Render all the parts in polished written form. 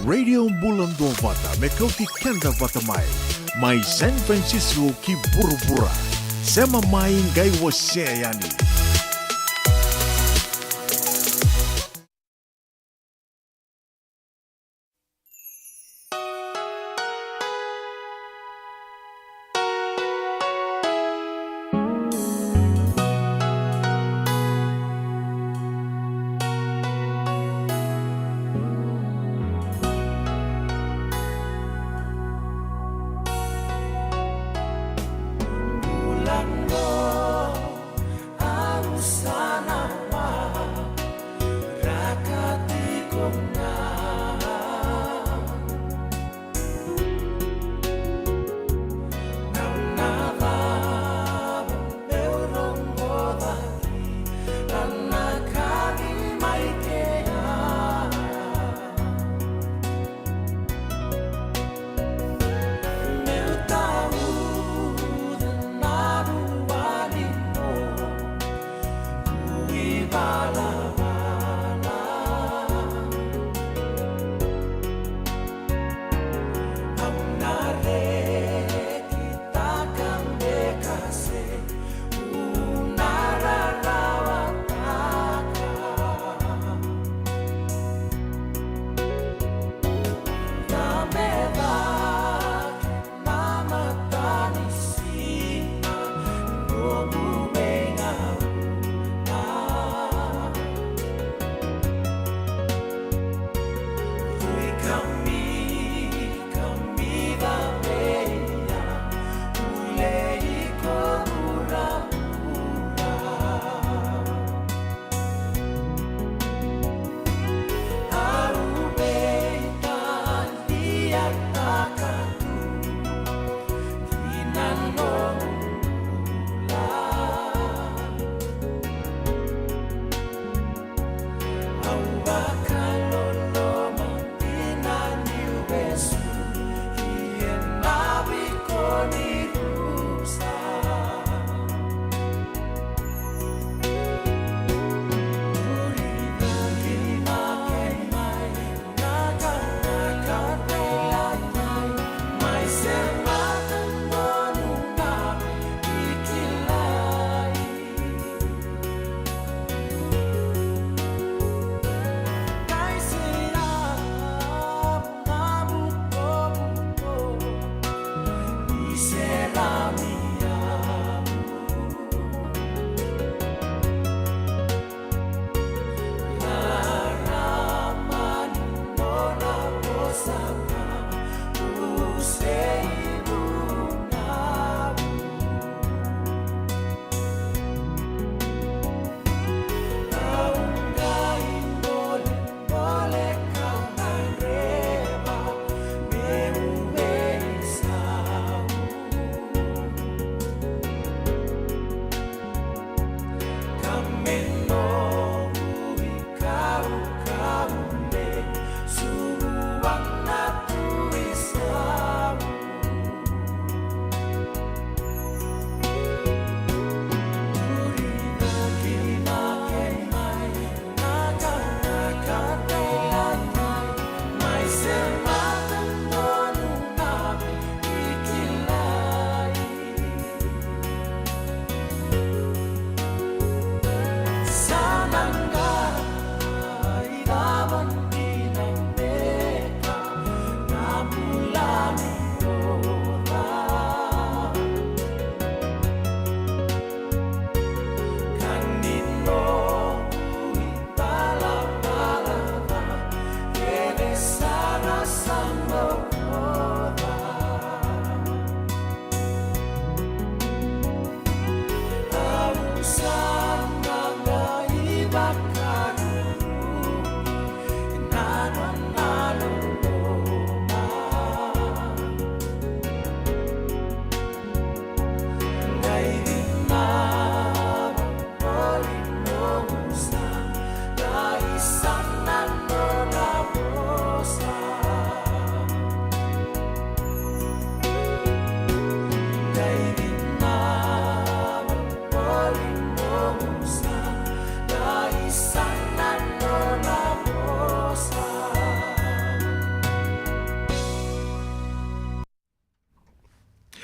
Radio Bulan Dua Vata, Mekauti Kenda Vata Mai, Mai San Francisco ki Burubura, Sema Mai Gai Waseyani.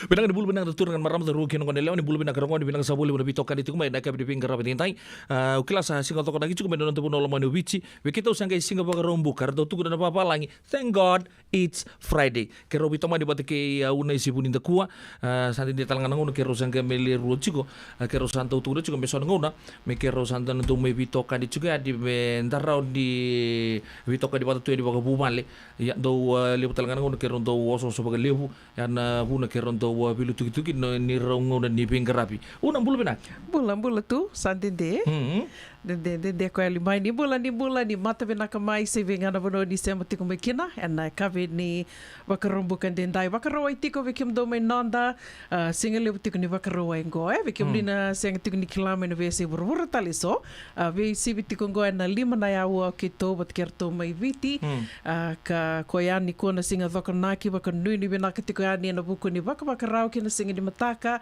Benang di bulu benang turun dengan maram teru kino konde leon di bulu benang kerongon di benang sabuli bulu bitokan itu kumai nak di pinggir rapi tintai. Ukila sa singa toko lagi cukup menon tepuno lomani wici. Wikita usang kai singa baka rombu kardo tuku dan apa langi. Thank God it's Friday. Kero bitoma di batu ke una isi punin tekua. Santi di talangan ngono kero sangka meli ruo ciko. Kero santo tuku juga meson ngona. Me kero santo nanti me bitokan di juga di bentarau di bitokan di batu tu di baka bumale. Ya do lebu talangan ngono kero do woso sebagai lebu. Yan puna kero do bilu tuki-tuki ni rongo dan ni pinggarapi. Unang bulu benak. Bula tu santinde. De ko ali mai ni bula ni mata benaka mai se venga na bono di sema tiko mekina and kave ni wakarombu kan dendai wakaroi tiko vekim do mai nanda singale tiko ni wakaroi ngoe vekim ni na seng tiko ni kilame no vese burur taliso ve sibi tiko ngoe na lima na ya wa kito bat kerto mai viti ka koyani ko na singa vakanaki wakanui ni benaka tiko ani na buku ni wakarau kina singa di mataka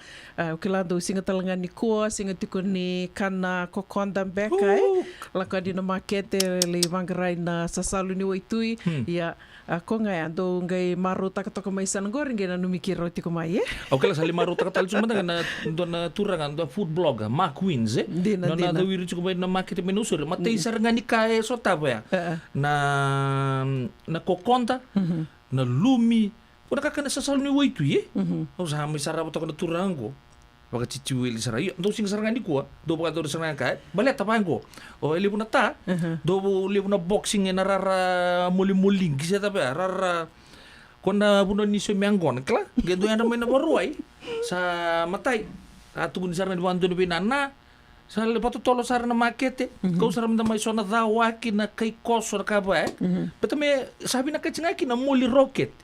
ukilando singa talangan ni ko singa tiko ni kana kokonda kai laka di na makete le vangarai na sasalu ni waitui ya ko ngai ando ngai maru takatoko mai san goreng na numikiro tiko mai Oke lah sali maru takatali cuma na dona turangan do food blogger Mark Wins Dina na wiru cukup na makete menusur matei sarangani kae sota ya na kokonta na lumi udah kakak na sasalu ni waitui au sa mai sarapa to na turango baka ciciwil di sarai do sing sarangan di kuah do baka do sarangan kai balet tapango o ele puna ta do le puna boxing na rara muling kisa tapi rara kona puna ni so mianggon kla gendo yang main na baruai sa matai atu gun sarangan di wanto ni pinana sa le pato tolo sarana makete kau saram na mai sona dawaki na kai kosor ka ba betame sabi na kacingaki na muli rocket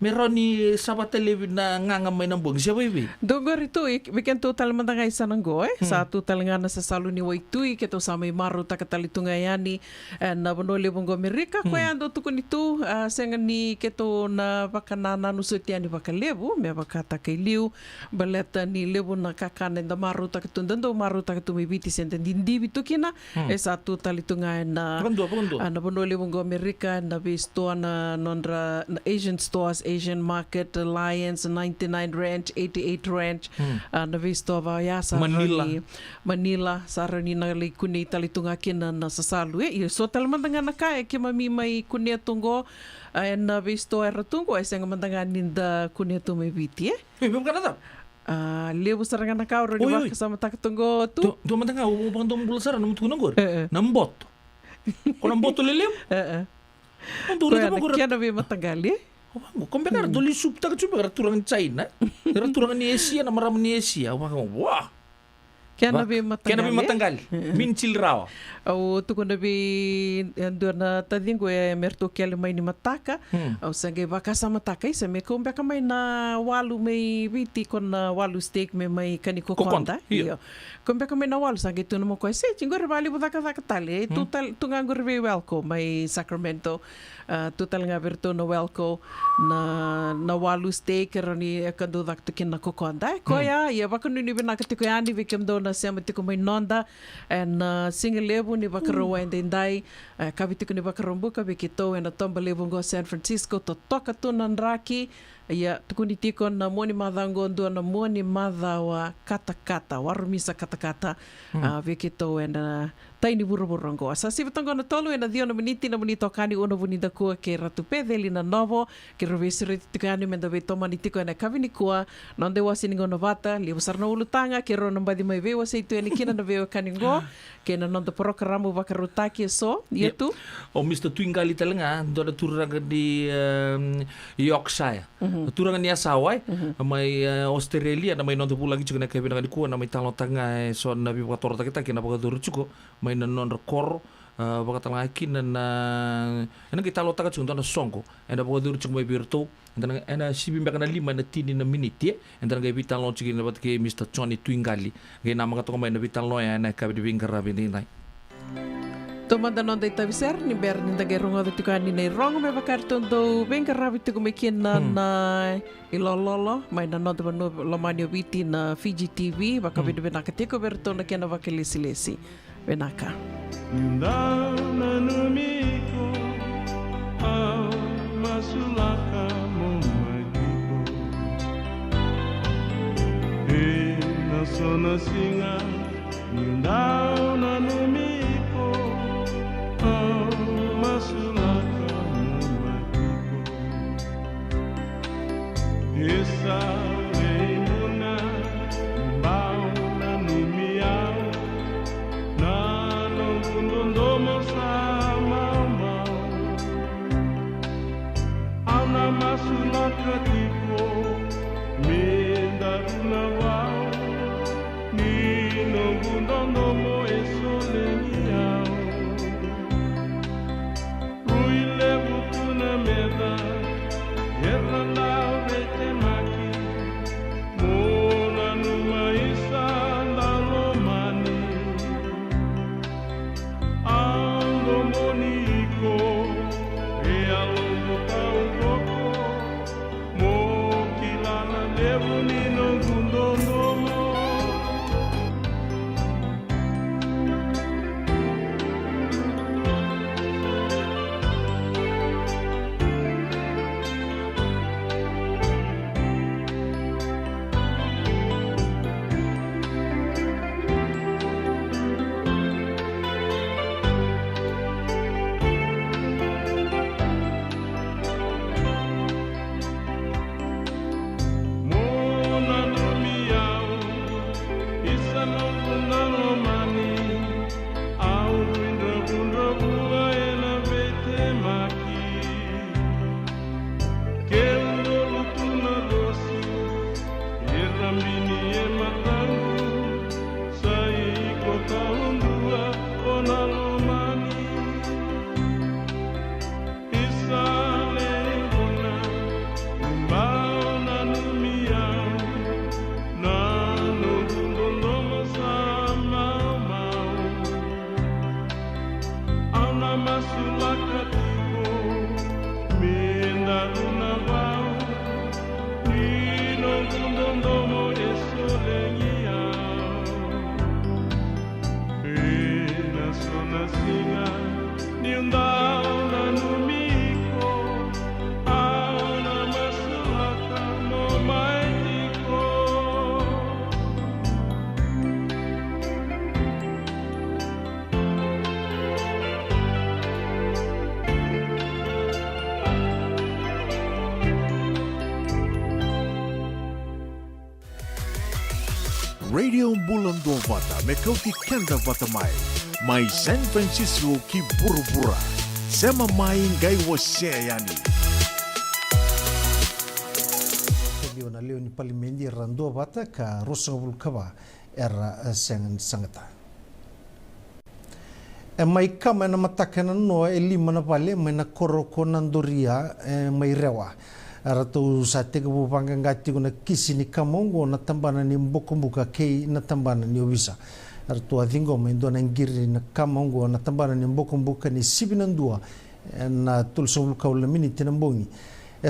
meron ni sabat televi na ngangamay ng buong siya baby. Dogor itu bikin total mandangay sa nanggo sa total nga na sa salu ni waitui keto sa may maru takatalitungayani na bonole bongo Amerika ko yan do tukon itu senga ni keto na bakanana nusutian ni bakalebu me bakata kay liu baleta ni lebu na kakanen da maru takatundando maru takatumibiti senten dindi bitukina sa totalitungayan na na bonole bongo Amerika na bisto na nondra na Asian stores Asian Market, Alliance, 99 Ranch, 88 Ranch, na visto ba ya sa Manila, sa rani na kuni talitungakin na sasalu so talmandangan na kaya kimami may kunya tungo na visto era tungo ay sang mandangan ninda kunya tumibiti Bim ka na ta? Lebu sarangan na kauro di ba kasama takatungo tu? Do mandanga upang tumbulsara nung tunong nambot. Ko nambot lelew? Kaya na ba matagali Kung bakar doli sup tak cuba turangan China, turangan ni Asia na marami ni Asia, wah. Kaya nabi matanggal, mincil raw. O tukon nabi ando na tading ko merto kaya may ni mataka, o sangay baka sa mataka isa may kung baka may na walu may witi kon na walu steak may kaniko konda. Kung baka may na walu sangay ito naman ko ay chingor bali buta ka tali, tungang gurbe welcome may Sacramento. Total nga berto na welko na walu steak rani kando daktukin na kokonda koya ya baka nuni binakati ko yani vikem do na siyama tiko may nonda and single lebu ni baka rawa and dai kabiti ko ni baka rombu kabikito and tomba lebu ngo San Francisco to toka to nanraki ya tukuni tiko na moni madango ndo na moni madawa kata warumisa kata vikito and taini buru-burungo. Sa sibatango na tolo na dio na miniti na munito kani uno bunida kua ke ratu pedeli na novo ke rovesiri tikani menda beto manitiko na kavini kua nonde wasi ningo novata li besar na ulutanga ke ro nambadi mai vewa se itu ni kina na vewa kaningo ke na nonde programa bakarutaki so yetu o Mr. Twingali talenga do na turanga di Yorkshire. Turanga ni asawai mai Australia na mai nonde pulagi juga na kevin na kua na mai talo tanga so na bi pator kita kina pagadur cuko may nanon rekor baka talangaki na kita lo taka chung na songo enda baka dur chung may birto enda sibimba kana 5 na tini na minute enda ngai bitan lo chung na bat ke Mr. Johnny Twingali ngai nama ka to may na bitan lo ya na ka bi bingara bi nai Tomanda non dei taviser ni ber ni dagerungo de tukani nei rongo me bakarton do bingara bitu ko mekin na ilololo may na non de lo manio biti na Fiji TV baka bi na katiko berto na kena bakelisi Benaka. na sona singa nindao na numiko masulaka mumatiko esa leimuna mbao na numiao na nongundondomo sama ana masulaka tiko mendaruna wao nongundondomo esoleniao ruile butuna meda errandao betemaki mona numa isandalomani andomoniko e alongo kaungoko mokilana devu ninongundondomo Radio Bulando Vata me kauti kenda vata mai San Francisco ki burubura sema mai ngai wase yani na leo ni palimendi rando vata ka rosa vulkava era sengan sangata mai kama na matakana no lima na vale mai na koroko nandoria mai rewa arato sa tega bupanga ngati kuna kisi ni kamongo na tambana ni mbokombuka kei na tambana ni ovisa arato adingo mendo na ngiri na kamongo na tambana ni mbokombuka ni sibinandua na tulsol kaula mini tinambongi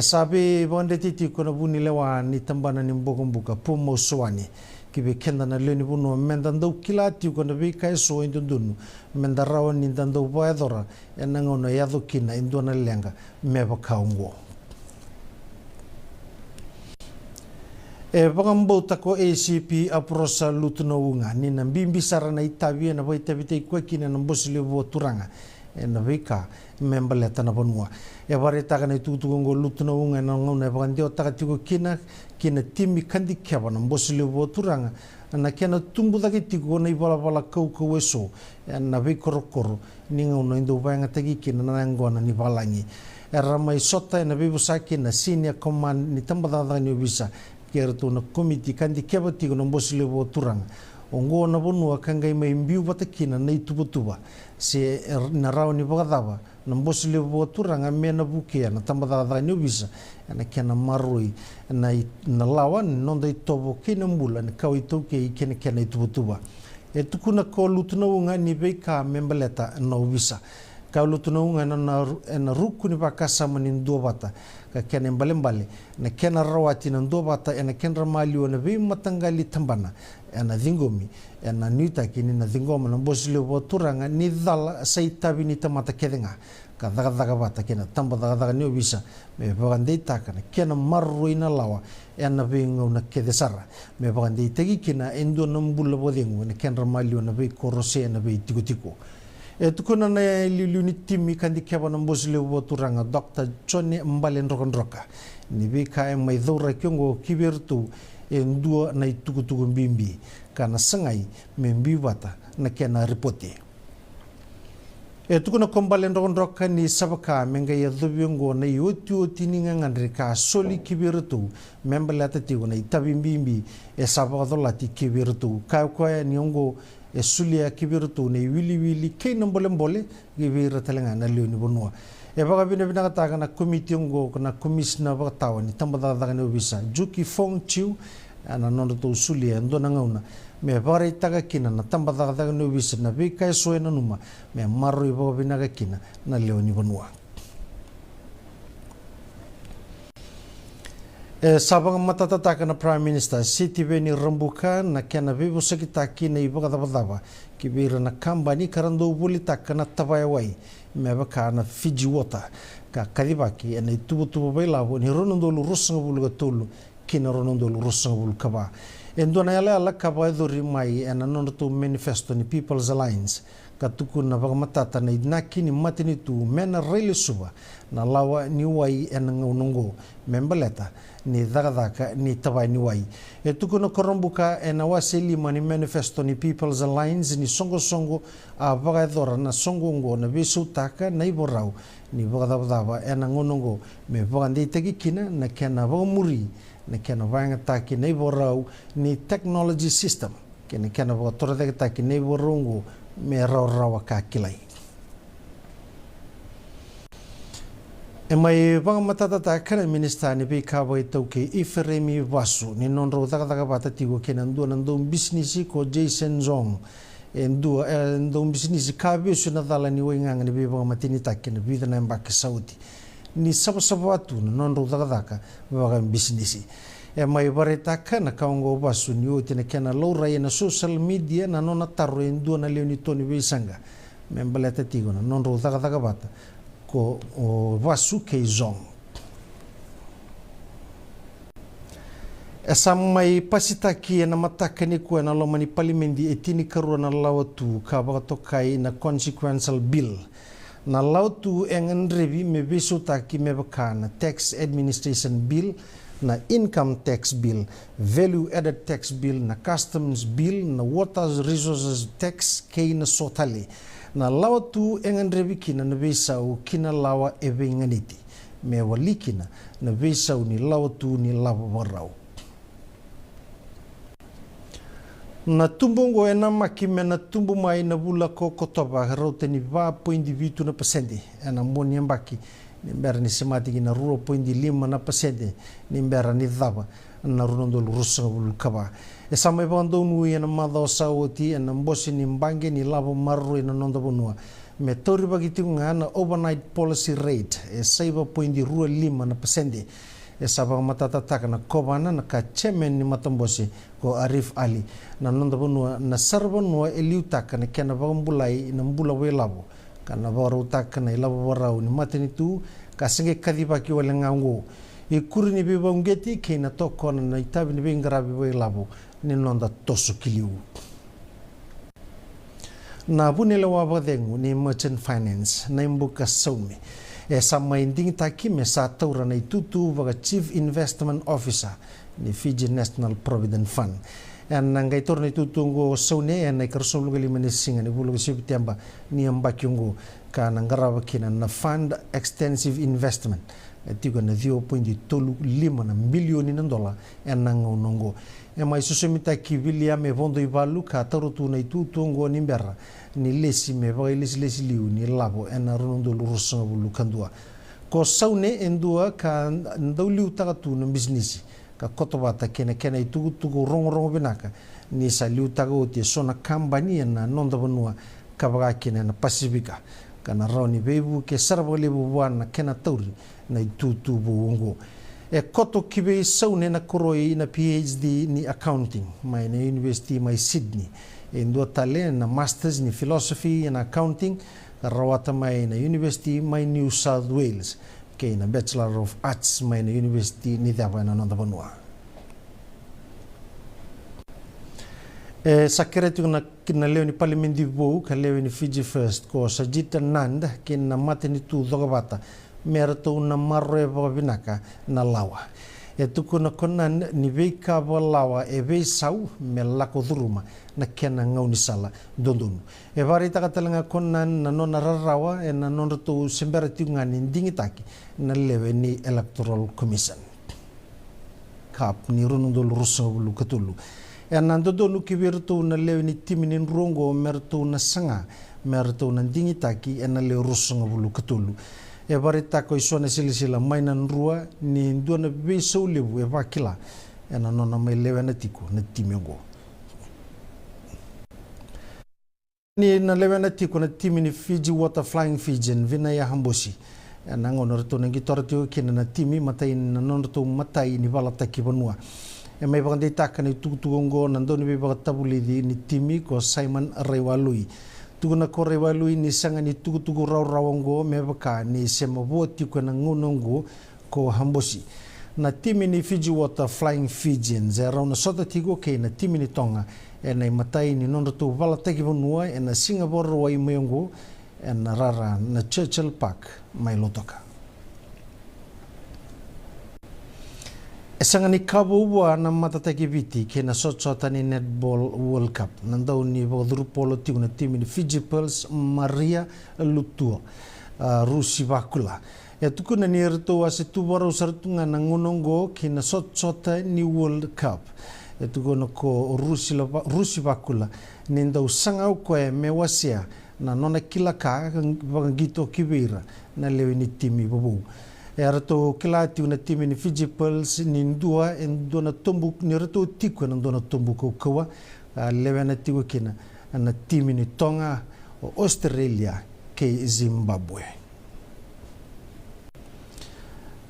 sabe bonde titi kuna buni lewa ni tambana ni mbokombuka pomo swani kibe kenda na leni buno mendando kilati kuna be kai so indundunu mendarawa ni ndando baedora enangono yadokina indona lenga meba kaungo Pagambo tako ACP aprosa lutuno unga ni na mbimbi sara na itabi na baita bita ikwa kina na mbosile bo turanga na bika membaleta na bonua bare taka na tutugongo lutuno unga na ngona bagandio taka tiko kina timi kandi keba na mbosile bo turanga na kena tumbu dake tiko na ibala bala kau weso na bikorokoro ni ngona indo banga tagi kina na ngona ni balangi ramai sota na bibusaki na senior command ni tambada ni bisa kera tu na komiti kandi keba tigo na mbosile bo turanga ongo na bonua kangai mai mbiu batakina na itubutuba se na rao ni bagadaba na mbosile bo turanga mena bukia na tambada ni bisa na kena marui na lawan nonda itobo kina mbula na kau itoke kena itubutuba tukuna ko lutuna unga ni beka membaleta na ubisa kau lutuna unga na ruku ni bakasa manin dua bata ka kena mbale na kena rawati na dua bata na kena mali na be matangali tambana na dingomi na nuita kini na dingoma na mbosile bo turanga ni dala saitabi ni tamata kedenga ka daga bata kena tamba daga ni obisa me bagandei takana kena marro ina lawa ena bengo na kedesara me bagandei tegi kina endo nambula bodengo ne kenra malio na be korose na be tikutiko tukuna na liuni timi kandi keba na mbosile woturanga Dr. Johnny Mbalen Rokondroka ni be ka mai dora kyongo kibertu endua na itukutuku mbimbi kana sangai membi bata na kena ripote tukuna kombalen Rokondroka ni sabaka menga ya dubiongo na yotu tininga ngandrika soli kibertu membala tatigo na itabimbimbi sabaka dolati kibertu ka kwa niongo sulia kibertu ne wili kay nambole gibira talenga na leoni bonua baga bina kata na komite ngo na komisna ba tawani tambada daga ne bisa juki fong chiu ana nondo to sulia ndona ngauna me bare taga kina na tambada daga ne bisa na be kai soena numa me marro baga bina kina na leoni bonua sabang matata kana Prime Minister Siti Beni Rambuka na kena vivo sakita kina ibaga dabadaba kibira na kambani karando bulita kana tabaiwai mebaka na Fiji Water ka kadibaki ena tubu bailavo ni ronondolu rusanga bulu gatulu kina ronondolu rusanga bulu kaba endona ala kaba dori mai ena nondo manifesto ni People's Alliance katuku na bagamatata na idnaki ni matini tu mena rele suba na lawa ni wai ena ngongo membaleta ni dagadaka ni tabai ni wai tuku na korombuka ena waseli mani manifesto ni People's Alliance ni songo a bagadora na songongo na besutaka na iborau ni bagadaba ena ngongo me bagandi tegikina na kena bagamuri na kena vanga taki na iborau ni technology system kena bagatora taki na iborongo me rawa kakilai mai bang matata kana minister ni be ka bai tauke Ifremi Vasu ni non ro daga bata tigo kenan do nan do business ko Jason Zong endo business ka be su na dala ni wengang ni be bang matini takin bi na mbak Saudi ni sabatu non ro daga bang business mai bareta kana kaungo Vasu ni o tena kana lo rai na social media na non tarro endo na leoni toni be sanga membaleta tigo na non ro daga bata ko Vasu ke Zong esa mai pasita ki na mataka ni ko na lomani palimendi etini karu na lawatu ka batokai na consequential bill na lawatu engen revi me besuta ki me bakana tax administration bill na income tax bill value added tax bill na customs bill na water resources tax ke na sotali na lawa tu engan revi kina na besau kina lawa ebe nganiti me walikina na besau ni lawa tu ni lawa warau na tumbongo ena makime na tumbu mai na bula ko kotoba rote ni 2.2% ena moni mbaki ni mbera ni semati na 0.5% ni mbera ni dhaba na runondo rusa bulu kaba esa mai bando nui na mado saoti na mbosi ni mbange ni labo marro na nondo bonua me tori bagiti ngana overnight policy rate e 7.5% esa ba matata taka na kobana na ka chairman ni matambosi ko Arif Ali na nondo bonua na sarban no eliutaka na kena bagambulai na mbula we labo kana baru taka na labo warau ni matini tu kasenge kadibaki wala ngango kuri ni biba ngeti kena toko na itabi ni bingarabi we labo ni nonda tosu kiliu na bunele wa badengu ni merchant finance na imbuka saume sama inding taki me sa taura na itutu baga chief investment officer ni Fiji National Provident Fund nangai torna itutu ngo saune na kersom lugali menesinga ni bulu september ni ambakyungo ka nangarawa kina na fund extensive investment tigo na 0.5 milioni na dola enang nongo mai susumita ki William me vondo ibalu ka tarutu na itutu ngo ni mbera ni lesi me vai lesi liu ni labo ena rondo lurusanga bulu kandua ko saune endua ka ndauliu tagatu na business ka kotobata kena itutu rongo binaka ni saliu tagauti sona kambani na nonda banua ka baga kena na Pasifika kana rauni bebu ke sarabole buwana kena tauri na itutu buongo koto kibe saune na koroi na PhD ni accounting mai na University mai Sydney endo tale na masters ni philosophy and accounting rawata mai na University mai New South Wales ke na Bachelor of Arts mai na University ni Tapa na nonda banua. Sakere tu na kina leo ni Parliament Bou ka leo ni Fiji First ko Sajita Nand kina mate ni tu dogabata merto na marre babinaka na lawa. Tuku na konan ni veika lawa e vei sau me lako duruma na kena ngau ni sala dondonu. E vari takatalanga konan na nona rarawa e na nona tu sembera tiungani dingitaki na lewe ni Electoral Commission. Kap ni runundul rusangulu katulu. E na dondonu kivirtu na lewe ni timinin rongo mertu na sanga mertu na dingitaki e na lewe rusangulu katulu. E varita ko isona silisila mainan rua ni duana beisau levu e vakila e na nona mai lewe na tiku na timengo. Ni na lewe na tiku na timi ni Fiji Water Flying Fijian Vinaya Hambosi. E na ngono rito na gitora tio kina na timi matai na nona rito matai ni valata ki vanua. E mai vakandei taka ni tukutukongo na ndoni bei vakatabulidi ni timi ko Simon Rewalui. Tuguna ko Rewalui ni sanga ni tukutuku rawango mebaka ni semavoti ko na ngunongo ko Hambosi. Na timi ni Fiji Water Flying Fijians e rauna sota tigo ke na timi ni Tonga e na matai ni nonra tu valataki vanua e na Singapore wai mayongo e na rara na Churchill Park mai lotoka. E sanga ni kabo ua na matataki viti ke na sota ni Netball World Cup. Nandau ni vadurupolo tigo na timi ni Fiji Pearls Maria Lutua Rusi Vakula. E tukuna ni rito ase tubara usaratunga na ngonongo ke na sota ni World Cup. E tukuna ko Rusi Vakula ni ndau sangau koe mewasia na nona kilaka vakangito kivira na lewe ni timi babu. E rato kilati una timi ni Fiji Pearls ni ndua e ndua na tombu ni rato tiku na ndua na tombu ko kawa lewe na tiku kina na timi ni Tonga o Australia ke Zimbabwe.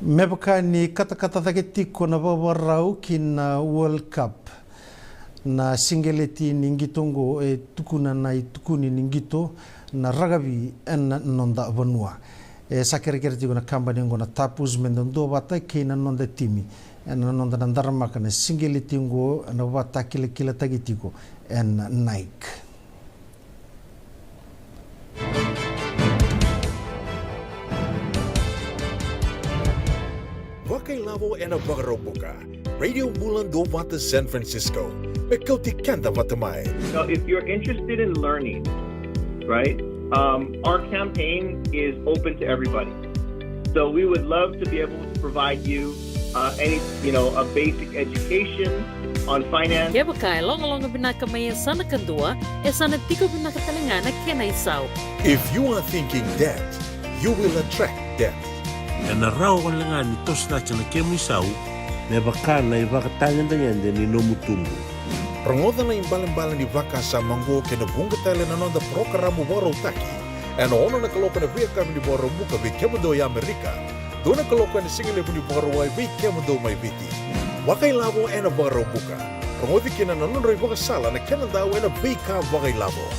Mebaka ni kata take tiku na wawarau kina World Cup na singeleti ni ngitongo e tukuna na itukuni ni ngito na ragavi en nonda vanua. E sakere-kere tigo na kamba ningo na tapus mendon wata ke na nonda timi en nonda na ndaramaka na singeleti ngo na wata kila tagitigo en Nike. Wakailavo en Wakaropuka, Radio Bulan do Wata San Francisco, Mekauti Kanda Watamai. So if you're interested in learning, right, our campaign is open to everybody. So we would love to be able to provide you a basic education on finance. Kaya bakay long binaka may sana kandua e sana tiko binaka talangana kena isaw. If you are thinking debt, you will attract debt. E na rao kalanga ni tos na chana kemu isaw, me baka na ivakatangan ni nomutumbu. Rongoda na imbalan-balan ni Vaka sa Mango ke na bunga tala na nonda programo Boro Taki. E na ono na kaloka na via kami ni Boro Muka vi kemado ya Amerika. Do na kaloka na singile ni Boro Wai vi kemado mai viti. Wakailavo e na Boro Muka. Rongoda kina na nonda iwaka sala na Canada e na vika Wakailavo.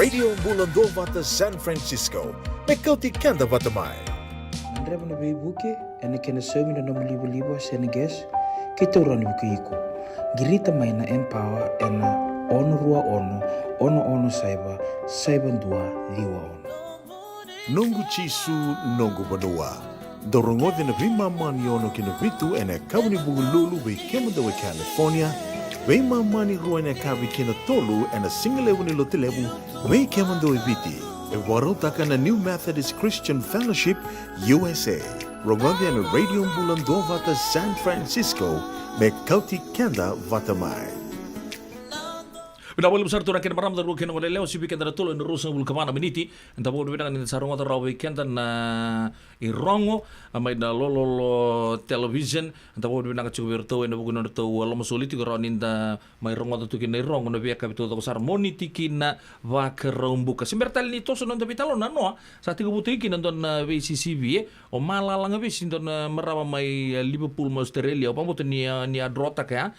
Radio Bulan do Wata San Francisco. Mekauti Kanda Watamai. André na buke ene kena somi na libo Senegas kita urani buku iko. Girita mai na empower ena ono rua ono saiba dua liwa ono. Nungu chisu nungu banua. Dorongode na vima mani ono kina vitu ene kawani bugululu bei kemada wa California. Vima mani rua ene kawi kina tolu ene singalewu ni lotelewu bei kemada wa viti. E warotaka na New Methodist Christian Fellowship USA. Rongode ene Radio Bulan do Wata San Francisco. Mekauti Kanda Watamai. Pinawali besar tu rakyat maram dan rukin oleh leo si weekend ada tolo in rusang bul kemana meniti entah boleh bilang ini sarung atau raw weekend dan irongo amai da lolo television entah boleh bilang cukup bertau enda bukan ada tau lama sulit juga ranin da mai rongo atau tukin irongo na biak kapitu atau sar moniti kina wakerong buka simbertal ni toso non tapi talo nanoa saat tiga butuh kina don VCCV o malalang habis don merawa mai Liverpool Australia apa butuh ni adrota kaya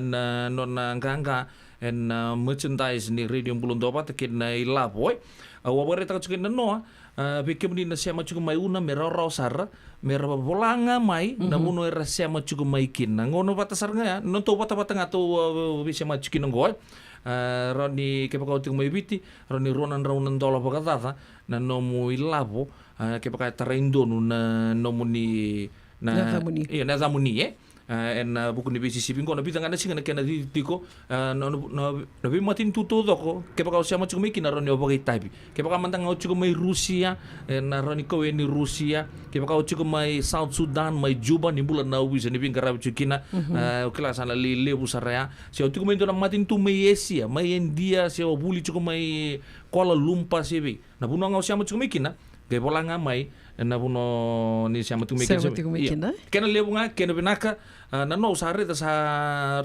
na non angka and merchandise ni radio bulon dopa takin na ilaboy. Wabare taka chukin na noa. Beke muni na siya machuku mai una mera rau sara mera bolanga mai na muno era siya machuku mai kin. Ngono bata sar nga no to bata nga to siya machukin ngoi. Roni ke pakau ting mai biti roni ronan raunan dola pakatata na nomu ilabo ke pakai taraindonu na nomu ni na zamuni en buku ni bisi sipin ko na bitanga na singa na kena diko na bi matin tuto doko ke pakau siya machuku mai kin roni obagai tabi ke pakau mantang au chuku mai Rusia na roni ko ni Rusia ke pakau chuku mai South Sudan mai Juba ni bulan na wisa ni bin karabi chukina kila sana lele busarea si au chuku mai to na matin tu mai Asia mai India si au buli chuku mai Kuala Lumpur sibi na buno ngau siya machuku mai kin ke bolanga mai na buno ni siya machuku mai kin kena lebu nga kena binaka na no sare ta sa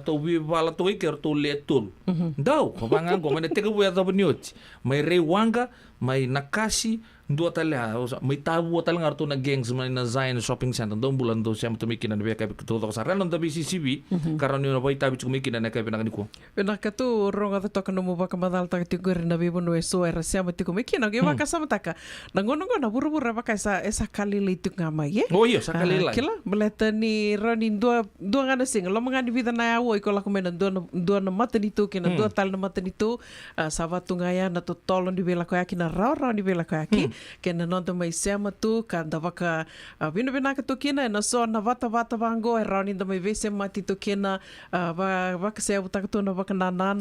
to bi bala to iker to letul dau banga go mene teka buya to bniot mai rewanga mai Nakashi dua tali mai tabu tali ngarto na gangs mai na Zion shopping center dong bulan do siya matumikin na beka to sare non tabi CCB karena ni na bai tabi chumikin na kay pinaka niko pinaka tu ronga to kan mo baka madal ta tigur na bibo no eso era siya matumikin na baka sama taka nangono na buru-buru baka esa kali leitu ngamai oh iya sa kali lai kila beleta ni ronin dua ngana sing lo mangani vida na yawo iko la kumena dua na mata ni tu kina dua tal na mata ni tu sabatu ngaya na to tolon di bela ko yaki na rau di bela ko yaki kena nonton mai sema tu kanda baka bina ka tu kina na so na vata bango e rau ni da mai vese mati tu kina baka se buta tu na baka nanano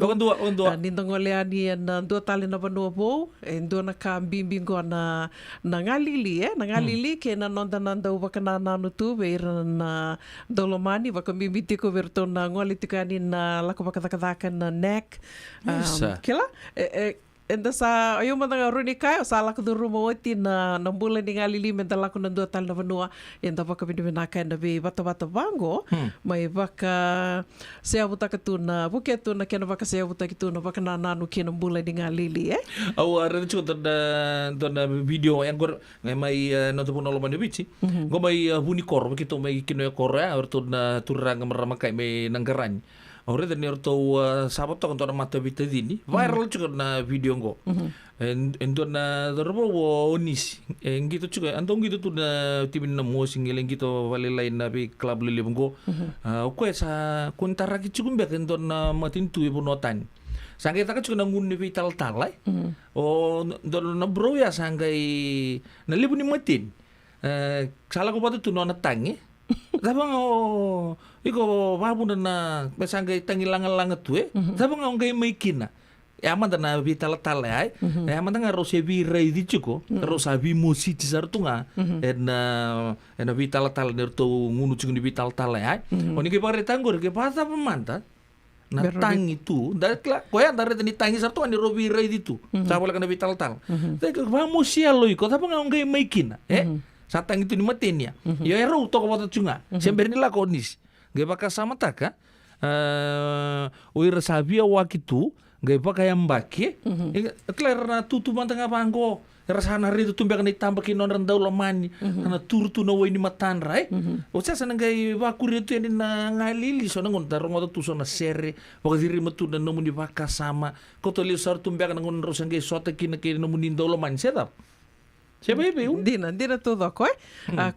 ni ndongole ani na dua tali na banu bo e dua na ka bimbingo na ngalili kena nonton nanda baka nanano tu beira na dolomani baka bimbiti ko verto na ngoli tikani na lako baka takadakan na neck kila enda sa ayo matanga runi kai sa lako do rumo oti na bulan ni ngalili menta lako na dua tal na vanua enda baka bina kai na be bata bango mai baka se abuta tu na buke tu na kena baka se abuta tu na baka na nanu kena bulan ni ngalili au ara chu na video yang gor mai no to puno lo mani bici go mai buni kor begitu mai kino kor orto na turang meramakai mai nanggaran ore dan orto sabat to kantor mata bita dini viral juga na video go endo na dorbo onis gitu juga antong gitu tu na timin na mo singileng gitu vale lain na bi club lili bungo ko sa kuntara ki cukum be endo na matin tu ibu notan sangkai taka juga nangun ni vital talai o don na bro ya sangkai na libu ni matin salah ko patu tu no na tangi Dabang iko babu na besanggai tangilang-lang tu dabang ngai maikina yaman na vital talai yaman nga rose vi rei di chuko rosa vi musi tisartunga en vital tal nerto ngunu chung di vital talai oni ke pare tanggor ke pata pemanta na tangi tu dakla koya dari tani tangi sartu ani robi rei di tu sabala kana vital tal tak ba musi aloi ko dabang ngai maikina satang itu ni matenya ya ero to ko chunga sember ni la konis ge baka sama taka oira sabia wakitu ge baka yang baki kler na tutu mantanga bango rasana ritu tumbe kan itambaki non rendau lomani na turtu no ni matan rai o sa sana ge bakuri itu ni na ngalili so ngon darong tu so na sere baka diri metu na nomu ni baka sama ko to liu sar tumbe kan ngon rosange sota kina ke nomu ni ndolo man sedap siapa ibu? Dina tudo koe.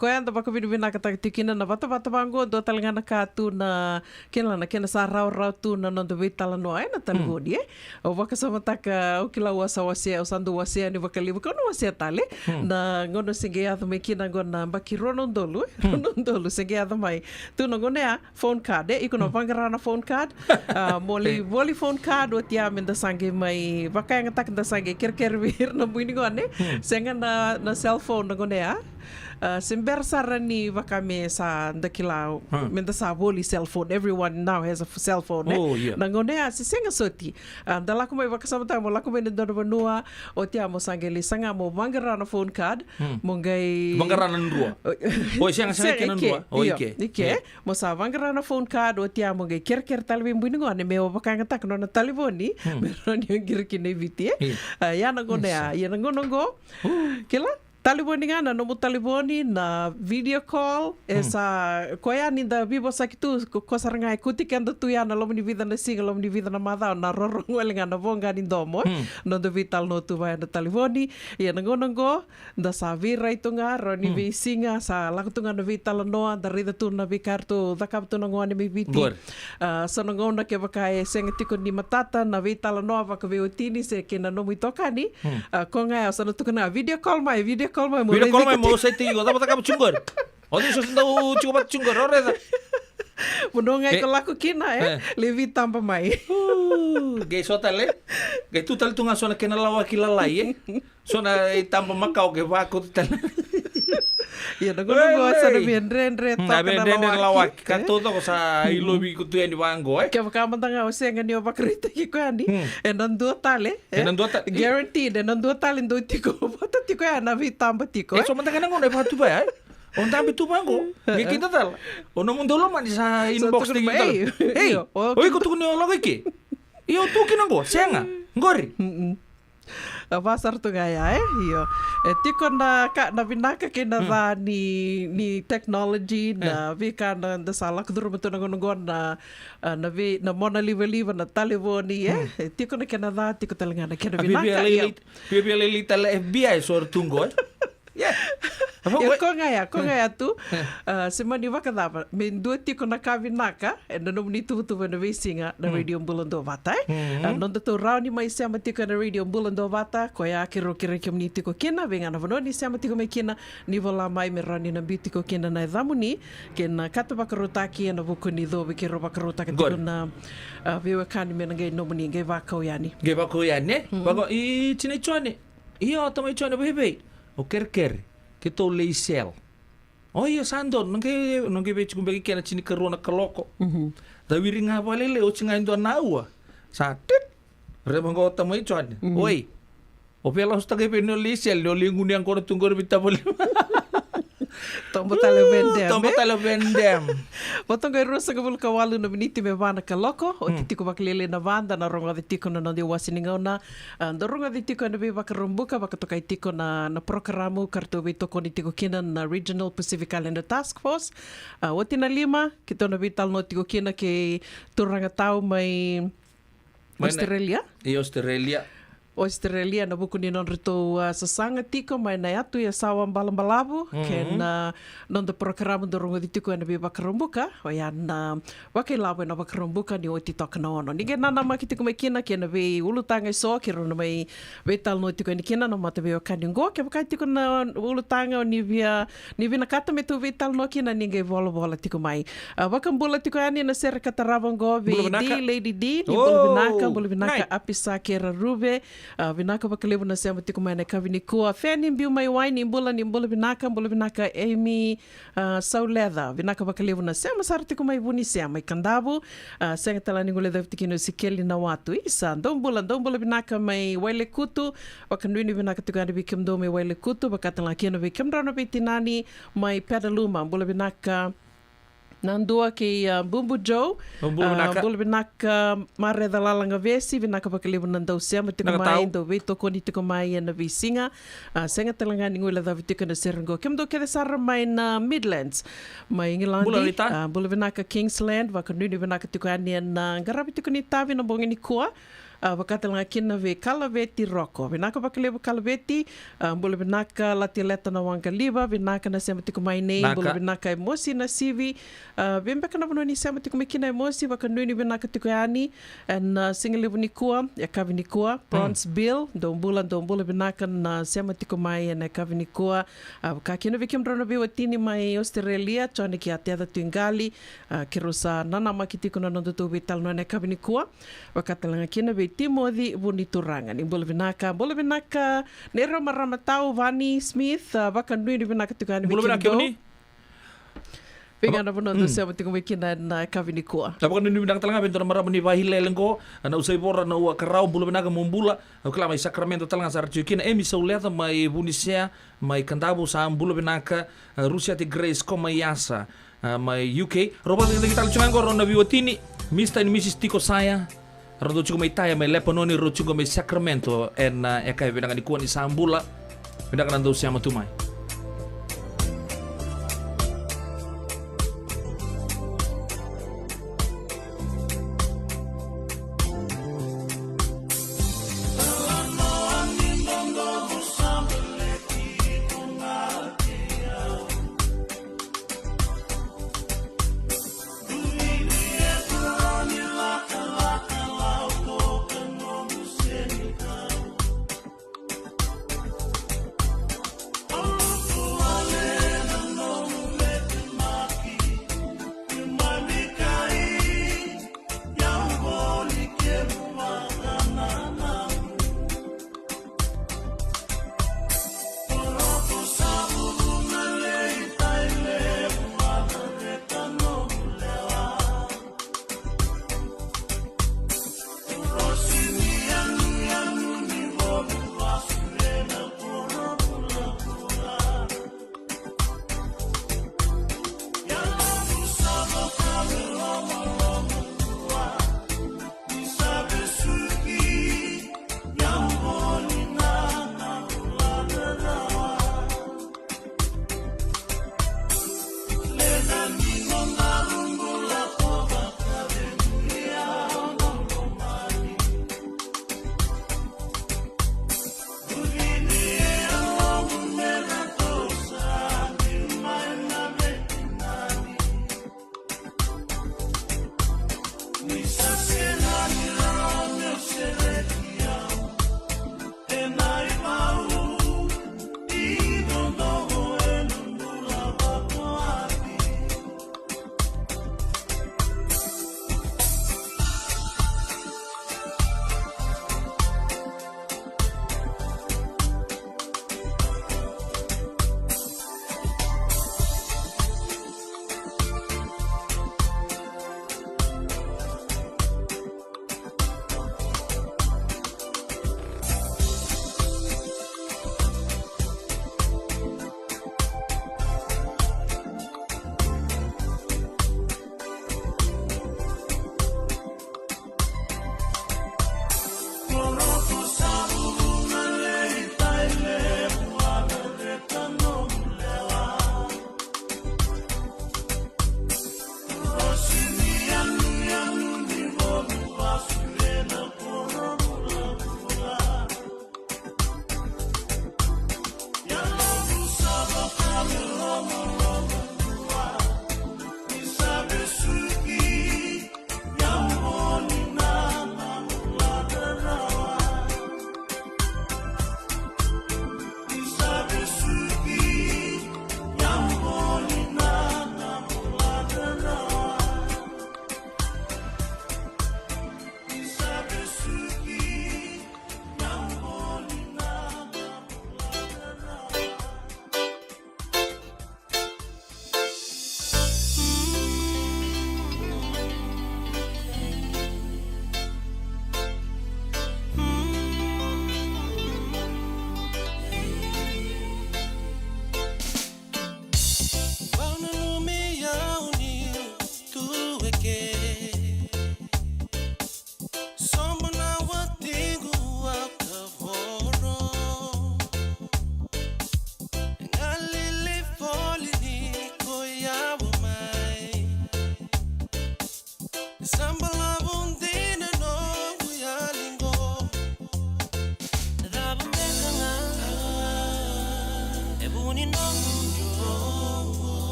Koe anda baka bina kata tikina na bata bango do talangana ka tu na kena sa rau tu na non de tala no ai na talgo dia. O baka sama taka o kila wasa wasia o sandu wasia ni baka libu kono wasia tale na ngono singe ado me kina ngona baki ronon dolu singe ado mai. Tu no ngone phone card iko no bangarana phone card. Moli phone card o tia menda sange mai baka yang tak da sange ker vir na buini ngone. Senga na cellphone na gonea simber sarani vakame sa dakila menda sa boli cellphone everyone now has a cellphone na gonea si senga soti dala ko mai vakasama ta mo la ko men do banua o tia mo sangeli sanga mo bangarana phone card mo ngai bangarana ndua o senga kenan ndua o ike mo sa bangarana phone card o tia mo ngai ker talbe mbuni ngone me o vakanga tak no na taliboni me roni ngir kine viti ya na gonea ya na gonongo kila Taliboni ngana no taliboni na video call esa koya ni da vivo sakitu ko saranga ikuti kenda tu ya na lomni vida na singa lomni vida na mada na roro ngwele ngana vonga ni domo no do vital no tu vai na taliboni ya ngo da sa vira itunga roni vi singa sa lakutunga na vital no da rida tu na vikartu da kaptu no ngone mi viti sa no ngona ke vakai senga tiko ni matata na vital no va ka veutini se ke na no mitokani ko nga sa no tukana video call mai Video call mai mau saya tigo, tapi tak kamu cunggur. Oh, ini sudah tahu cukup cunggur, orang itu. Menongai ko laku kina levi tampa mai. Gay hotel gay tu tal tunga sona kena lawa kilalai sona tampa makau ke vaku tal. Ya nago sa na bendre na bendre lawa kanto to sa ilobi ko tu ni wango Ke baka mantanga o senga ni obakrita ki ko ani. Enan do tale. Guaranteed enan do tale ndo tiko. Bota tiko ya na vi tampa tiko. So mantanga ngo na patu ba On tambi tu bango. Ge kita tal. Ono mundo lo man sa inbox ni kita. Hey. Oi ko tu ni logo iki. Iyo tu kinango senga. Ngori. Pasar tu gaya iyo tiko na ka na binaka kina da ni technology na vika na da sala kuduru betul na vi na mona liva na taliboni tiko na kina da tiko talangana kina binaka bia leli tala FBI sor tunggo ya ko ngaya tu semani waka dava men do tiko na kavinaka na no ni tu na visinga na radio Mbulando Vata non to rauni mai sama tiko na radio Mbulando Vata ko ya kiro ni tiko kina venga na vono ni sama tiko me kina ni vola mai me rani na bitiko kina na damuni kena kata bakarotaki na vukuni do be kiro bakarotaki tiko na vewa kani me ngai no muni ngai vakau yani bago I chine chone iyo tamai chone bebe o kerker kita leisel. Oh iya sandon nangke be chukumbe kena chini kerona kaloko. Da wiringa balele o chinga indo naua. Satit. Rebango tamai chone. Oi. O pela hosta ke no leisel no linguni ang kono tunggor bita bole. Tombo talo vendem. Botong kai rosa ka bulka walu na miniti me vana ka loko o titiko baklele na vanda na ronga de tiko na ndi wasininga na do ronga de tiko na be bakarumbuka bakatokai tiko na programo karto be toko ni tiko kina na Regional Pacific Islander Task Force watina 5 kito na vital no tiko kina ke turanga tau mai Australia Australia na buku ni non rito sasanga tiko mai na atu ya sawa balambalabu ken non de programa do rongo tiko na be bakarumbuka o ya na wakai lawe na bakarumbuka ni oti tokana ono ninge nana makitiko mai kina ken be ulutanga so kiro na mai vetal no tiko ni kina no mate be kaningo ke bakai tiko na ulutanga ni via na kata me tu vetal no kina ninge vola tiko mai wakambula tiko ani na ser kataravango ve di lady d ni bulvinaka apisa kera rube vinaka bakalevu na sema tiko mai na kavinikua feni mbiu mai wine mbula vinaka Amy Sauleda vinaka bakalevu na sema sar tiko mai vuni sema kandabu senga tala ningule da tikino sikeli na watu isa ndombula vinaka mai waile kutu wakanduini vinaka tiko andi bikimdo mai waile kutu bakatala kino bikimdo na bitinani mai pedaluma mbula vinaka Nandua ke Bumbu Joe, Bulu vinaka mare da lalanga vesi, vinaka pakalibu nandau sema tiko mai, do veto koni tiko mai na visinga, senga talanga ningula da vitiko na serengo. Kemdo kede sara mai na Midlands, mai Ngilandi, Bulu vinaka Kingsland, wakanuni vinaka tiko ani na ngarabi tiko ni tavi na bongi ni kua, wakatala kina ve Kalaveti Roko. Vinaka bakalebu Kalaveti, bula vinaka latialeta na Wangaliva, vinaka na sema tiko mai nei, bula vinaka emosi na sivi, vimbeka na vano ni sema tiko mikina emosi, wakanuni vinaka tiko ani, na singalevu ni kua, ya kavi ni kua, Bronzeville, dombula vinaka na sema tiko mai na kavi ni kua, wakakina vikimdrana viwa tini mai Australia, chone ki ateada tuingali, kirosa nana makitiko na nondoto vital no na kavi ni kua, wakatala kina ve Timothy Vunituranga ni bula vinaka nero maramatau Vani Smith wakanui ni vinaka tukani vikimdo Pingana puno tu siapa tiko mikina na kavini kua. Tapi kan ni vinaka talanga bento mara muni vahile lengo na usai bora na ua karau bula vinaka mumbula ukla mai Sacramento talanga sarjukina emi sauleta mai Bunisia mai Kandabu sa bula vinaka Rusia ti Grace koma yasa mai UK roba kita lucungan ko ronda biwatini Mr. and Mrs. Tiko saya Rodo chuko mai taya mai Lepanoni ro chuko mai Sacramento en eka vinaka ni kuani sambula Pindah ka nandun siya matumay.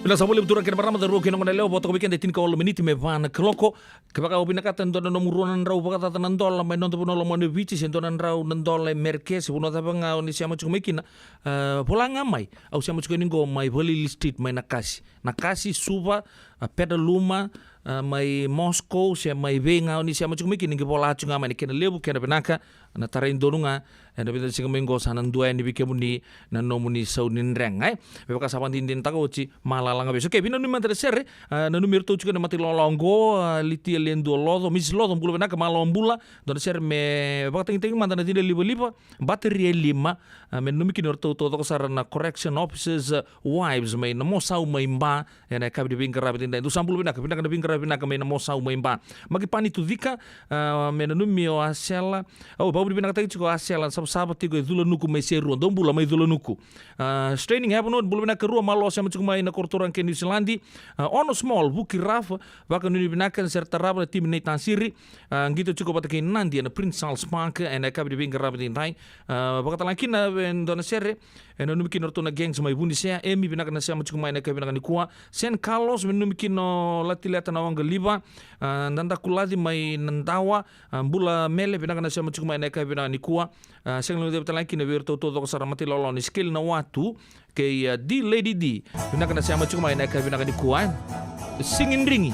Bila sabole butura kena barama daru kena ngone leo boto weekend tin ka olo miniti me vana kloko ke baka opina kata ndona no murunan rau baka tata nandola me nonto puno lo mone vici sentona rau nandola merke se puno tapa nga oni siamo chuko mekina polanga mai au siamo chuko ningo mai voli street mai nakasi suva pedaluma mai Moscow se mai venga oni siamo chuko mekina ngi bola chunga mai kena lebu kena benaka na tarain donunga enda bita singa mengo sanan dua ni bike muni na no muni saunin reng ai beka saban din taka uci malalanga beso ke bina numa terserre na numero tu chuka na mati lolongo liti lendo lodo mis lodo bulu benaka malombula don ser me baka ting mandana tin liba battery 5 men numi kinor to sarana correction officers wives mai na mosau mai mba ena kabi binga rabin dan tu sambulu benaka binaka binga benaka mai na mosau mai mba magi pani tu dika men numi o asela au babu binaka tai chuko asela sabat tigo dula nuku mai seru dom bula mai dula nuku straining happen on bula benaka rua malo sama chuko mai na kortoran ke New Zealand ono small buki rafa baka nuni benaka serta raba tim nei tansiri ngito chuko patake nandi na Prince Charles Park ena kabi binga rabin dai baka talakina dona serre ena numi kinor to na gangs mai bundi sea emi benaka na sama chuko mai na kabi benaka ni kuwa San Carlos numi kino latileta na wanga liba nanda kuladi mai nandawa bula mele benaka na sama chuko mai na kabi benaka ni kuwa seng lu debta lagi na virtu to saramati lolo ni skill na watu ke di lady di benaka na sama chuko mai na kabi benaka ni kuwa singin ringi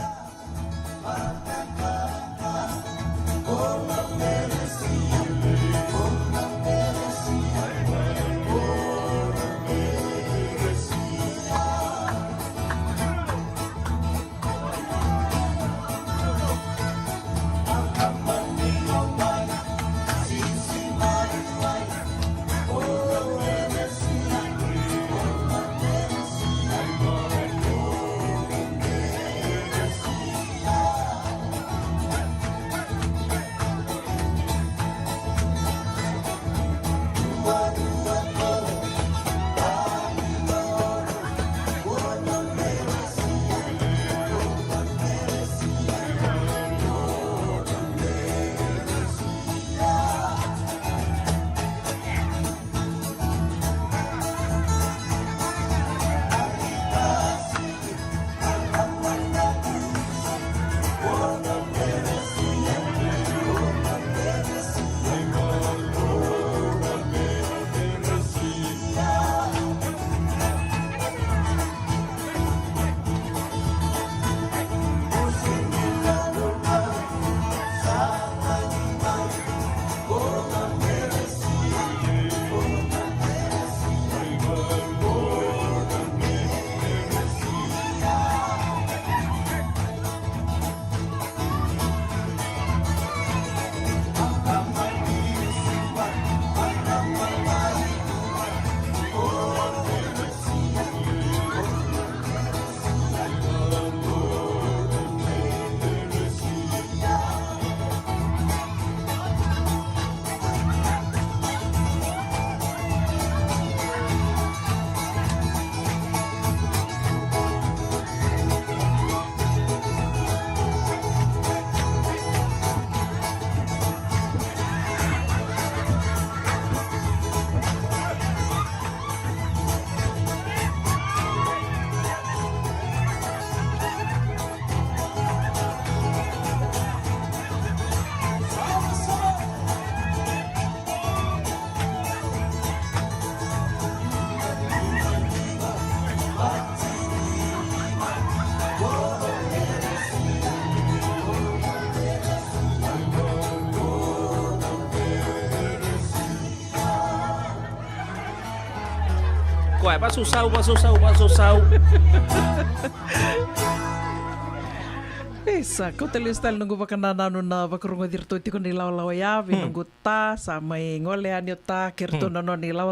ko ai pasusau. Esa, kau telistal nunggu pakananano na bakurungo dirto tiko ni law ya, nunggu ta sama ngole anyo ta kerto nono ni law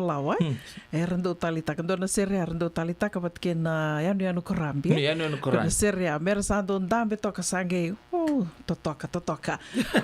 rendo talita kando na seria rendo talita kapat kena yanu korambi. Yanu korambi. Seria mer sando ndambe toka sange. Totoka.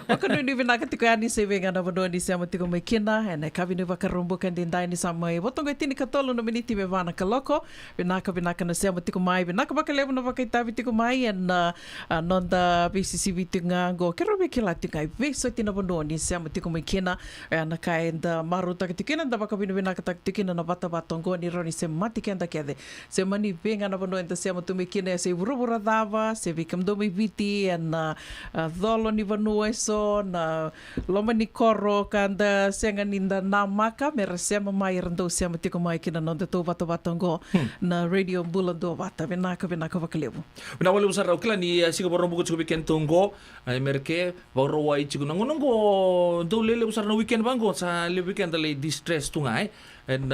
Wakano ni vinaka tiko yani sevenga na bono ni sama tiko mai kina ene kabine bakarumbo kandinda ni sama botongo tini katolo no miniti me vana kaloko vinaka na sama tiko mai vinaka bakalevo no bakaitavi tiko mai na nonda BCC vitunga go kerobe kilatunga veso tina bono ni sama tiko mai kina na kaenda maruta tikina da bakabine vinaka tikina na bata batongo ni roni se mati kenda kede se mani venga na bono enta sama tu mai kina se burubura dava se vikam do mai viti na dholo ni vanua so na loma ni koro kanda senga ninda namaka mera sema mai rando sema tiko mai kina nonde to batongo na radio bulando bata vinaka vakalevu na wale usara ukla ni siga borombo ko weekend tongo merke boro wai chigu ngongo do lele usara na weekend bango sa le weekend le distress tungai and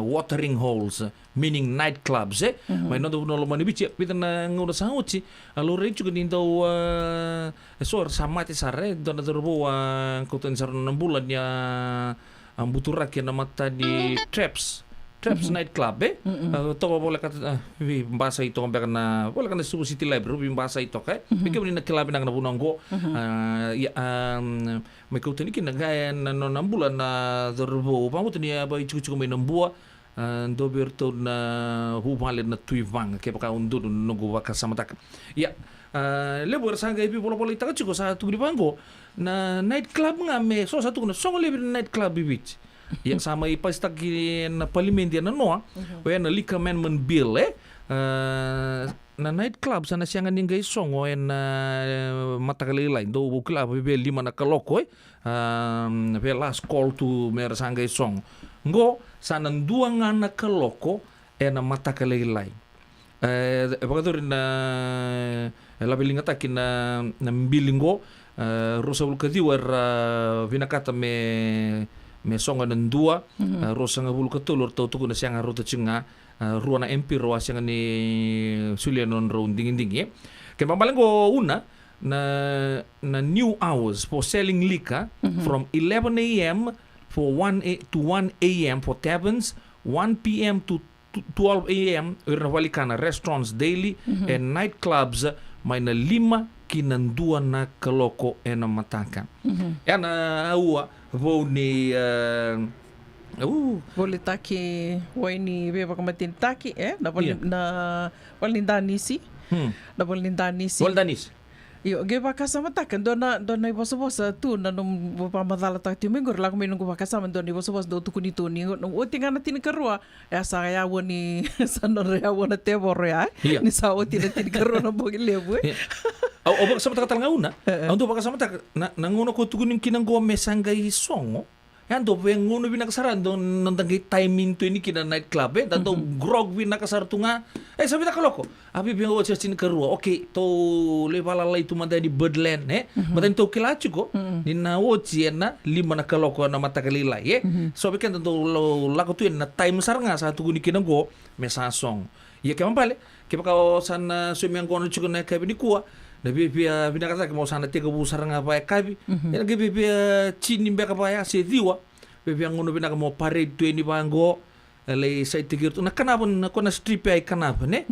watering holes meaning nightclubs mai no do no mani bichi pita na ngono sanguchi allora ichu nindo so samati sare dona dorbo koten sar na bulan ya ambutura kena mata di traps nightclub to boleh kata bahasa itu na boleh kana Subu City Library bahasa itu kai bikin na club na bunanggo mai koten iki na gaya na bulan na dorbo pamut ni ba ichu mai nambua do berto na hubale na tuivang ke paka undu nunggu waka sama tak ya lebur sanga ipi bola ita chuko sa tu bango na night club ngame so satu na songo lebur night club beach yang sama ipa staki na parliament na noa we na liquor amendment bill na night club sana siangan ningai songo mata kali lain do bukla be lima na kaloko be last call to mer sanga song ngo sana dua ngana kaloko na mata kali lain bagadur na labeling ataki na mbilingo rosa ulkadiwar vinakata me songa nan dua rosa ngabul katulur tau tuku na siang rota chinga ruana MP roa siang ni sulianon round dingin ke pambalango una na new hours for selling liquor from 11 a.m. to 1 a.m. for taverns, 1 p.m. to 12 a.m. Irnawalikana restaurants daily and nightclubs may na 5 kinandua na kaloko na mataka. Yan aua vou ni boleh taki waini beba kamatin taki na walindanisi na walindanisi Waldanis yo ge bakasama takan dona ibosa tu na num pamadala tak timingor lagu menunggu bakasama dona ibosa do tukunito ni o tingana tin karua sa ya woni sanor ya wona tebor ya ni sa o tin karua na bogilebu o bakasama tak talanga una ando bakasama tak nangono ko tukunin kinanggo mesangai songo do pengono binakasaran do nandangi timing to ini kina night club dan do grog binakasar tunga sabi takaloko abi bingo chestin karua okay to levala lai tu manda di Birdland madan to kilachu ko ni na wochi na 5 na kaloko na matakalila so bikin to lako tu na time saranga sa tu ni kinanggo mesasong ya kemambale kipaka sana sumiang kono chuko na kabini kuwa Nabi pia binakata ke mau sana 3 busar ngapa kabi ya ge pia chini mbeka pa ya se diwa pia ngono binaka mau parade tu ini bango le sai tikir tu na kanapa na kona strip ai kanapa ne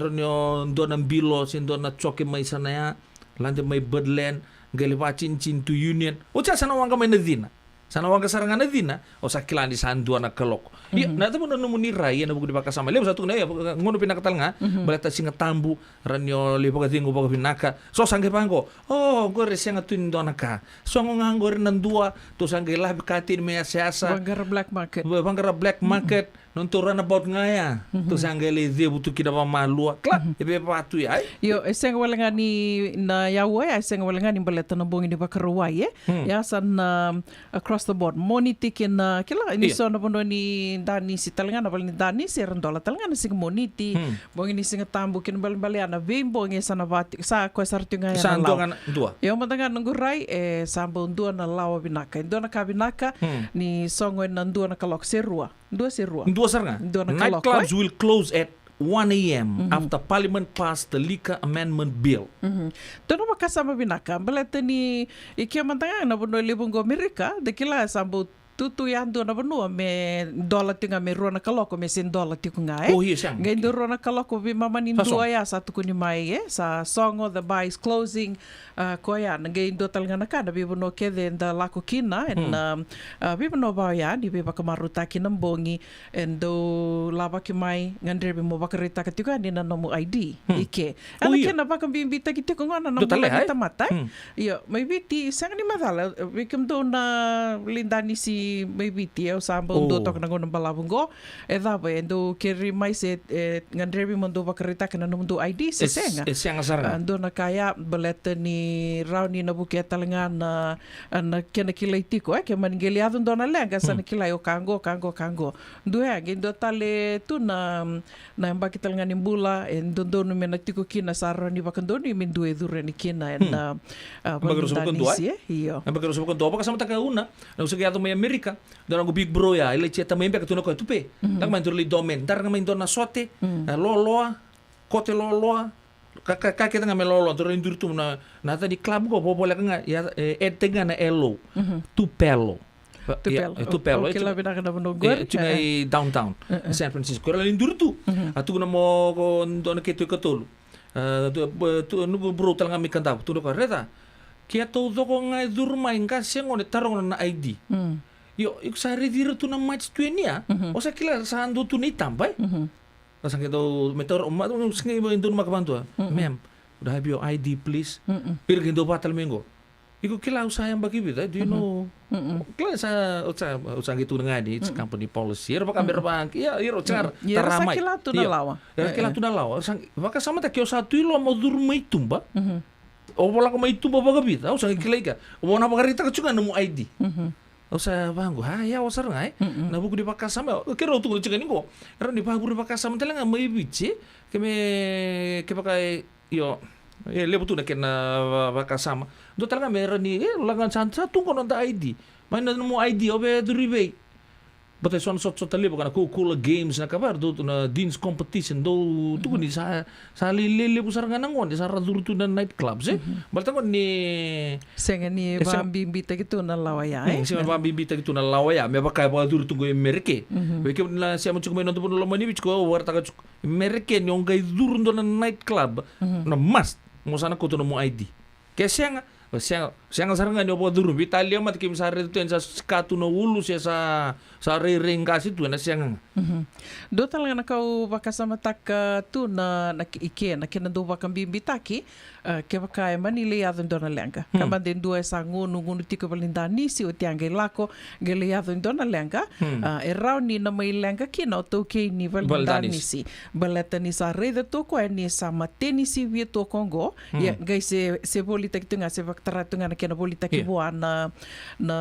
ronyo dona bilo sin dona choke mai sana ya lande mai Birdland gele pa chin tu Union o cha sana wanga mai nadina sana wanga saranga nadina o sakilan di sandu na kalok ya na tamu na numuni rai na buku di bakasama le satu na ya ngono pinakatal nga balata singa tambu ranyo le paka tingo paka pinaka so sangge pango gore senga tuin dona ka so ngangor nandua to sangge lah katin me siasa bangara black market non to run about ngaya to sangge le de butu kida pa malua kla ebe patu ya yo senga walenga ni na yawa senga walenga ni balata na bongi di bakaruwa ya san across the board moniti kin kila ini so na pondo ni dani si talanga na bal ni dani si rendola talanga na sig moniti bongi ni singa tambu kin bal baliana vim bongi sana vati sa ko sartunga ya sa ndonga dua yo matanga ngurai sambo ndua na lawa binaka ndua na kabinaka ni songo na ndua na kalok serua Dua sirua. Dua saranga. Dua na kaloko, Nightclubs will close at 1 a.m. after Parliament passed the Liquor Amendment Bill. Tono makasama binaka, baleta ni ikia mantanga na bono libungo Amerika, dekila sambu tutu yando na bono me dola tinga me rona kaloko me sin dola tiku nga Oh, iya siang. Gaindo rona kaloko bi mamanin Sa dua ya satu kuni mai sa songo the bar is closing koya na gaindo talanga na kada bi bono kede nda lako kina and bi bono ba ya di bi bakamaruta kinambongi and do laba ki mai ngandre bi mo bakarita katiku ani na nomu ID ike. Ana iya. kena bakam bi imbita kitiku ngana na Do tale, bola ai? kita matai. Iyo, may biti sang ni madala bikem do na lindani si may biti o samba do tok na ngon balabungo e daba endo keri mai se ngandrebi mondo bakarita kana no mundo ID se senga. Siang saranga. Ando na kaya baleta ni rauni na buke talanga na kena kilai tiko ke maningeli adun do na lenga sa kilai o kango. Do ya gendo tale tu na mbaki talanga ni mbula endo do no mena tiko kina sarro ni bakando ni mindu edure ni kina na Bagaro sa bakando iyo. Ang bagaro sa bakando pa kasama taka una. Na usagi ato may Amerika. Doon ang big bro ya. Ilay cheta may impeka tuno ko tupe. Nang main turli domen. Dar nga main doon na sote. Loloa. Kote loloa. Kakita nga may loloa. Turli ndur tu na nata di club ko popola nga ya edtenga na elo. Tupelo. Tupelo. Okay, labi na ka na Ito nga downtown San Francisco. Kaya lindur tu. Atu na mo ko doon na kito katolo. Bro talaga may kanta. Tuno ko reta. Kaya to ko nga durmain kasi ngon tarong na ID. Yo, sa retiro tu na match tu niya. O sa kila sa ando tu ni tambay. Kasi kito meteor sige mo indo makabantu. Ma'am, would I have your ID please? Pero kindo batal mengo. Iko kila usayang bakibit. Do you know? Kila sa usang gitu nga di it's company policy. Ero baka merbang. Iya, ero car taramay. Kila tu na lawa. Kila tu na lawa. Baka sama ta kyo sa tuilo mo durmay tumba. O wala ko may tumba bagabit. O sa kilay ka. O na bakarita ka tsuga namo ID. O sa banggo, ya wasar nga na buku di pakasama. Kira tu tsuga ningo. Era di bagu di pakasama talaga may bici. Kami pakai yo lebo tu na kena pakasama. Do talaga meron ni langan sa tungkol ng ID. May na mo ID o be duribe. Batay son tali baka na cool games na kabar do na dance competition do tu ni sa lili pusar nga nangon sa radurtu na nightclubs balta ko ni senga ni bambimbi gitu na lawaya si bambimbi gitu na lawaya me baka ba durtu go merke weke na siya mo chuko no do lo mani bichko warta ka merke ni ongai durndo na nightclub na must mo sana ko to mo ID kaya siya saranga ni opo duru Italia mat kim sa reto sa skatu no ulu siya sa ring kasi tu na siya nga. Do talaga nakau bakasama tak tu na ike na kinando bakam bimbitaki ke bakai manile adon dona lenga. Kamanden dua sa ngunu tiko balindani si o tiange lako gele adon dona lenga. Erau ni na mai lenga kina to ke ni balindani si. Baleta ni sa rede to ko ni sa mateni si vie to Kongo. Ya gai se bolita kitunga se taratunga na kena bolita ki boa na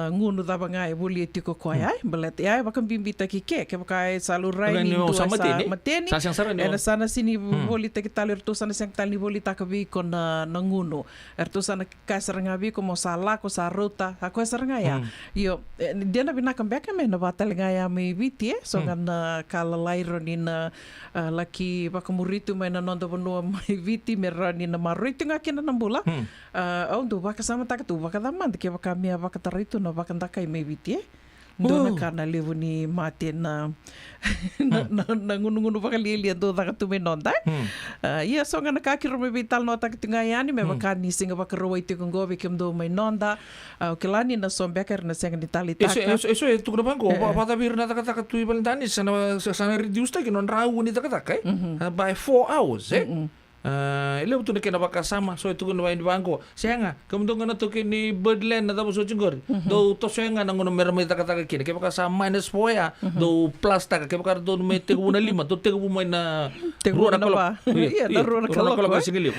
ngunu daba ngai boli tiko ko ai balet ai bakam bimbita ki ke bakai salurai ni do sa mateni sa siyang ena sana sini bolita ki talir to sana siyang tali bolita ka bi ko na ngunu erto sana ka saranga bi ko mo sala ko sa ruta ako saranga ya yo dia na binakam beka me na batal nga ya me biti so na kala lairo ni na laki bakamuritu me na nondo bono mai viti me rani na marito nga kina nambula do baka sama tak tu baka daman ke baka mia baka tarito na baka ndakai may biti do na kana levo ni mate na ngunu baka lilia do da tu me nonda ia so nga nakakiro me vital nota ki tunga yani me baka ni singa baka roi ti kongo be kem do me nonda o kelani na sombe ker na senga ni talita eso e tu na bango pata bir na taka tu ibaldani sana reduce ta ki non rau ni taka by 4 hours ile betul kena bakasama so itu kena di bangko saya nga kemudian kena tu kini birdland na tapos ochingor do to saya nga nangono mermay taka kini kaya bakasama minus 4 ya do plus taka kaya bakar do may tegu na 5 do tegu may na ruwa na kalok iya na ruwa na kalok singili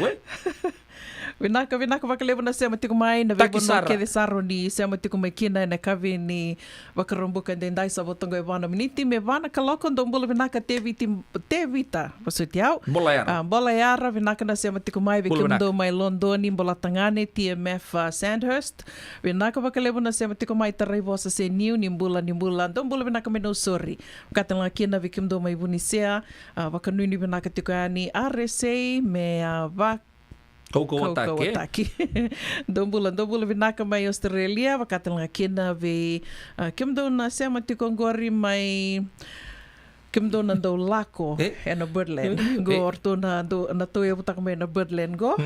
Vinaka vakaleva na sema tiku mai na vebo no Takisara. ke de saro ni sema tiku mai kina na kavi ni vakarombuka dendai sa botongo evana miniti me vana kaloko ndombula vinaka te vita pasutiau. Bola yara. Bola yara vinaka na sema tiku mai Bola vikimdo mai Londoni bola tangane TMF Sandhurst. Vinaka vakaleva na sema tiku mai tarai vosa se niu nimbula ndombula vinaka me no sorry. Katanga kina vikimdo mai vunisea vakanuni vinaka tiku ani RSA me Kaukautake. Dombula vinaka mai Australia, vakatanga kina ve kimdo na sema tikongori mai kimdo na do lako na Birdland. Go orto na toya butaka mai na Birdland go.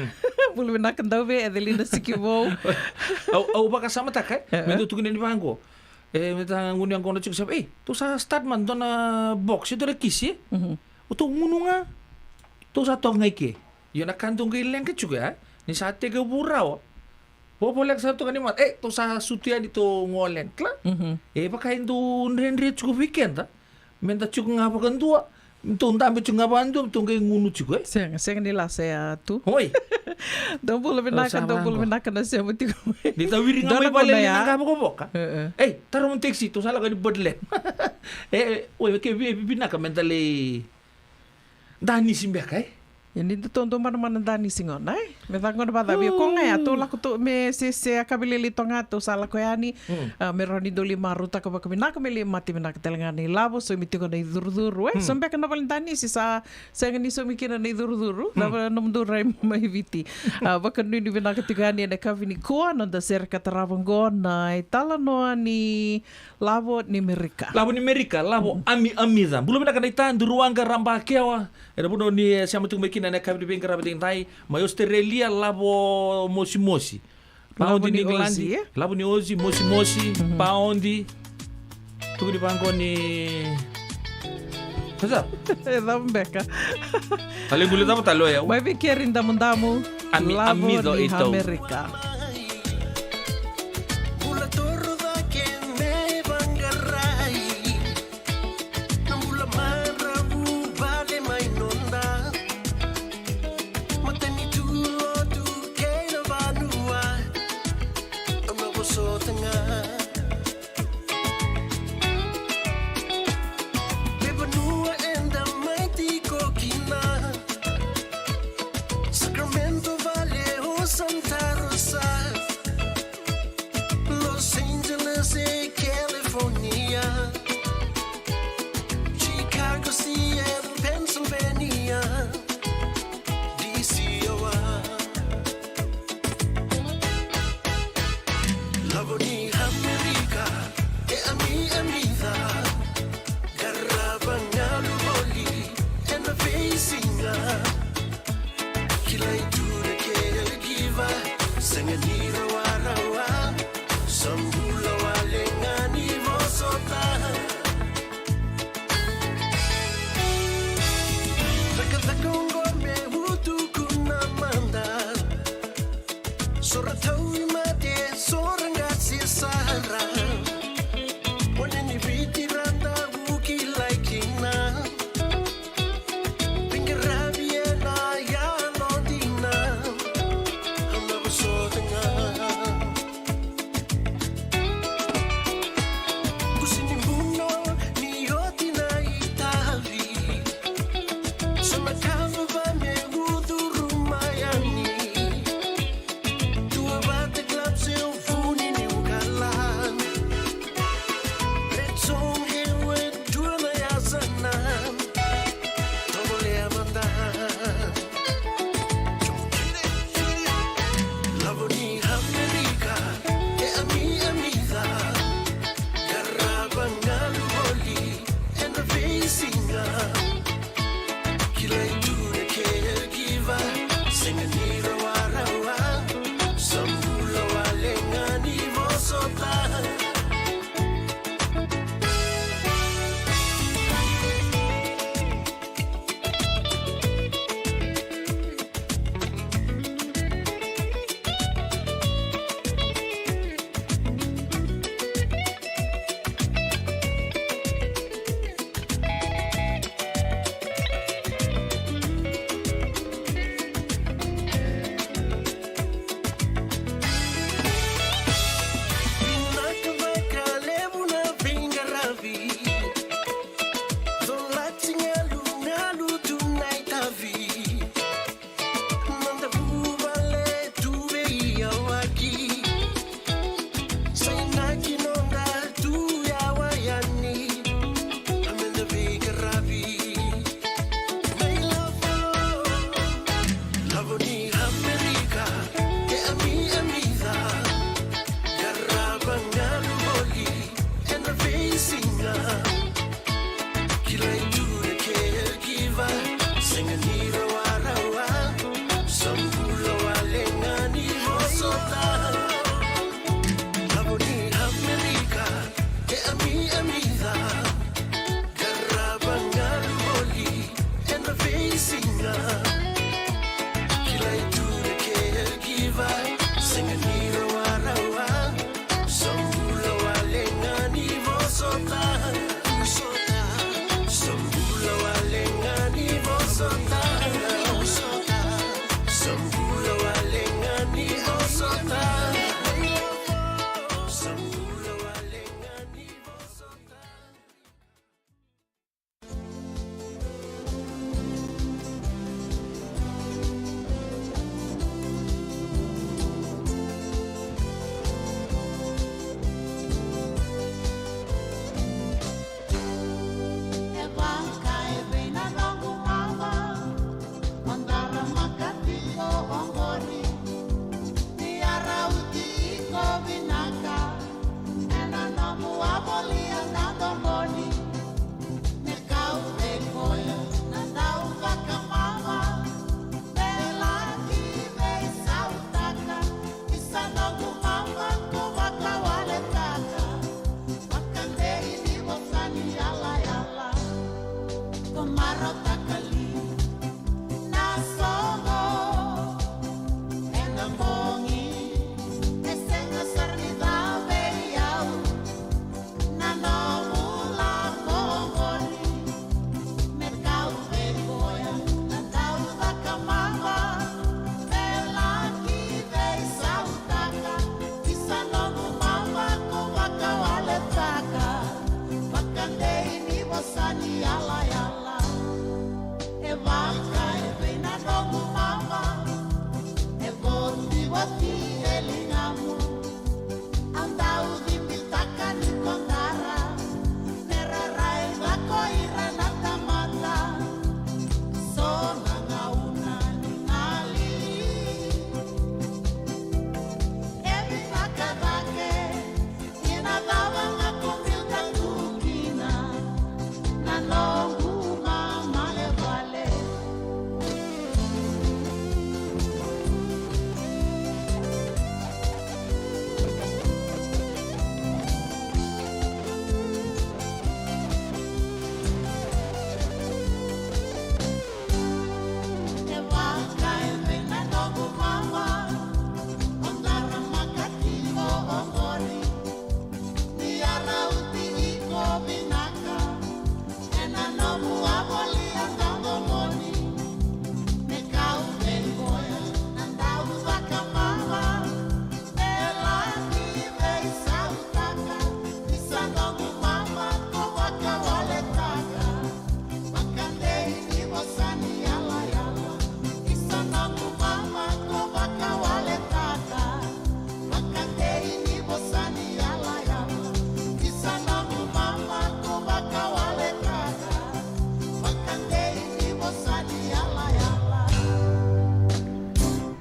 Bulu vinaka ndau ve Adelina Sikivo. Au baka sama takai. Mendo tukune ni bango. Meta nguni ang kono chuk tu sa start man do na box do kisi. Uto ngununga. Tu sa tong ngai ke. Yo na kantong ke leng ke juga ni sate ke burao. Popolek sa to kanimat to sa sutia dito ngolen kla. Pakai tu nrenre cukup weekend ta. Menta cukup ngapa kan tua. Tung tambe cukup ngapa andu tung ke ngunu cukup. Seng nila saya tu. Hoi. Dombula vinaka na sema tiku. Dita wiri ngamai balen ni ngapa ko boka. Taruh mun taxi tu salah kan di Birdland. Ke binaka mentale Dani simbia kai. Ini tu tonton mana dani singon, ai? Me tangon pada bio konga ya tu laku tu me se akabilili tonga tu sala koyani me roni doli maruta ka bakami nak me mati me nak telengani labo so mitiko na idurduru sampai kana paling dani si sa ngani so mikina na idurduru labo nomdurai mai viti bakanu ni benak tigani na kavini ko no da ser kataravongo na itala no ni labo ni Amerika. Labo amizam. Belum nak na itan duruanga ramba kewa. Era buno ni siamo tu mekina na kabi ben karabe tai ma Australia labo mosi. Pound ni England. Labo ni Ozi mosi. Pound. Tu di bangko ni Kasa? Dambeka. Ale gule tamo talo ya. Vai bikirin damu amido ni ito. Amerika. Sacramento Valley, Santa Rosa, Los Angeles e California, Chicago, Seattle, Pennsylvania, DC, Lavoni,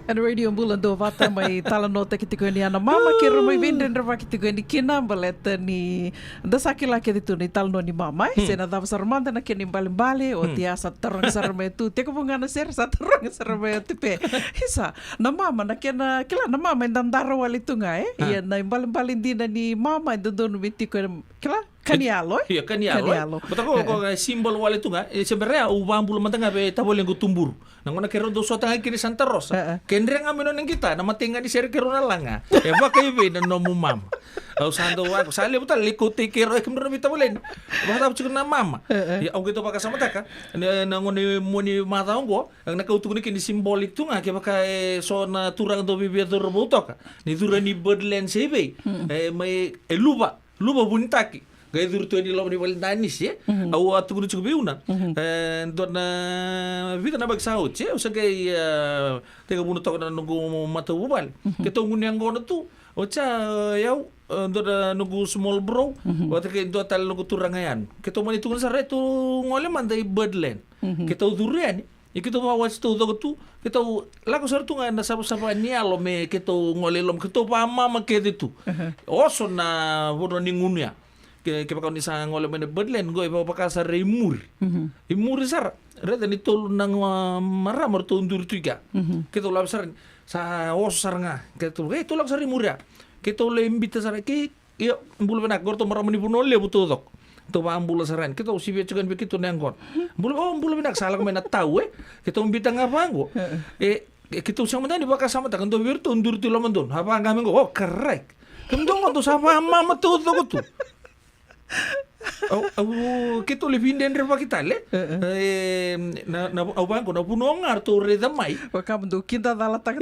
Ana radio bulan do vata mai tala nota kitiko ni ana mama ke ro mai vendre ndra kitiko ni kina baleta ni da sakila ke ditu ni tala no ni mama sena da sarmanda na ke ni bale o tia sa tarang sarme tu te ko ngana ser sa tarang sarme tepe hisa na mama na ke na kila na mama ndandara wali tunga ia na bale dina ni mama do no bitiko kila kanialo iya kanialo betul ko simbol wali tunga sebenarnya ubang bulu matanga be tabol yang tumbur nangona kero do sota kiri Santa Rosa kendre ngamino nang kita na matinga di ser kero na langa ba kay be na no mama au sando wa sali buta likuti kero kemro bita bolen ba ta chukun na mama ya au gitu pakasama taka nangoni moni mata ngo ang nakautu ni kini simbolik tunga ke baka so na turang do bibia do robotoka ni turani Birdland sebe mai luba bunitaki gaya duru tuh di lom di Valentanis ya, awal tuh kudu cukup biuna, dan kita nabak sahut ya, usah gaya tega bunuh tak nunggu mata ubal, kita nunggu yang gono tuh, oca ya, dan nunggu small bro, waktu kita tal nunggu turangayan, kita mau itu kan sare tuh ngoleh mandai Birdland, kita durian. Ya kita bawa situ tu kita lagu sar tu ngana sapa-sapa ni alo me kita ngolelom kita pama make itu. Oso na bono ningunya. Ke pakau ni sang ngolem ne Birdland go iba pakasa imur. Imur sar reda ni tol nang mara mertu undur tiga. Kita lab sar sa oso sar nga. Kita tu lab sar imur ya. Kita le imbita sar ke yo bulu benak gorto maramani punol le butu dok. To ba ambula saran kita usi be cegan begitu nanggon bulu benak salah kemana tahu kita umbita ngapango kita usang mendani baka sama tak untuk virtu undur tu lamandon apa ngamengo oh correct kemdong untuk sama mama tu kita lebih dendre pa kita le na bangko na punong arto reda mai wakam do kita dala tak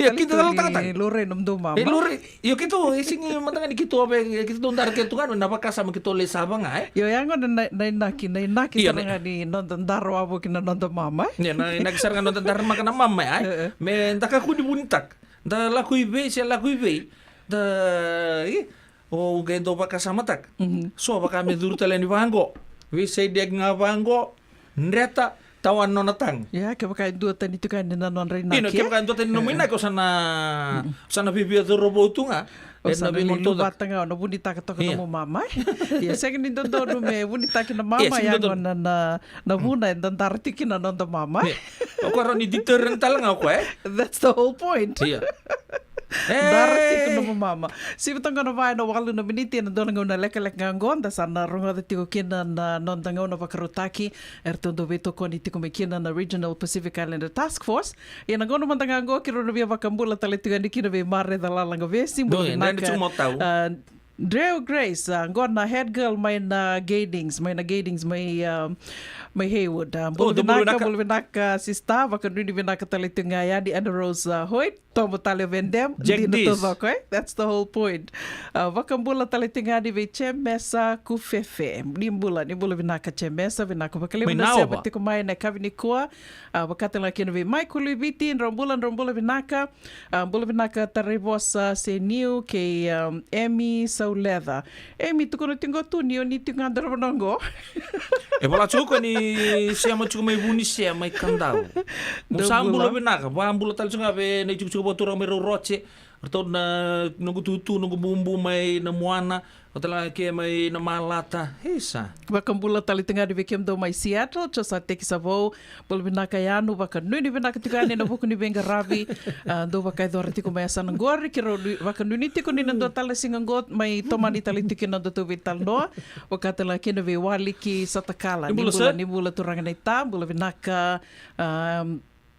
lore nom do mama lore yo kita sing matangan kita abe kita ndar ke tungan na baka sama kita le sabang yo yang naki saranga ni nonton daro abo kina nonton mama ya naki saranga nonton dar makana mama me ndaka ku di buntak da la ku ibe da o gendo baka samatak so baka me dur talen di bangko we say dia ngabango nreta tawan nonatang ya ke baka dua tani tu kan na non reina ke baka dua tani nomina ko sana bibia do robotunga na binto batanga no bunita ka to mo mama ya second do no me bunita ka na mama ya na buna dan tiki na non mama ko ro ni deterrent talanga ko that's the whole point iya Darati ko na mama. Si betang kono vai no walu na biniti na dona ngona lek ngangon da sana ronga de tiko kina na nonda ngona pakarutaki ertondo beto koni tiko me kina na Regional Pacific Islander Task Force. Ya na ngono manta ngango kiro na bia bakambula tale tiga dikina be marre da lalanga ve simbolo naka. Dreo Grace, ngona head girl may na Gadings, may Haywood. Bulvinaka sista, baka nuni vinaka talitunga ya di Anna Rose Hoyt, tomo tali vendem, di na to that's the whole point. Baka mbula talitunga di ve chemesa kufefe, nimbula vinaka chemesa, vinaka bakalimu na siya, batiko may na kavinikua, baka talakina ve Michael Libiti, rombula vinaka, mbula vinaka taribosa se new kay Emmy Sauleda. Emmy, tu kono tingo tu ni tinga ndarabanongo. Bola chuko ni siya chuko may buni siya may kandao. Musambula binaka, bambula tal chunga be na chuko botura may roche. Atau na nunggu tutu nunggu bumbu may na muana. Atau ke may na malata. Hesa. Bakambula tali tengah di bekem do may Seattle, chosa teki savo, bol binaka yanu baka nuni binaka tikane na buku ni benga rabi, do baka do arti ko may asan ng gori kiro baka nuni tiko ni nando tala singangot may tomani tali tiki nando to vital no, baka tala kina be waliki sa takala, nibula turangan ita, bula binaka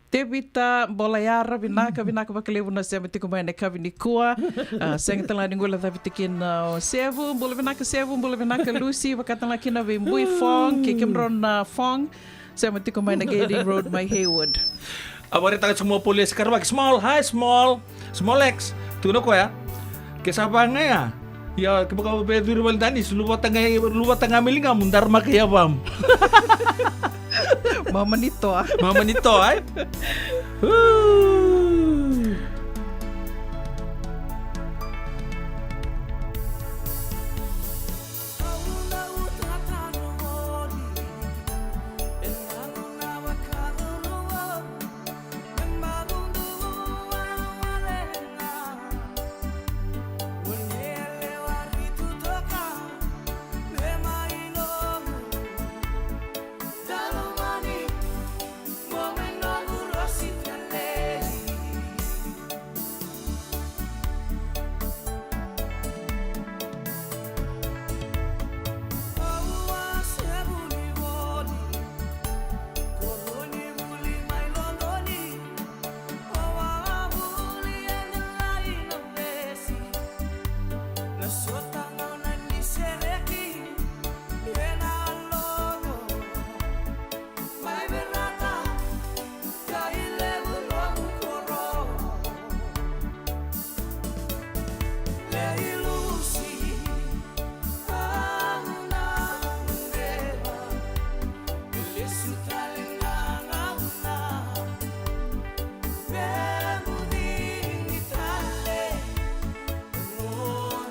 Tebita bolayara vinaka bakalevu na sema tiko mai na kavinikua seng tala ningula tapi tikin sevu bola vinaka Lucy bakatala kina ve mbui fong ke kemron fong sema tiko mai na Gading Road my Haywood abare taga semua polis karbak small X tuno ko ya kesabanga ya kebaka bedur Valentanis lupa tengah milinga mundar makaya bam Mama nito ay. Bemuding Italy, non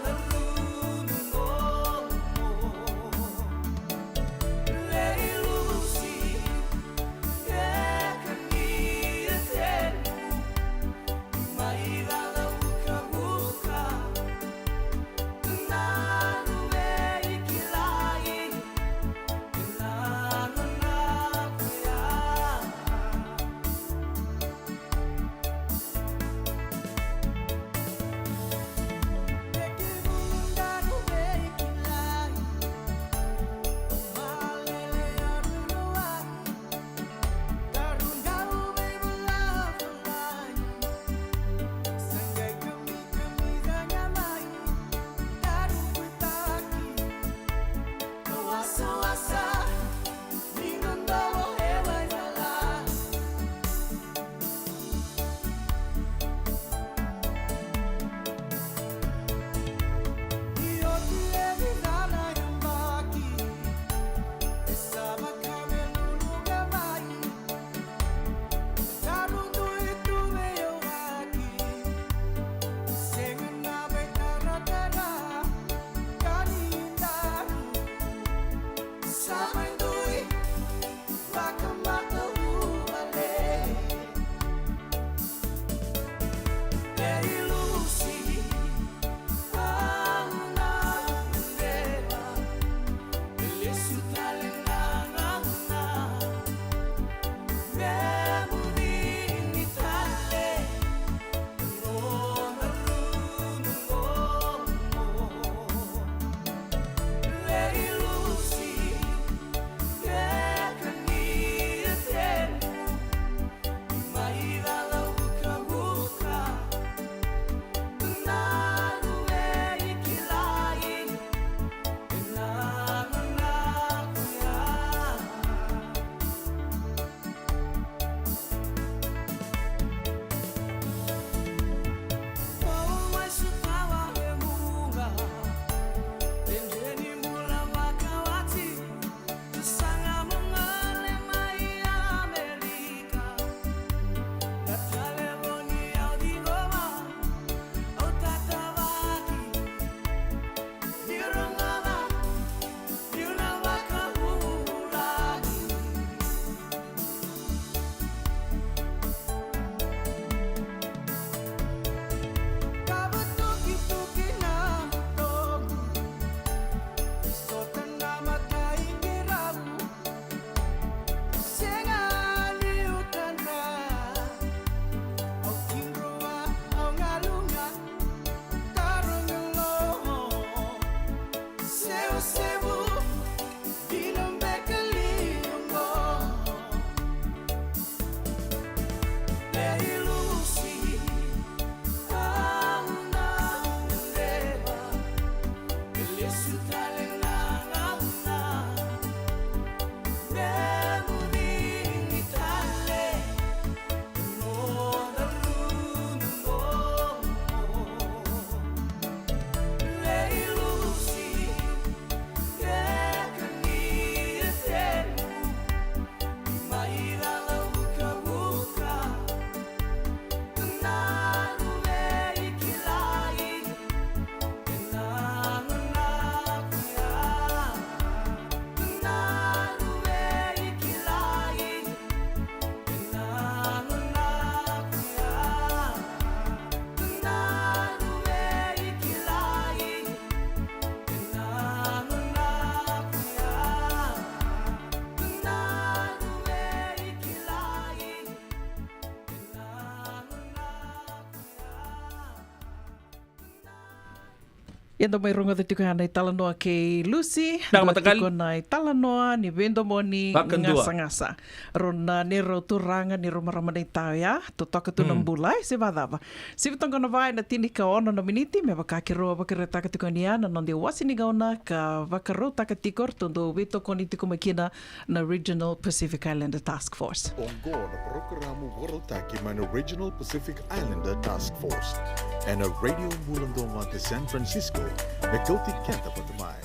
Ia ndo mai runga te tuku hana i talanoa ke Lucy. Nā matagali. Tuku na i talanoa, ni vendo mo ni Wakandua. ngasa-ngasa. Rona nero turanga, nero maramana i tau ia, to toka tuna mbulai, se vadava. Si vitongona vai na tini ka ono na miniti, me wakakiroa wakare taka tuku ni ana, nonde wasini gauna ka wakaro taka tikor, tondo weto koni tuku makina na Regional Pacific Islander Task Force. Ongo na programa Warotaki man Regional Pacific Islander Task Force and a radio mulandonga te San Francisco na kauti kenta patamai.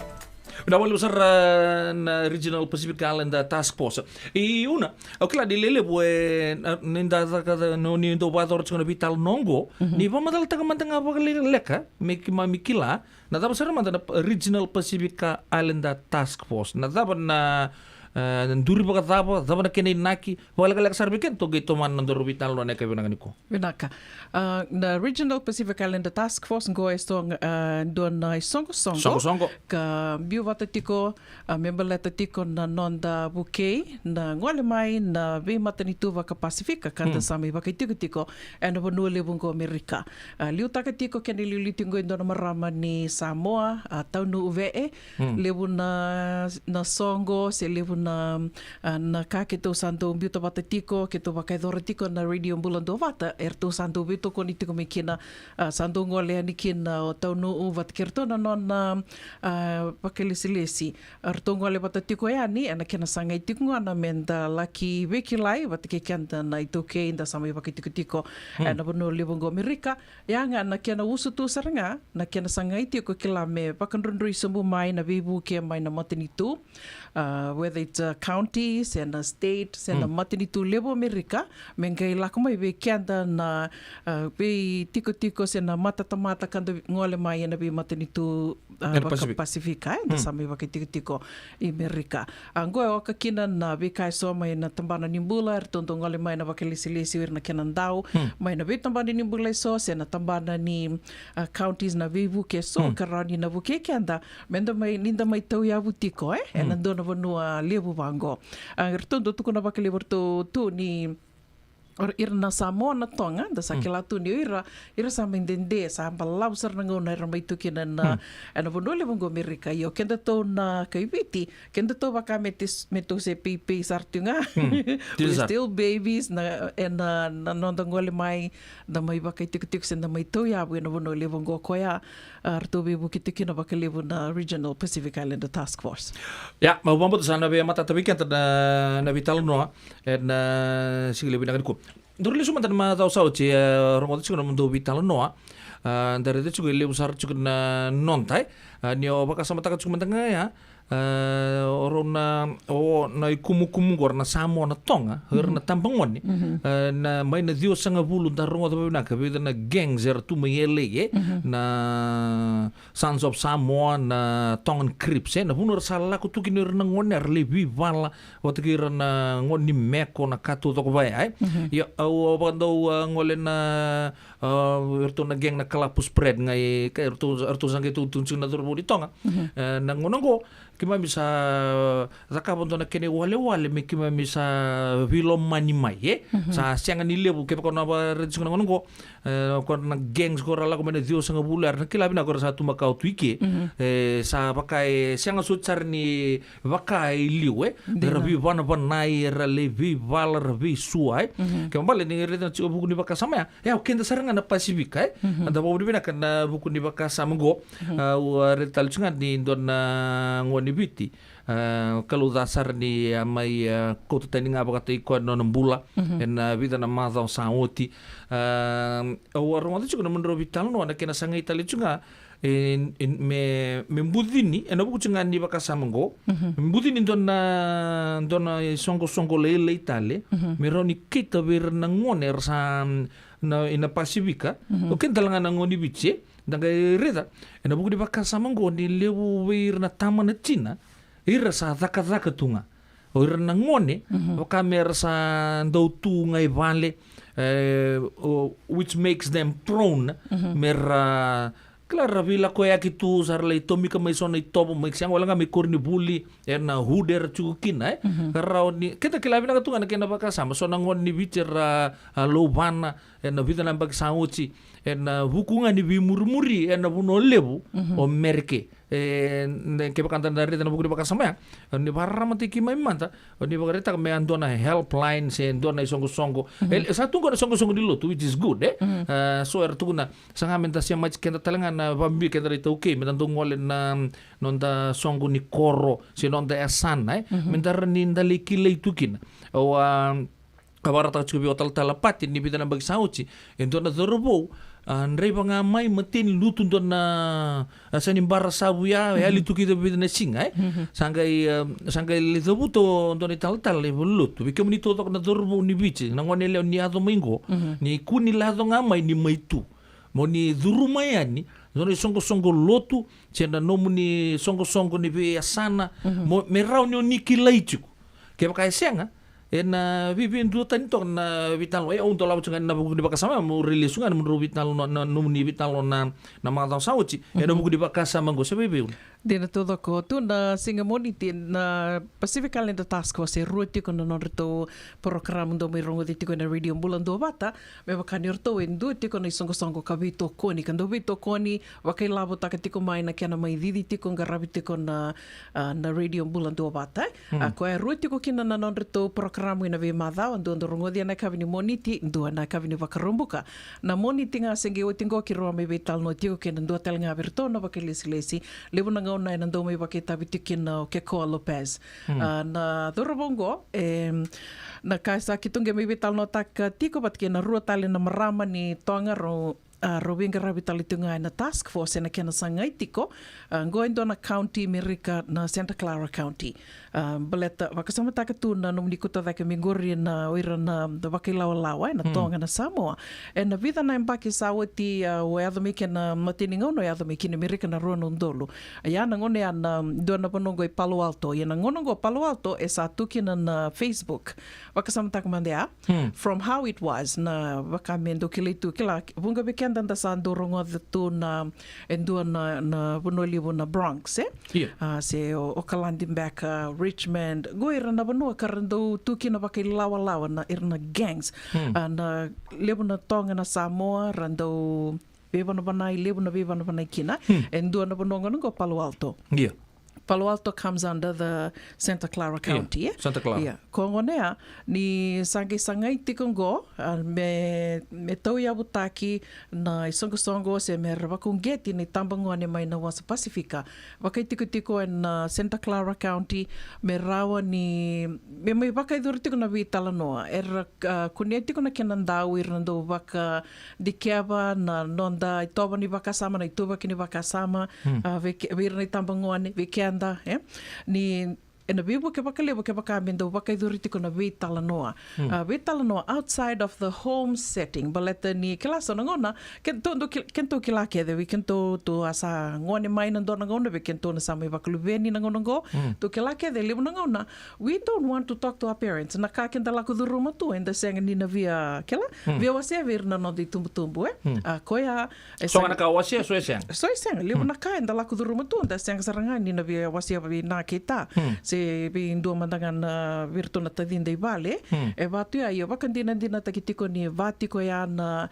Nawali besar na Regional Pacific Islander Task Force. I una, okla di lele bue ninda no ni ndo bator tsona vital nongo, ni ba madal taga mantanga ba leka, mikila, na daba sara mantana Regional Pacific Islander Task Force. Na daba na nduri baka daba na kene naki, wala kalak sarbiken to gito man ndoro vital no neka binanganiko. Vinaka. Na Regional Pacific Islander Task Force ngo estong don na songo ka biu wata tiko member tiko na nonda bukei na ngole mai na ve matani tuva ka Pasifika kanta sami baka tiko and no le bungo Amerika. Liu taka tiko kene liu tingo indona marama ni Samoa tau no uve lebu na songo se lebu na kake to santo biu to wata tiko ke to baka dora tiko na radio mbulando wata to santo biu to koni tiko me kina santo ngole ani kina o tau no u wat kertona non pakelesi artongo le wata tiko ani ana kena sanga i tiko ana menda laki wekilai wat ke kanta na itoke inda sama baka tiko ana bono lebongo Amerika yanga na kena usu tu saranga na kena sanga i tiko kila me pakanrundui sembu mai na vibu ke mai na matinitu whether it's counties and a state and a matinitu lebo Amerika mengai lakumai we kanta na be tiko se na mata kando ngole mai na be matinitu Pasifika and sami baka tiko i Amerika ango o ka kina na be kai so mai na tambana nimbula tondo ngole mai na baka lisi na kenan dau mai na be tambana nimbula so se na tambana ni counties na vivu ke so karani na buke kanda menda mai linda mai tau ya butiko and ndona vonua lebu bango tondo tuku na baka lebu tu ni or irna Samoa na tonga da sakila tu ni ira sa mendende sa balau sar na ngona ra mai tu kina na ana bonole bongo Amerika yo kenda to na kaibiti kenda to baka meto se pipi sartunga we still babies na nonda ngole mai da mai baka tik sen da mai to ya bueno bonole bongo koya arto be buki tikina baka levo na Regional Pacific Islander Task Force Ya, mau bambu sana be mata tabikan na vital no na sigile binagako. Dorle suma tan ma tau sau che rongo tsu na mundo vital no dari te tsu le usar tsu na nontai ni o baka sama taka tsu mantanga ya orona o na kumu gor na Samoa na tonga na tambangon ni na mai na dio sanga bulu da rongo da na ka na gang zer tu mai ele na Sons of Samoa na Tongan Crips na hunor sala ku tu kinir na ngoner lebi vala o te kira na ngoni meko na katu to vai ai ya o bando ngole na erto na gang na kalapus spread ngai ka erto sange tu na dorbo di tonga na ngonongo kima bisa zaka bondo na kene wale me kima bisa vilo mani mai sa sianga ni lebu ke ko na ba redis ngono ngo ko na gangs ko rala ko mena dio sanga bular na kila bina ko sa tu makau tuike sa bakai sianga sucar ni bakai liwe rabi wana banai rale vi val rabi suai ke mbale ni reda ci buku ni baka sama ya kenda saranga na Pasifika anda bo bina kana buku ni baka sama go reda talcunga ni don ngoni biti kalau dasar ni mai kota tani nga baka ko no nambula en vida na madao saoti o rongo tsu no mndro vital no na kena sanga itali tsunga me mbudini ena buku tsunga ni baka samango mbudini dona songo le itale me roni kita ver na ngone sa na ina Pasifika o ken talanga na ngoni biche danga reda ena buku di baka samango ni lewu wir na tama na China ira sa dhaka tunga o ira na ngone o kamera sa ndau tu ngai vale which makes them prone mera Klara vila ko yaki tu sarla itomi ka mai sona itopo mai siang wala nga mai korni buli na huder chukina karao ni kita kilabi na katunga na kena baka sama sona ngon ni bicara lobana na vita na bak sauci na hukunga ni bimurmuri na buno lebu o merke ke bakanta dari na buku baka sama ni barra mati ki mai manta ni bagareta me andona helpline se andona songo satu ko songo di lotu which is good so tuguna sanga menta sia mach kenta talangan na bambi kenta ita okay mentanto ngole na nonda songo ni koro se nonda asan mentar ni ndali kilei tukin o kabara ta chubi otal talapati ni bidana bagi sauci entona dorbo Andrei pangamai metin lutun dona sanimbara sabu ya litu kita bidana singa sangkai litu buto dona tal le lut bi kemni to na dorbo ni bici nangone le ni ato mingo ni kuni la to ngamai ni maitu mo ni durumayani dona songo lotu cenda nomu ni songo ni be asana mo merau ni kilaichu ke pakai senga na vivi ndu tani to na vital on to lawo ngan na buku di bakasama mo release ngan mo vital na ni vital na mga sauci na buku di bakasama go sabe be Dina todo ko tu na singa moniti na Pacific Islander Task Force ruti ko na norto program do may rongo dito ko na radio bulan do bata me bakani orto endu ti ko na songo kabito koni kando bito koni wakai labo takati ko mai na kana mai didi ti ko ngarabiti ko na radio bulan do bata ko ruti ko kina na norto program na ve madha ando rongo dia na kabini moniti ndo na kabini bakarumbuka na moniti nga singe otingo ki ro me vital no ti ko kina ndo tel nga berto no bakelesi lebo na na nando may bakita bitikin na Keko Lopez na dorobongo na kaisa kitunge may vital no tak tiko bat kina rua tali na marama ni tonga ro Robinga Rabitalitunga na task force na kena sangai tiko going down na county America na Santa Clara County baleta wakasama takatu na nomnikuta dake mingori na oira na wakilawa na tonga na Samoa na vida na mbaki sawati o adhomike na matiningono adhomike na America na rono ndolo ya na ngone na dona panongo Palo Alto ya na ngonongo Palo Alto sa tukina na Facebook wakasama takamandea from how it was na wakamendo kilitu kila bunga beken dan sando rongo tu na endua na bunolibo na Bronx se o Kalandimback Richmond goira na banua karando tuki na bakilawa na irna gangs na lebo na tonga na Samoa rando beba na banai lebo na beba na banai kina endua na banonga ngo Palo Alto Palo Alto comes under the Santa Clara County. Santa Clara. Yeah. Kongonea ni sangai tikongo me tau yabutaki na songo se me ravakungeti ni tambangone mai na wasa Pacifica. Wakai tiko na Santa Clara County me rawa ni me mai wakai durtiko na vitala noa. Kunetiko na kenandau irando waka dikiaba na nonda itoba ni wakasama na ituba kini wakasama vir ni tambangone vikenda ni na bibu ke bakalebo ke bakamendo bakai duriti ko na vitala noa outside of the home setting baleta ni klasa ngona kento kilake de kento to asa ngone mai na dona ngona kento na samai bakluveni na ngonongo to kilake de libu ngona we don't want to talk to our parents na ka kenta la kuduruma tu enda senga ni na via kela via wasia vir na no di tumbu koya so na ka wasia so senga libu na ka enda la kuduruma tu enda senga saranga ni na via wasia na kita Bindo mandangan virtu na tadinda ibale batu ya wakandina takitiko ni vatiko ya na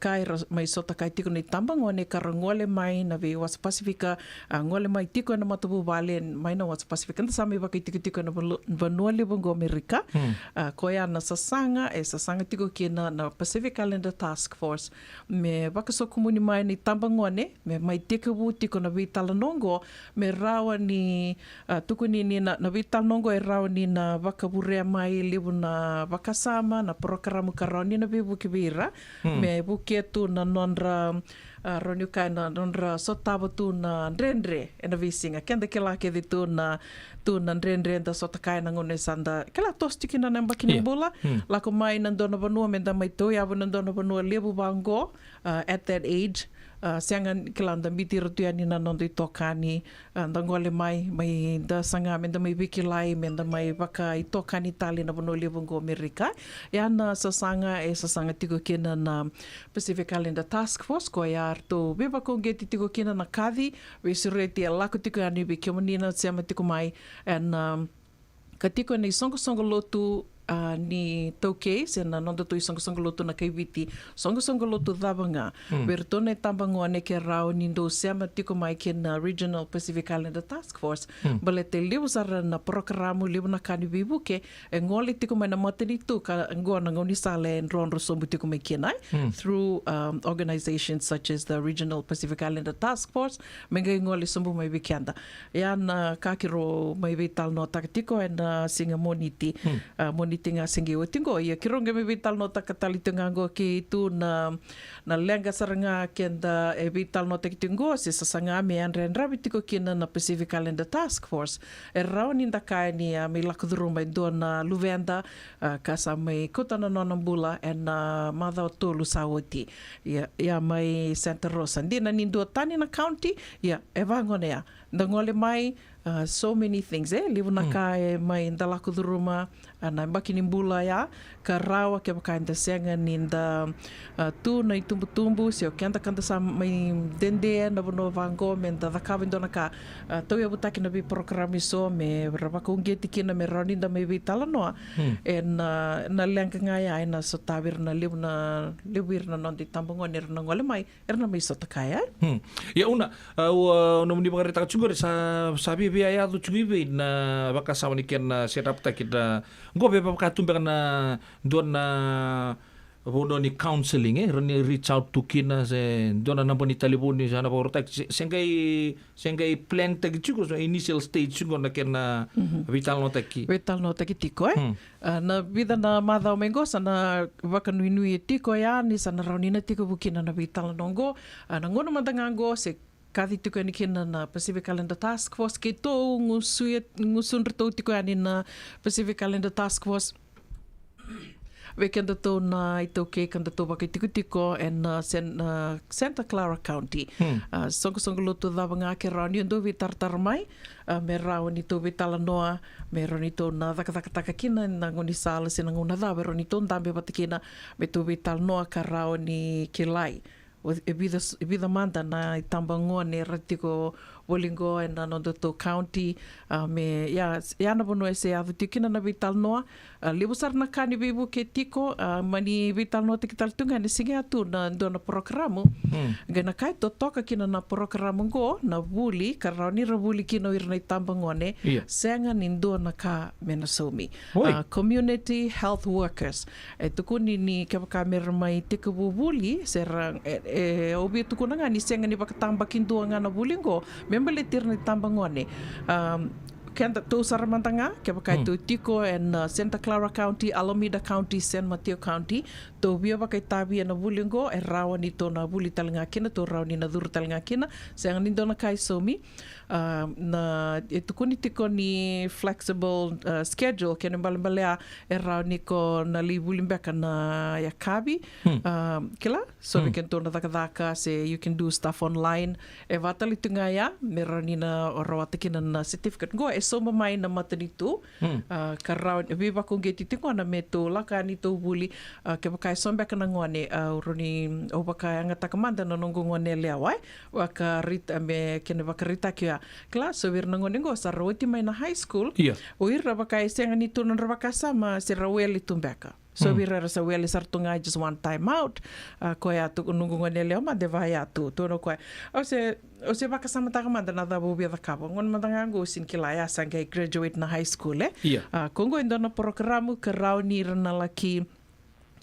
kai mai sota kai tiko ni tambangone karangole mai na vi was Pacifica ngole mai tiko na matubu bale mai na was Pacifica nda sami wakitiko na vanuali bongo America koya na sasanga tiko kina na Pacific Islander Task Force me wakaso kumuni mai ni tambangone me mai tiko na vitala nongo me rawa ni tuku ni na vital nongo rao ni na wakaburea mai libu na wakasama na programa karoni na bibu kibira me buketu na nonra roniuka na nonra sotabo tu na ndrendre na visinga kenda kila ke ditu na tu na ndrendre da sotakai na ngone sanda kala tostiki na namba kinibula la ko mai na dona banua menda mai to ya bona dona banua libu bango at that age Siangan kilanda miti rotuani na nondo I tokani da ngole mai da sanga menda mai wikilai menda mai waka I tokani tali na bono livungo Amerika. Ia na sasanga sasanga tiko kena na Pacific Islander Task Force ko ia arto beba kongeti tiko kena na kathi we sureti lako tiko ani be kemonina siama tiko mai and ka tiko nei songo lotu ni tauke se na nondo tui songo lotu na kaiwiti songo lotu dhabanga pero tone tambango ane ke rao ni ndo siama tiko mai ke na Regional Pacific Islander Task Force bale te liu sara na programo liu na kani bibuke e ngole tiko mai na matani tu ka ngona ngoni sale en ronro sombu tiko mai kenai through organizations such as the Regional Pacific Islander Task Force menga ngole sombu mai bikianda ya na kakiro mai vital no takatiko en singa moniti tinga singi o tingo ia kironga me vital no takatali tinga ngo ki tu na lenga saranga kenda e vital no tingo se sasanga me andre rabitiko kina na Pacific Islander Task Force e rauni ndaka ni me lakudruma do na luvenda kasa mai kotana no nambula en mother tolu sawoti ia mai Santa Rosa ndina ni do tani na county ia evangonea ndangole mai so many things livuna ka mai ndalakudruma na makini mbula ya karawa ke bakainda senga ninda tu na itumbu se o kanda sa mai dende na bono vango menda vakavindo na ka to ya butaki na bi programi so me rabakungeti kina me roninda me vitala no en na lenga ngaya ina so tabir na livir na nondi tambongo ner na ngole mai erna mai so takaya ya una no muni bagarita chungore sabi bi ya du chungibe na bakasawa ni ken serapta kita gobe pa katumbe na doon na bono ni counseling rani reach out to kina se doon na boni taliboni sana portak sengay plan tagi chugo so initial stage chugo na kena vital no taki tiko na vida na madao mengo sana wakanuinui tiko ya ni sana raunina tiko bukina na vital nongo na ngono mandangango se kathi tiko ni kena na Pacific Islander Task Force ke to ngusun rito tiko ani na Pacific Islander Task Force we kenda to na ito ke kenda to baki tiko and Santa Clara County songo lotu dhabanga ke rauni ndo vitar mai me rauni to vitala noa me rauni to na taka kina na ngoni sala sina ngona dha me rauni to ndambe batikina me to vital noa ka rauni kilai e vida manda na tambangoa ne ratiko Wolingo and Anodoto County me ya na bono ese avutikina na vital noa libusar na kani bibu ke tiko mani vital noa tikital tunga ni singe atu na dona programo gana kai to toka kina na programo go na buli karani rabuli kino irna tambangone senga nindo na ka menasomi community health workers tukuni ni ka mermai tiko buli serang obi tukuna ngani senga ni bakatamba kindo ngana bulingo membele tirni tambangone kenda to saramantanga ke bakai to tiko and Santa Clara County, Alameda County, San Mateo County to bia bakai tabi na bulingo e rawa ni to na buli talanga kina to rawa ni na dur talanga kina sang ni dona kai somi na etukuni tiko ni flexible schedule kena balbalea e rawa ni ko na li bulimbeka na yakabi kila so we can to na daka say you can do stuff online e vatali tunga ya me rani na rawata kina na certificate go so mamai na matanitu karau viva kongeti tingo na meto laka ni to buli ke bakai sombe kana ngone roni o bakai anga takamanda no nongo ngone leawai waka rita me kene baka rita kia class so wir ngone ngo sa roti mai na high school o ira bakai senga ni tunon rabaka sama se raweli tumbeka so wir rasa weli sartunga just one time out ko ya tu nongo ngone leo ma deva ya tu no ko o se baka sama takamanda na dabo bia dakabo ngon mandanga go sin kilaya sanga graduate na high school kongo indona programo karau ni rana laki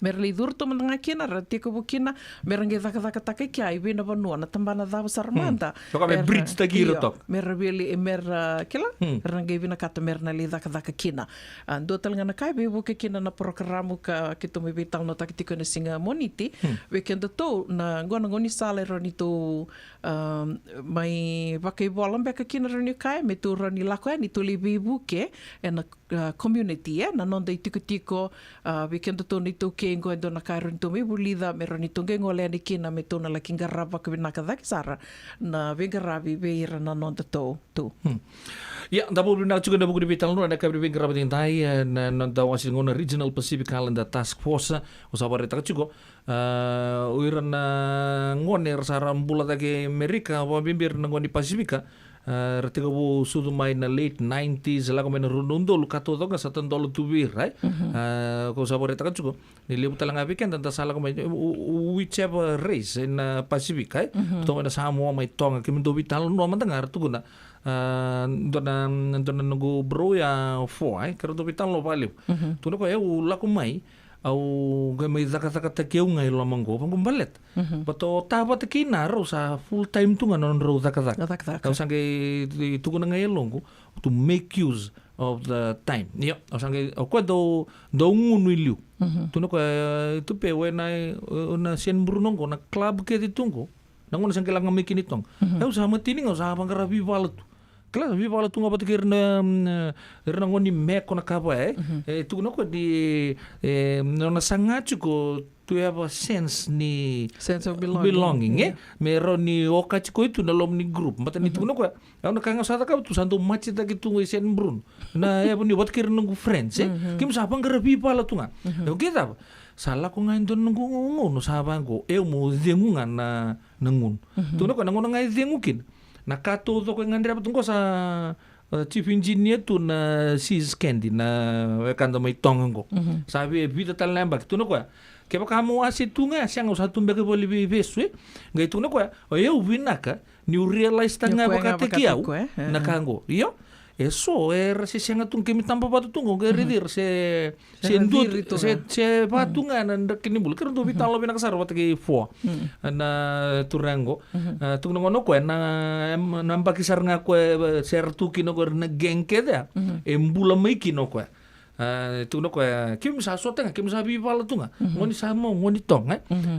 merli durto mandanga kina ratiko bukina merange daka takai kia ibina banua na tambana dava sarmanda so kame bridge tagiro tok merabili kila range ibina kata merna li daka kina do talanga kai be buke kina na programo ka kito me vital no takitiko na singa moniti we kenda to na ngoni sale roni to mai vakai bolam beka kina roni kai me to roni lako ni to li buke na community na nonda tiko we kenda to ni to ke ingo ndo na karun to me bulida me roni tunge ngole ani kina me tona la kinga rapa ke na ka sara na venga rabi beira na non to tu. Ya, dapat benar juga dapat dibilang nu ada kabar venga rabi tintai na da wasil ngona Regional Pacific Islander Task Force usabare ta juga uiran ngone sara mbula take Amerika wa bimbir ngoni Pasifika retiga bu sudu main na late 90s lagu main rundol kato to ka satan dolo tubir right ko sabore ta juga ni lebu talang weekend tanta sala ko main whichever race in Pacific right to na Samoa mai tonga kim do vital no man tangar tu guna dona nunggu bro ya foi karo do vital lo valeu tu no ko eu laku mai au ga mai zaka ta keu ngai lo mango pang balet pato tava te kina ro sa full time tu non ro zaka au sange tu guna ngai longo to make use of the time yo au sange au ko do ngunu liu tu no ko tu pe we nai na sen bruno ko na club ke ditungo nangon sange lang mikini tong au sa matini ngau sa pangara vivalet Claro, vi vala tunga pati kirna ngoni meko na kapa tu no ko di no na sangachu ko to have a sense of belonging me roni okachi ko itu dalam ni group mata ni tu no ko na kanga sa ka tu santo machi ta gitu sen brun na ya buni wat kirna ngu friends kim sa pangara vi vala tunga o kita salah ko ngain don ngu no sa bango eu mo dengunga na nangun tu no ko nangun ngai dengukin na kato to ko ngandira patungko sa chief engineer tu na sis candy na kanda mai tongo sabi vida tal lamba tu no ko ke ba kamu asi tunga siang usah tumbe ke boli beswe ngai tu no ko eu vinaka ni realize tanga ba kate kiau na kango yo eso si siang tung kemi tampa batu tungo ke ridir se patunga na kini bul kero to vitalo bina kasar wat ke fo na turango tung ngono ko na namba kisar nga ko ser tu kino ko na gengke da embula mai kino ko tu no ko kim sa so tanga kim sa bi pala tunga ngoni sa mo ngoni tong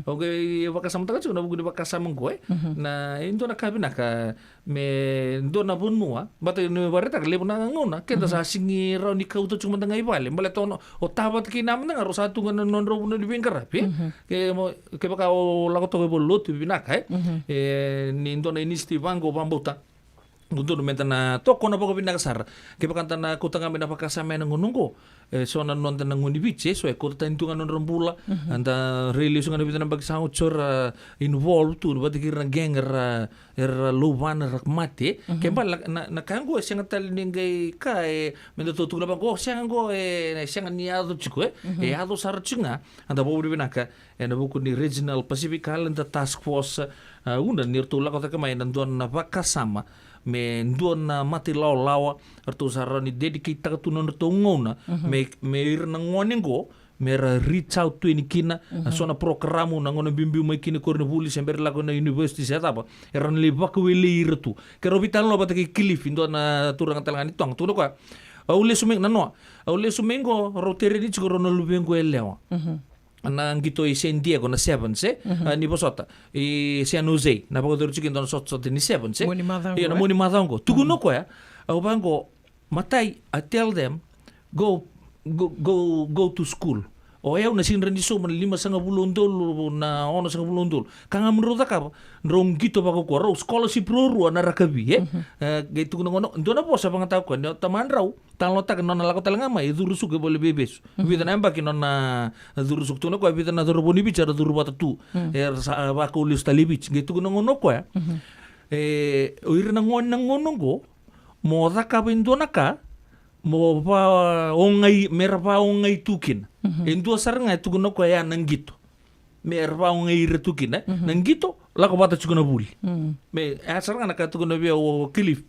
oke bakasam ta na bugu bakasam ko na indo na kabina ka me ndo na bunua bata no bareta ka lebu na ngona kenda sa singi ro ni kauto cuma tanga ibale mbale tono o tabat ki nam nga ro sa tunga non ro no di bengkara ke mo ke baka o lago to bo lotu binaka ni ndo na inisti bango bambota Untuk mentana toko na poko binakasar. Kaya kanta na kutanga binapakasama na ngunungko. So na nonton na nguni biche. So kota intungan non rambula. Anta release nga nabita na bagsang uchor involved tu. Bati kira na geng luban rakmati. Kaya ba nakanggo siya nga taliningay ka mendo tutugla bang ko siya nga niyado chiko ado sar chinga. Anta po binaka nabuko ni Regional Pacific Islander Task Force una nirtula kota kamay nanduan na bakasama. Me ndon na mati lawa arto sarani dedicate ta tunon to ngona me ir na ngoningo me reach out to ini kina sona programo na ngona bimbi mai kini korne buli sember la na university sa tapa eran le bakweli irtu kero vital lo batake cliff ndon na turang talangani tong tuno ko aule sumeng nano aule sumengo rotere ni chigoro no lubengo elewa na ngito i San Diego na 7 ni posota i San Jose na pagodoro chikin don sot ni 7 na moni madhango tuguno ko ya au bango matai I tell them go to school o eu na sinra ni so man 5 bulondol na 11 bulondol kanga menurut ka rong gito ba ko ro scholarship ro na rakabi gitu ngono ndona posa pangataw ko taman raw talo tak non la ko talanga mai durusuk bole bebes vida na mbaki non na durusuk tuno ko vida na duruboni bicara durubata tu ba ko lista libich gitu ngono ko oir na ngono go mo ka bindona ka mo pa ongai merpa ongai tukin endo saranga tuguno ko ya nangito merpa ongai retukin nangito la ko bata chuguna buli me saranga na tuguno be o cliff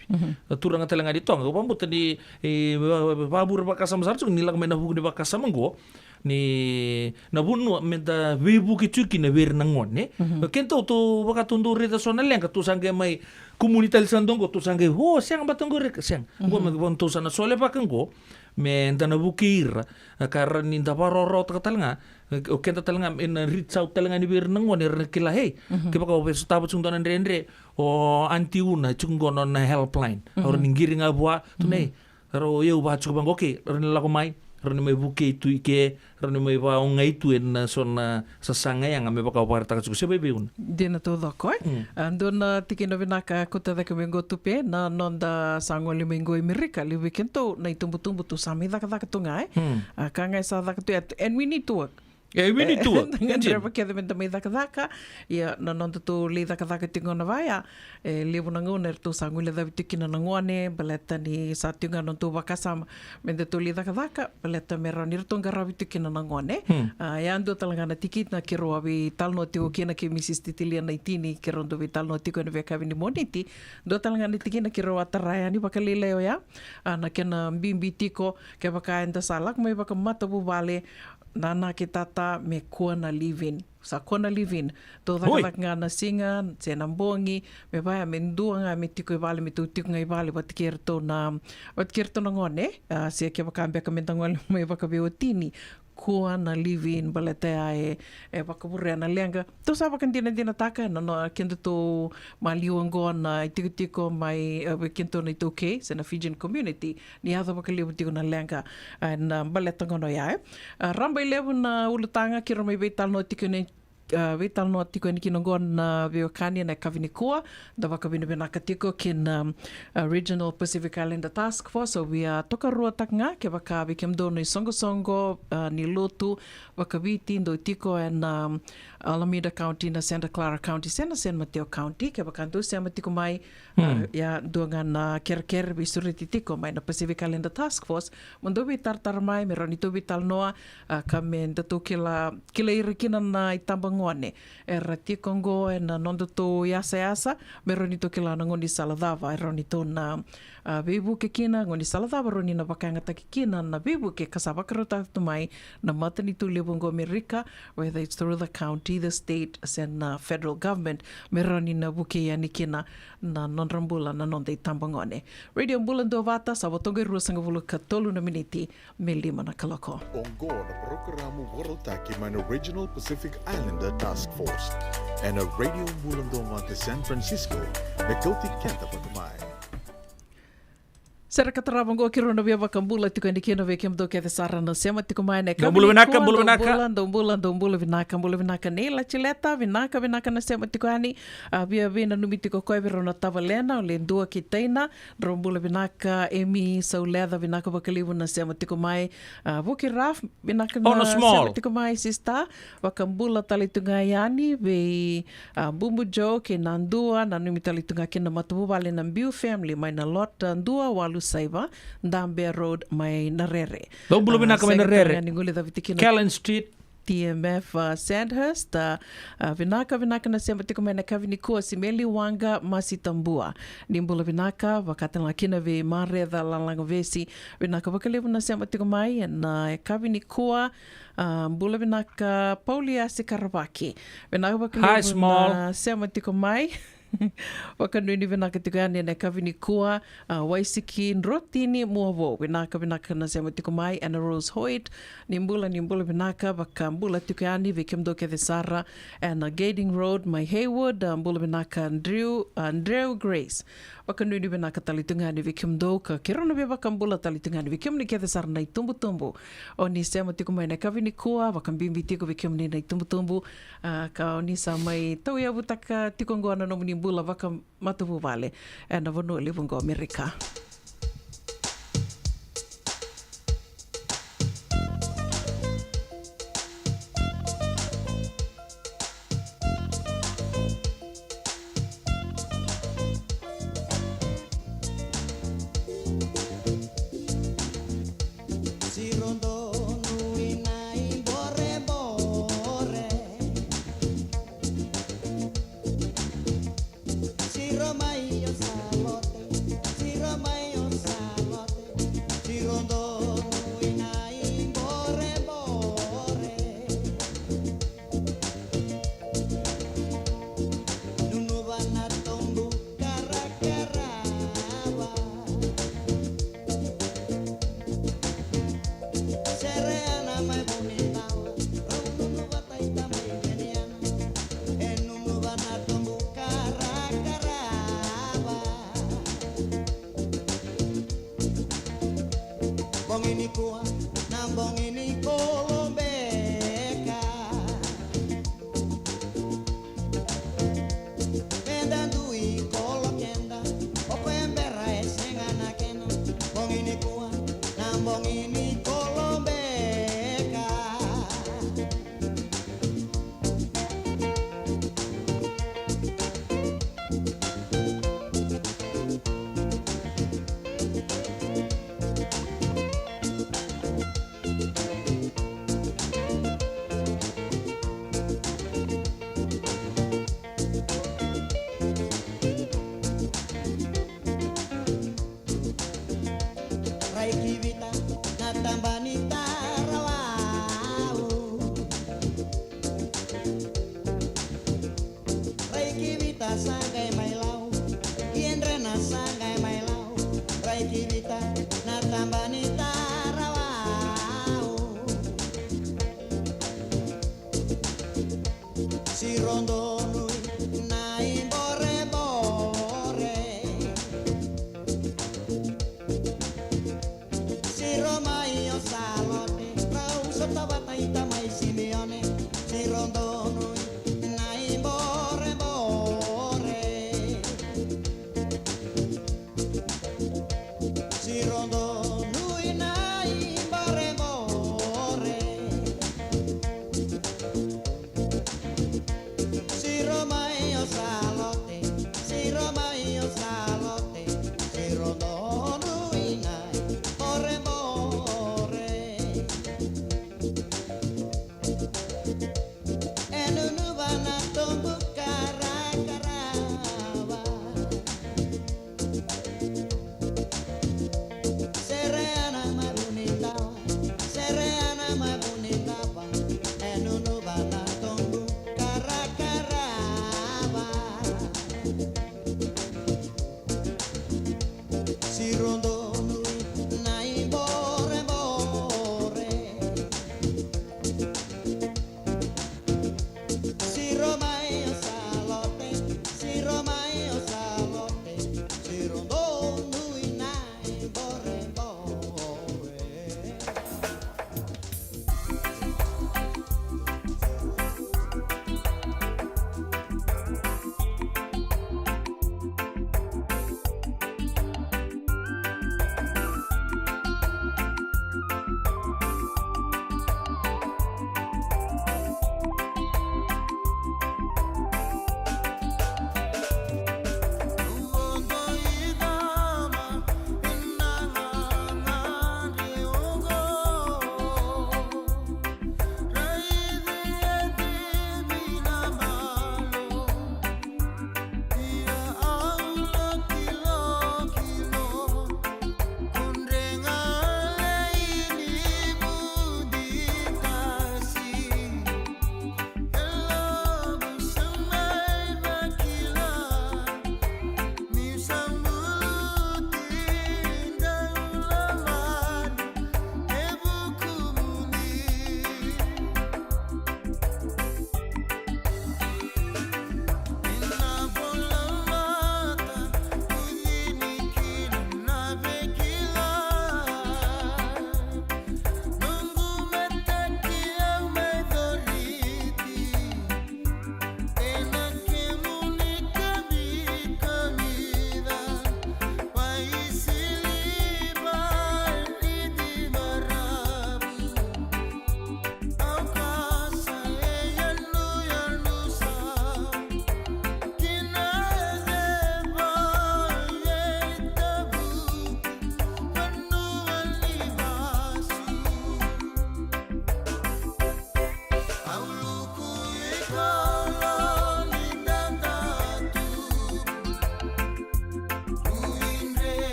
turanga telanga di tong ko pambuta di babur bakasam sarchu ni la mena bugu di bakasam go ni nabunu menta bebu ki chuki na ver nangon kento to baka tundur reta sonal yang tu sange mai komunitas sandongo tu sange siang batongo rek siang go me bonto sana sole pakango me ndana bukir karena ninda paroro talanga o kenta talanga in reach out talanga ni ver nangon kila hey ke baka o tabu sungton andre o anti una chungo na helpline or ningiri nga bua tunai ro eu ba chuko bang oke ren la ko mai rani mai buke itu ike rani mai wa onga itu na sona sasanga yang ame baka wapara taka suku sebe beun. Dina tō dhoko, Andona tiki na vinaka kota dhaka mengo tupe na nonda sango li mengo i Amerika li wikento na i tumbu tu sami dhaka tunga ka ngai sa dhaka tu and we need to work. Yeah, we need to work. Ngandira pa kia menta mai dhaka ia na nonda tu li dhaka tingona vaya levo na ngona er tu sango le dhavi tiki na ngone baleta ni sa tinga non tu wakasama menda tu li dhaka baleta mera ni rtonga ravi tiki na ngone ia ando talangana tiki na kiro avi talno tiko kina ki Mrs. Titilia na itini kiro ndo vi talno tiko na veka vini moniti do talangana tiki na kiro ataraya ni baka lileo ya na kena mbimbi tiko ke baka enda salak mai baka matabu vale nana ki tata me kuana living sa kuana living to dakalak nga na singa se nambongi me baya me ndua nga me tiko i vale me tu tiko nga i vale watikirto na ngone se ke baka ambia ka mentangwale me baka beotini kuana living baletea e wakapurea na leanga. Tau sa wakan dina taka na no kendo to maliuango na tiko mai kendo na ito ke sa na Fijian community ni hata wakaliu tiko na leanga na baleta ngono ya ramba ilevu na ulutanga kira mai veital no tiko na vital no tiko ni kinongon na Veokania na Kavinikua da wakavina venaka tiko kin Regional Pacific Islander Task Force so we toka rua taknga ke waka vikemdo ni songo ni lotu wakaviti ndo tiko and Alameda County na Santa Clara County San Mateo County ke wakantu se matiko mai ya duangan ker bisuriti tiko mai na Pacific Islander Task Force mondo vi tartar mai meronito vital noa kame ndato kila irikina na itambang ngone rati kongo na nondo to yasa meronito kila na ngoni saladava ronito na bebu ke kina ngoni saladava roni na bakanga takikina na bebu ke kasavakarota tumai na matani tu lebongo America whether it's through the county the state and federal government meroni na buke yani kina na nonrambula na nonde tambangone radio bulan do vata sabotonge rusanga vulu katolu na miniti melima na kalako Ongo na programa Warotaki man Regional Pacific Islander Task Force and a radio Mulando to San Francisco, Nakoti Kenta Patumai. Sera katarabang go kiro na biaba kambula tiko indikino ve kem do ke sara na sema tiko mai ne Bulu vinaka dombula vinaka ne la chileta vinaka na sema tiko ani bia vina numi tiko koe vero na tavalena o le ndua ki teina rombula vinaka emi sauleda vinaka bakalivu na sema tiko mai vuki raf vinaka na sema tiko mai sista wakambula talitunga yani ve bumbu jo ke nandua na numi talitunga kina matubu vale na Mbiu family mai na lot ndua walu Saiva, Ndambia Road, mai Narere. Dombulu vinaka mai Narere. Callan Street. TMF Sandhurst, vinaka na sema tiko mai na Kavinikua Simeli Wanga Masitambua. Nimbula vinaka wakatala kina ve mare da lalanga vesi vinaka wakalevu na sema tiko mai na Kavinikua mbula vinaka Paulia Sikarawaki. Vinaka wakalevu na sema tiko mai wakanuni vinaka tikani na Kavinikua Waisiki Nrotini Muavo vinaka na sema tiko mai Anna Rose Hoyt nimbula vinaka wakambula tikani vikemdo ke Sara and Gading Road my Haywood mbula vinaka Andrew Grace wakanuni vinaka talitungani vikemdo ka kirona be wakambula talitungani vikemni ke Sara na tumbu oni sema tiko mai na Kavinikua wakambimbi tiko vikemni na tumbu ka oni sa mai tau ya butaka tiko ngona no muni bula waka matupu vale na vanu livungo Amerika.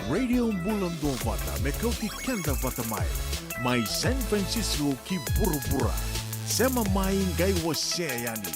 Radio Bulan Dua Vata me kauti kenda vata mai San Francisco ki burubura sema mai ngai wase yani.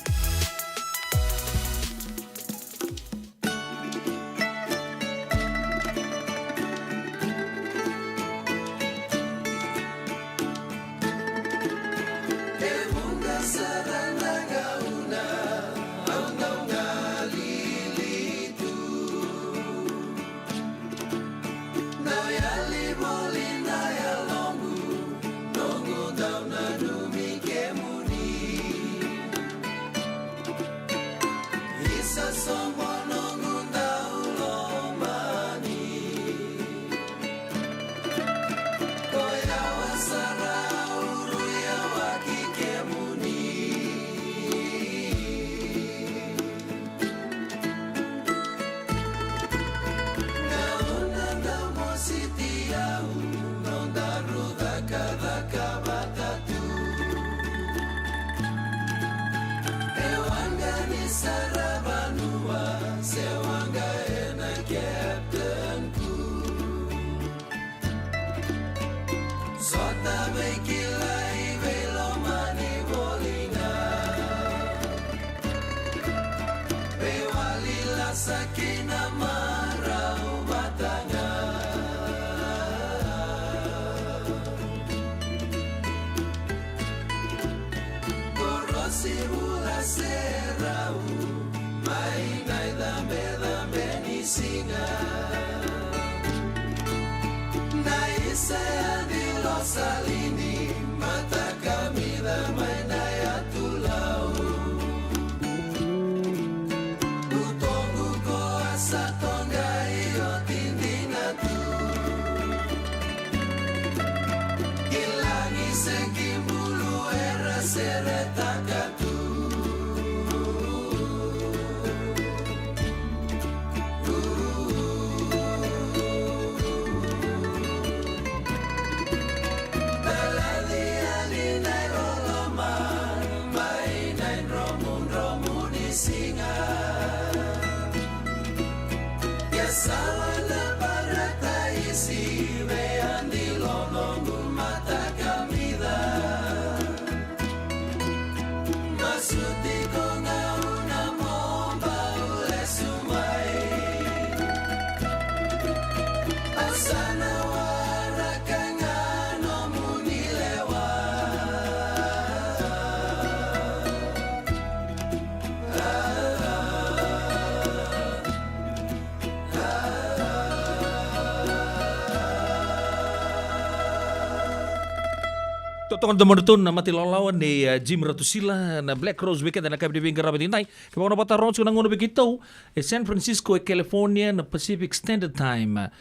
Tongan teman-teman na mati lawan ni Jim Ratusila na Black Rose Weekend na kabi bingkar rapat intay. Kaya na pata ron sunang ngono bikitaw San Francisco California na Pacific Standard Time.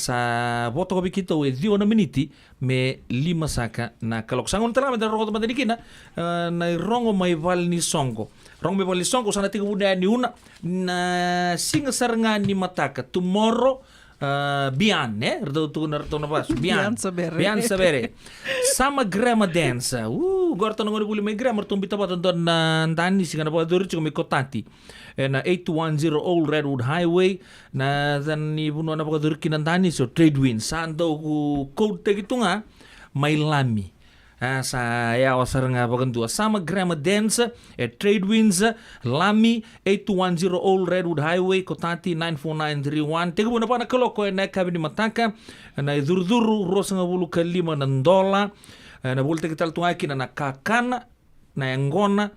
Sa boto ko bikitaw 2 na miniti me 5 saka na kaloksangon talaga na ro teman na rongo may val ni Songo. Rongo may val ni Songo sana tiga buda ni una na singa sarangan ni Mataka tomorrow Bian, retorno na pas. Bian sabere. Sama grama dance. Agora não ngoni may grama tum bitaba ton na dani singa na pa duri chiko may kotati. Na 8210 Old Redwood Highway na dan ni buno na pa duri kinandani so trade wind sando ku code gitu nga may lami. Sa yawa saranga pagandua sama grama dance trade winds lami 8210 Old Redwood Highway Kotati 94931 tega muna pa na kaloko na kabi ni Mataka na idurduru rosa nga bulu kalima ng dola na bulte kita tungai kina na kakana na engona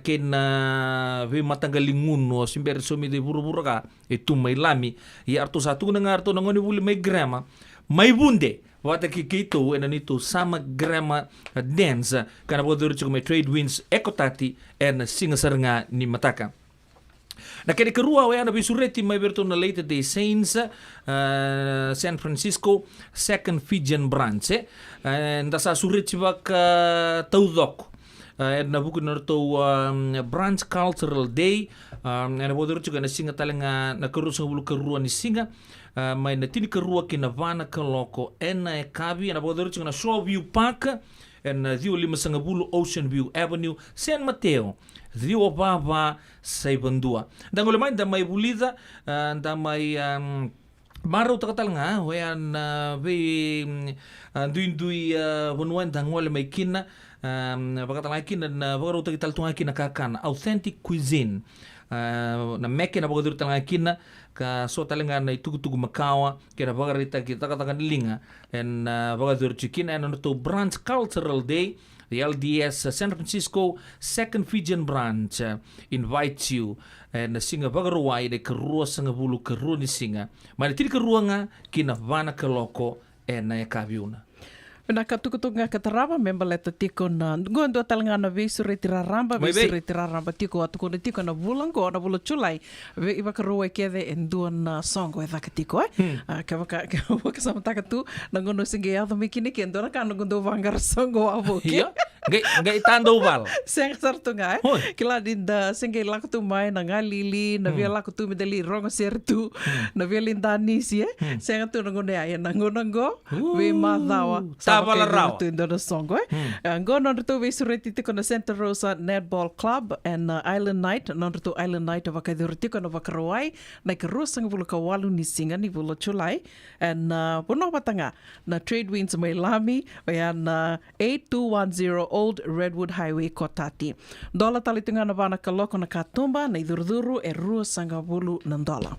kena vi matanggalingun no simber sumi de buru-buru ka itu may lami ya arto satu na nga arto ngoni buli may grama may bunde wata kikito nito sama grama dance kana bodo rito may trade winds ekotati and singasaranga ni Mataka. Na kaya karua waya na bisureti may berto na Later Day Saints San Francisco Second Fijian Branch nda sa sureti bak taudok na buku na to Branch Cultural Day na bodo rito na singa talenga na karu sa bulu karua ni singa may natini karua kinavana kaloko ena kabi na bodo rito na Shoreview Park en Rio 510 Ocean View Avenue San Mateo Rio Baba Saibandua. Dan ulamay da may bulida da may Maro takatal nga, hoyan dui wanuan dangwale may kina, pagkatal nga kina, pagkaro takital tunga kina kakana, authentic cuisine. Na meke na pagkadur tal nga kina, ka so talinga na itugu makawa, kina pagkarita kita katakan linga, and pagkadur chikin, and ano to Branch Cultural Day, the LDS San Francisco Second Fijian Branch invites you and singa bagaruai de kerua sanga bulu kerua ni singa mali tiri kerua nga kina vana keloko na kaviuna. Pena katukutuk nga kataraba member leta tiko na gondo talanga na visu retiraramba tiko atuko na tiko na bulango na bulo chulai iba karuwa kede enduan na songo e thaka tiko kawaka samtaka tu na gondo singe yado mikini ke endora ka na gondo vangar songo avo ke Ngai tando val. Seng sartu nga kila dinda singe laku tu mai na ngalili na via laku tu medali rongo sertu na via lindani si seng tu na gondo ya na gondo we madawa Valarao. Tu indona songo Go non tu visu retitiko na Santa Rosa Netball Club and Island Night non tu Island Night vakadurtiko na vakarawai na karusang vulu kawalu ni singa ni vulu chulai and puno patanga na Trade Winds may lami ayan 8210 Old Redwood Highway Kotati. Dola talitunga na vana kaloko na katumba na idurduru rua sanga vulu nandola.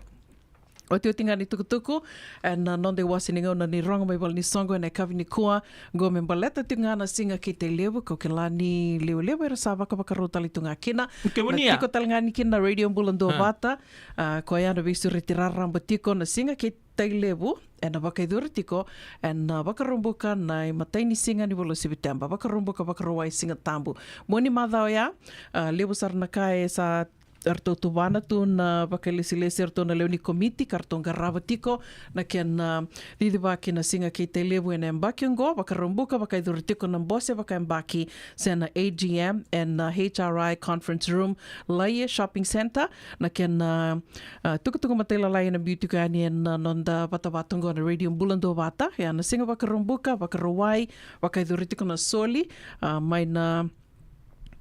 O te tinga ni tukutuku, and non de wasi ni ngau na ni rongo mai wal ni songo na kavi ni kua, go me mbaleta tinga na singa ki te lewu, ko ke lani lewu era sa waka rota li tunga kina. Na tiko talanga ni kina Radio Mbulando Bata, ko ayana visu retiraramba tiko na singa ki te lewu, and na waka idura tiko, and na waka rumbuka na matai ni singa ni walo sibitamba, waka rumbuka waka rawai singa tambu. Moni madhao ya, lewu sarnaka e sa arto tuvana tu na vakalesi-lesi arto na leoni komiti karton garava tiko na ken didi vaki na singa ki te levu ena embaki ngo vakarumbuka vakaiduru tiko na mbose vakaembaki sena AGM and HRI Conference Room Laie Shopping Center na ken tukutuku matela laie na beauty ko yani en nonda vatavatongo na Radio Mbulando Vata ya na singa vakarumbuka vakarawai vakaiduru tiko na soli mai na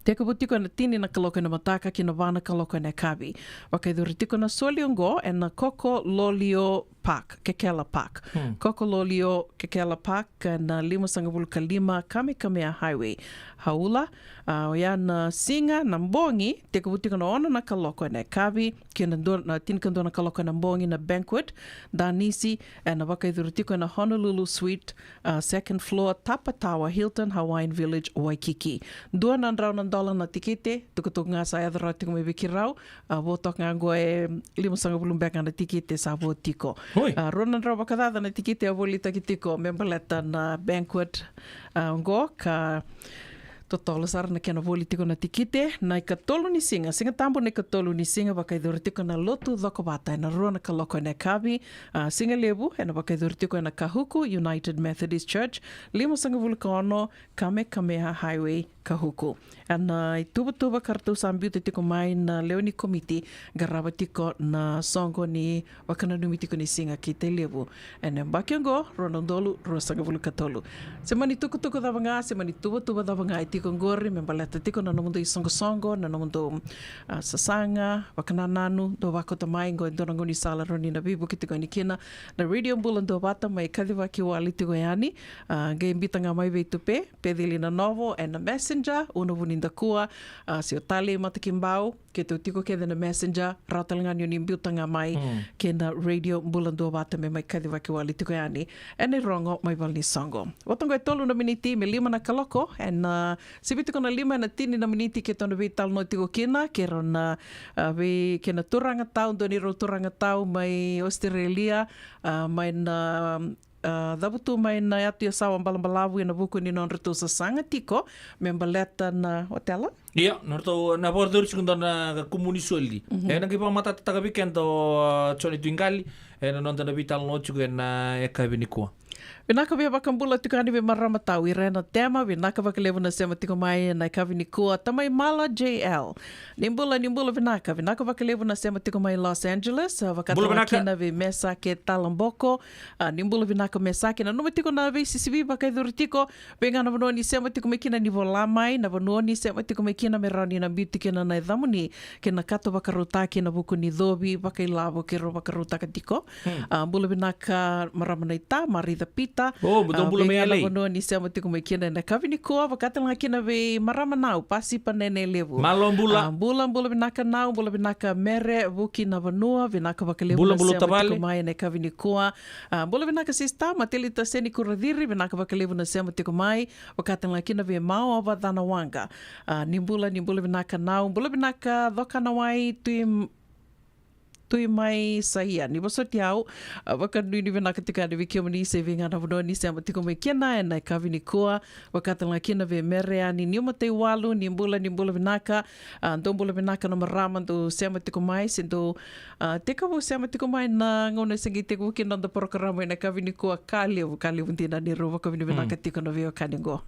Teka butiko na tini na kaloko na mataka ki na vana kaloko na kavi. Wakaiduri tiko na soliongo e na Koko Lolio Park, Kekela Park. Koko Lolio Kekela Park na 5.5 Kamekamea Highway. Haula, ya na singa na mbongi, teka butiko na ono na kaloko na kavi, ki na tini kando na kaloko na mbongi na banquet, danisi, e na wakaiduri tiko na Honolulu Suite, second floor, Tapa Tower, Hilton, Hawaiian Village, Waikiki. Dua na ndrau na dola na tikete, tukutuk nga sa ayadara tingo may bikirau, votok nga ngo e 5.5 na tikete sa votiko. Ronan raw bakadada na tikete avolita kitiko, membaleta na banquet ngo ka totolo sar na kena volitiko na tikite na ikatolu ni singa tambo na ikatolu ni singa vakaidurtiko na lotu dhoko bata na rona kaloko na kavi singa lebu na vakaidurtiko na Kahuku United Methodist Church 5.5 Kamehameha Highway Kahuku na ituba kartu sambiu tiko mai na leoni komiti garaba tiko na songo ni wakananumi tiko ni singa ki te lebu na bakiongo ronondolu rosanga vulu katolu semani tuku davanga semani tuba davanga tiko ngori membaleta tiko na nomundo isongo na nomundo sasanga wakanananu do wakota mai ngo ndongo ni sala roni na bibu kitiko ni kina na Radio Mbulando Bata mai kadiva ki wali tiko yani ge mbitanga mai veitupe pedili na novo and na messenger uno vuninda kua si otale matakimbau ke te tiko ke na messenger ratalanga ni mbitanga mai ke na Radio Mbulando Bata mai kadiva ki wali tiko yani ene rongo mai valni songo watongo e tolu na miniti me 5 na kaloko and sibitiko na 5 na tini na miniti ke tonu vital no tiko kina ke rona ve ke na turanga tau doni ro turanga tau mai Australia mai na dabutu mai na atu ya sawa mbalambalavu na buku ni non retu sa sanga tiko membaleta na hotela Iya, norto na border sekunda na komunisoli. Na kipa mata taga weekend to choni twingali na non na vital no chugo na eka binikuwa. Vinaka via vakambula tukani ve maramatau I rena tema vinaka vakalevu na sema tiko mai na kavini kua tamai mala JL. Nimbula vinaka vakalevu na sema tiko mai Los Angeles vakatala kina ve mesake Talamboko nimbula vinaka mesake na numa tiko na ve sisivi vakai dhuritiko venga na vanoni sema tiko me kina nivo lamai na vanoni sema tiko me kina me rani na beauty kina na idhamuni kina kato vakaruta kina vuku ni dhobi vakai lavo kero vakaruta katiko bula vinaka maramanaita maritha pita Oh, betul bula me alai. Venga ni sema tiko me kina na kavini kua vakatala kina ve maramanau pasi panene levu. Malom bula. Bula vinaka nau, bula vinaka mere vuki na vanua, vinaka vakalevu na sema tiko mai na kavini kua. Bula vinaka sista, mateli ta seni kuradiri, vinaka vakalevu na sema tiko mai, vakatala kina ve mau ava dhana wanga. Nimbula vinaka nau, bula vinaka dhokana wai tui mai saia. Ni wasoti au, wakanui ni vinaka tika ni vikioma ni se vinga na vanoa ni se amatiko me kena e nai kawini kua, wakatala kena ve merea ni niumatei walu, ni mbula vinaka, ndo mbula vinaka na marama ndo se amatiko mai, se ndo tekawu se amatiko mai na ngone sengi tekawu kina ndo programu e nai kawini kua kalewu ntina ni ro wakawini vinaka tika na veo kaningo.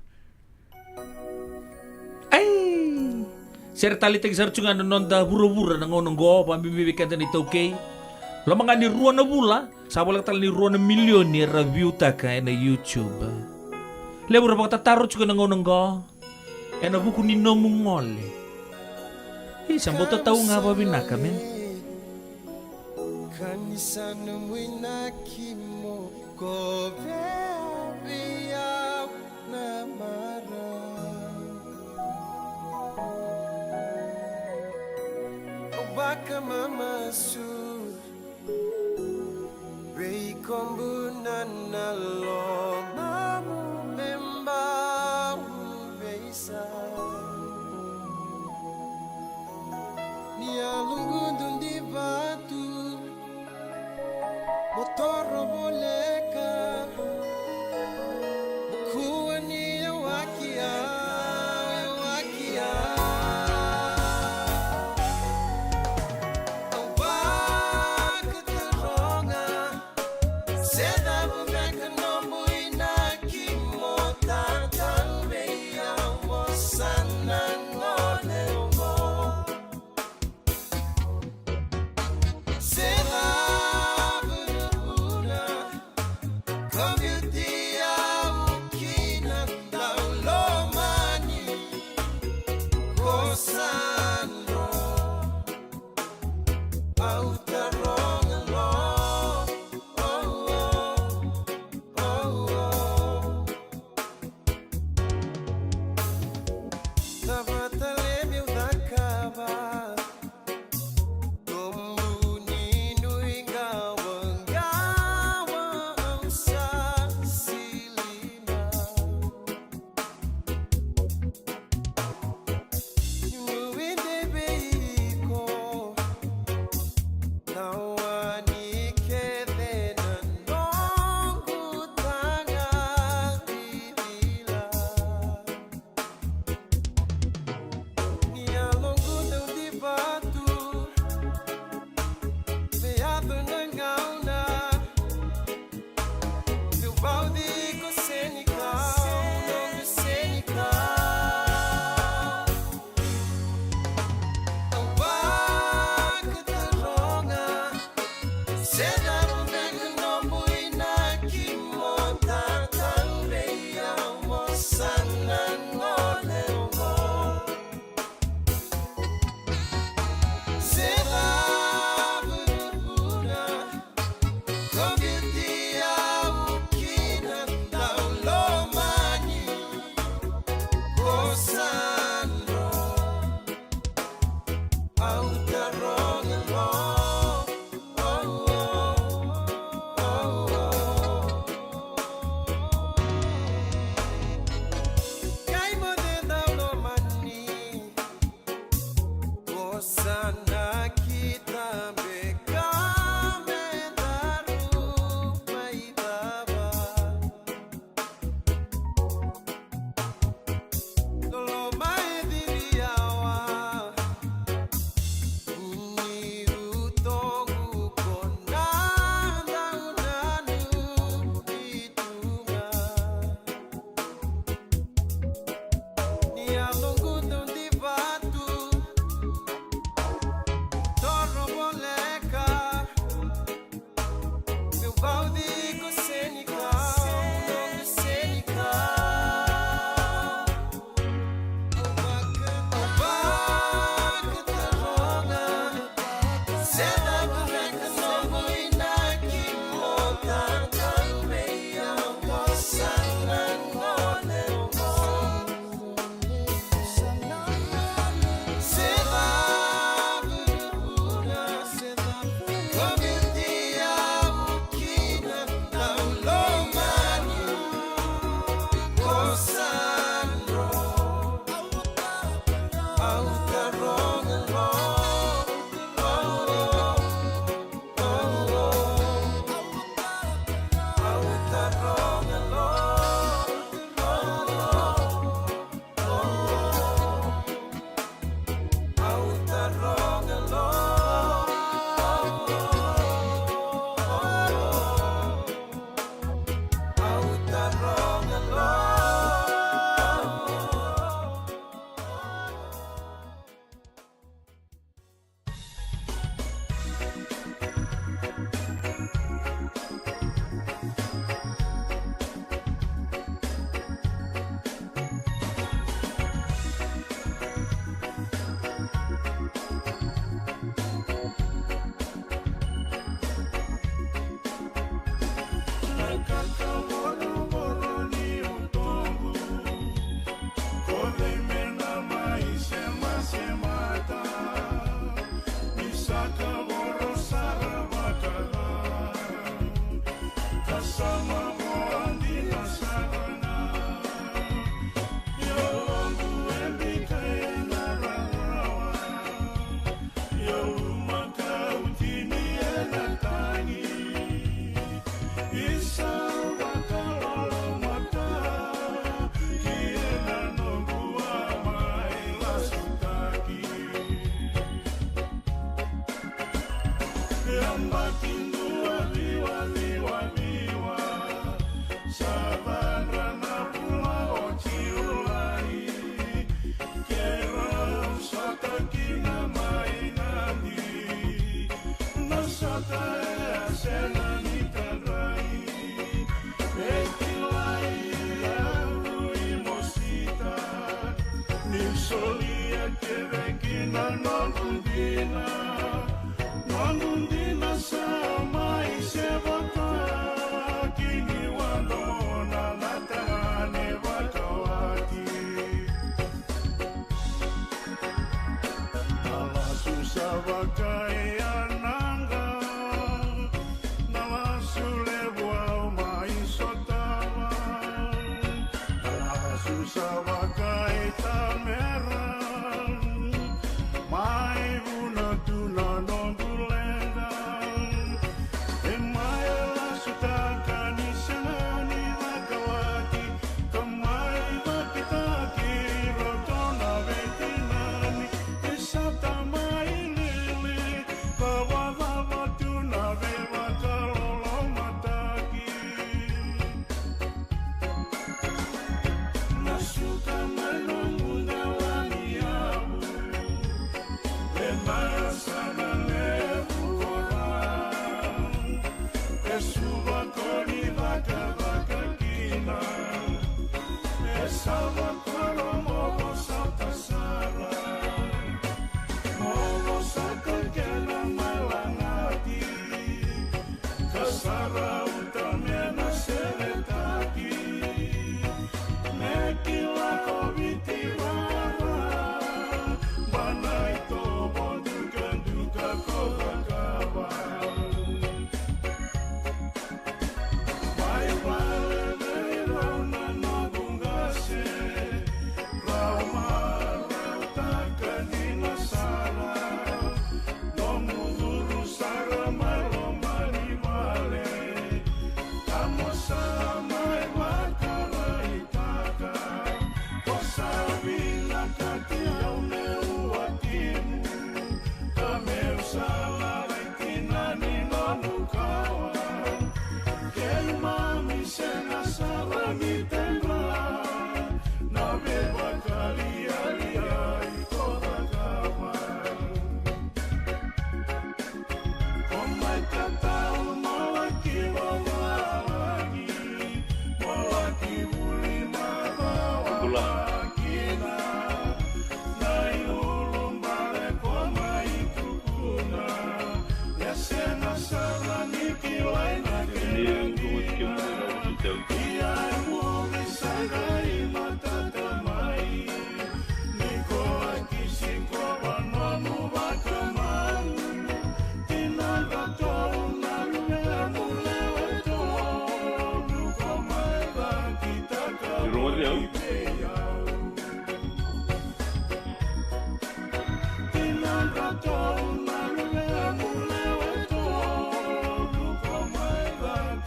Sir tali tegi sar cunga nonda bura-bura na ngonong go pambibi kanta ni tokei. Lo mga ni ruan na bula, sabol ka ni ruan na milyonir view taka na YouTube. Lebur pa tataro cunga na ngonong go. Na buku ni nomungole. Sambo tataw nga ba binaka men? Kanisano mwinaki mo ko biyak na mara. Baka mama su Rei kombu na lo mamu memba beisa Ni alungu dundi batu Motoro boleka Kuwa ni wakia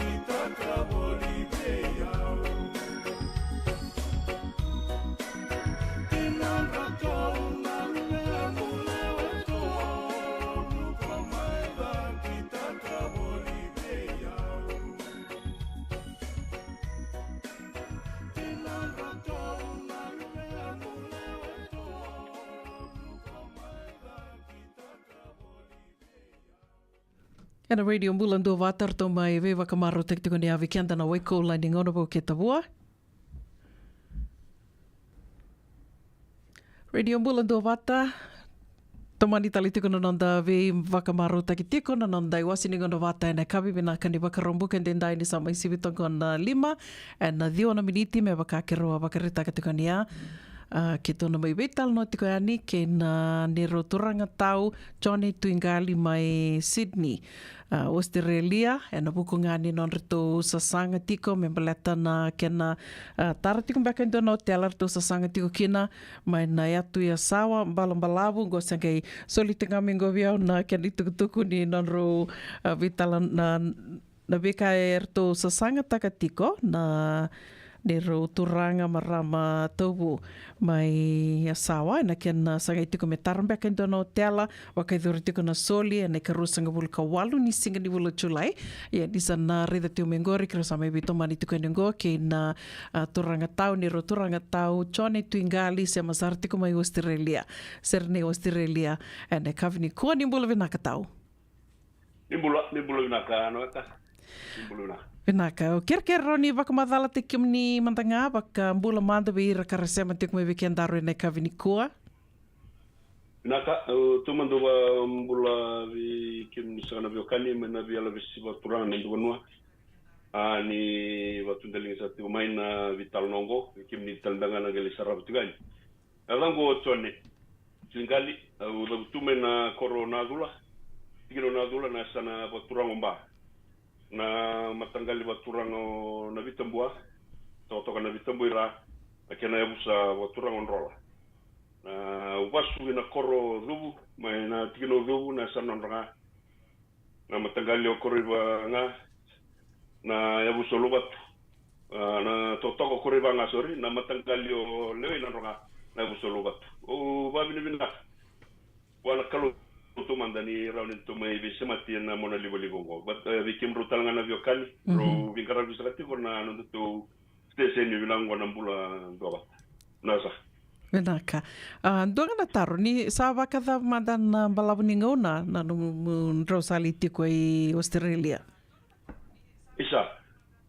Kita kaboli Ena radio mbulan do vatar to mai veva kamaro tek tiko ni avi kianta na waiko la ni ngono bo ke tavua. Radio mbulan do vata tomani tali tiko na nanda ve vakamaro taki tiko na nanda I wasi ni ngono vata ena kavi vina kani vakarombu kende ndai ni sama isi vitongo na 5 ena 2 miniti me vakakeroa vakarita ka tiko ni a. Ke tona mai veital no tiko ani ke na nero turanga tau Johnny Tuingali mai Sydney, Australia e na buku ngani non rito sasanga tiko me baleta na kena tara tiko mbaka ndo no tela rito sasanga tiko kina mai na yatu ya sawa mbalavu go sangai soli tenga mingo viau na kena tuku ni non ro vitala na beka e rito sasanga taka tiko na nero turanga marama taubu mai asawa na kena sanga itiko me tarambea kendo no tela wakaidhuri tiko na soli na karusanga vulka walu ni singa ni vula Julai ya disa na rida teo mengori kira sama ibito mani tiko nengo ke na turanga tau nero turanga tau Johnny Tuingali se masar tiko mai Australia serne Australia na kavini kua ni mbula vinaka tau ni mbula vinaka no ka ni mbula vinaka Vinaka, o ker roni wakamadala te kim ni mantanga waka mbula manda vira karasema te kume wiki andaru e nei kavini kua? Vinaka, tu mando wa mbula vi kim ni sakana viokani mena vi ala visi wa turanga na nduwanua ni watu ndalingi sa te umaina vital nongo kim ni talendanga na gali sarabu tigani alango tuane Tuingali tu mena koro nadula tigino nadula na sana wa turanga mba na matanggali waturango na vitambua toka na vitambu ira akena yabusa waturango nrola na wasu ina koro dhubu mai na tigino dhubu na sanonranga na matanggali okoriba nga na yabusa lobatu na totoko koriba nga sorry na matanggali o lewe nanranga na yabusa lobatu o babini bina wala kalu tu mandani raunin tu mai bisemati na mona libo but bikim rutal ngana viokali ro vingara bisakati kona no tu stesen ni bilango na mbula doba nasa Venaka. Ndonga na taro ni sa wakadha madan balabu ni ngauna na rosali tiko I Australia. Isa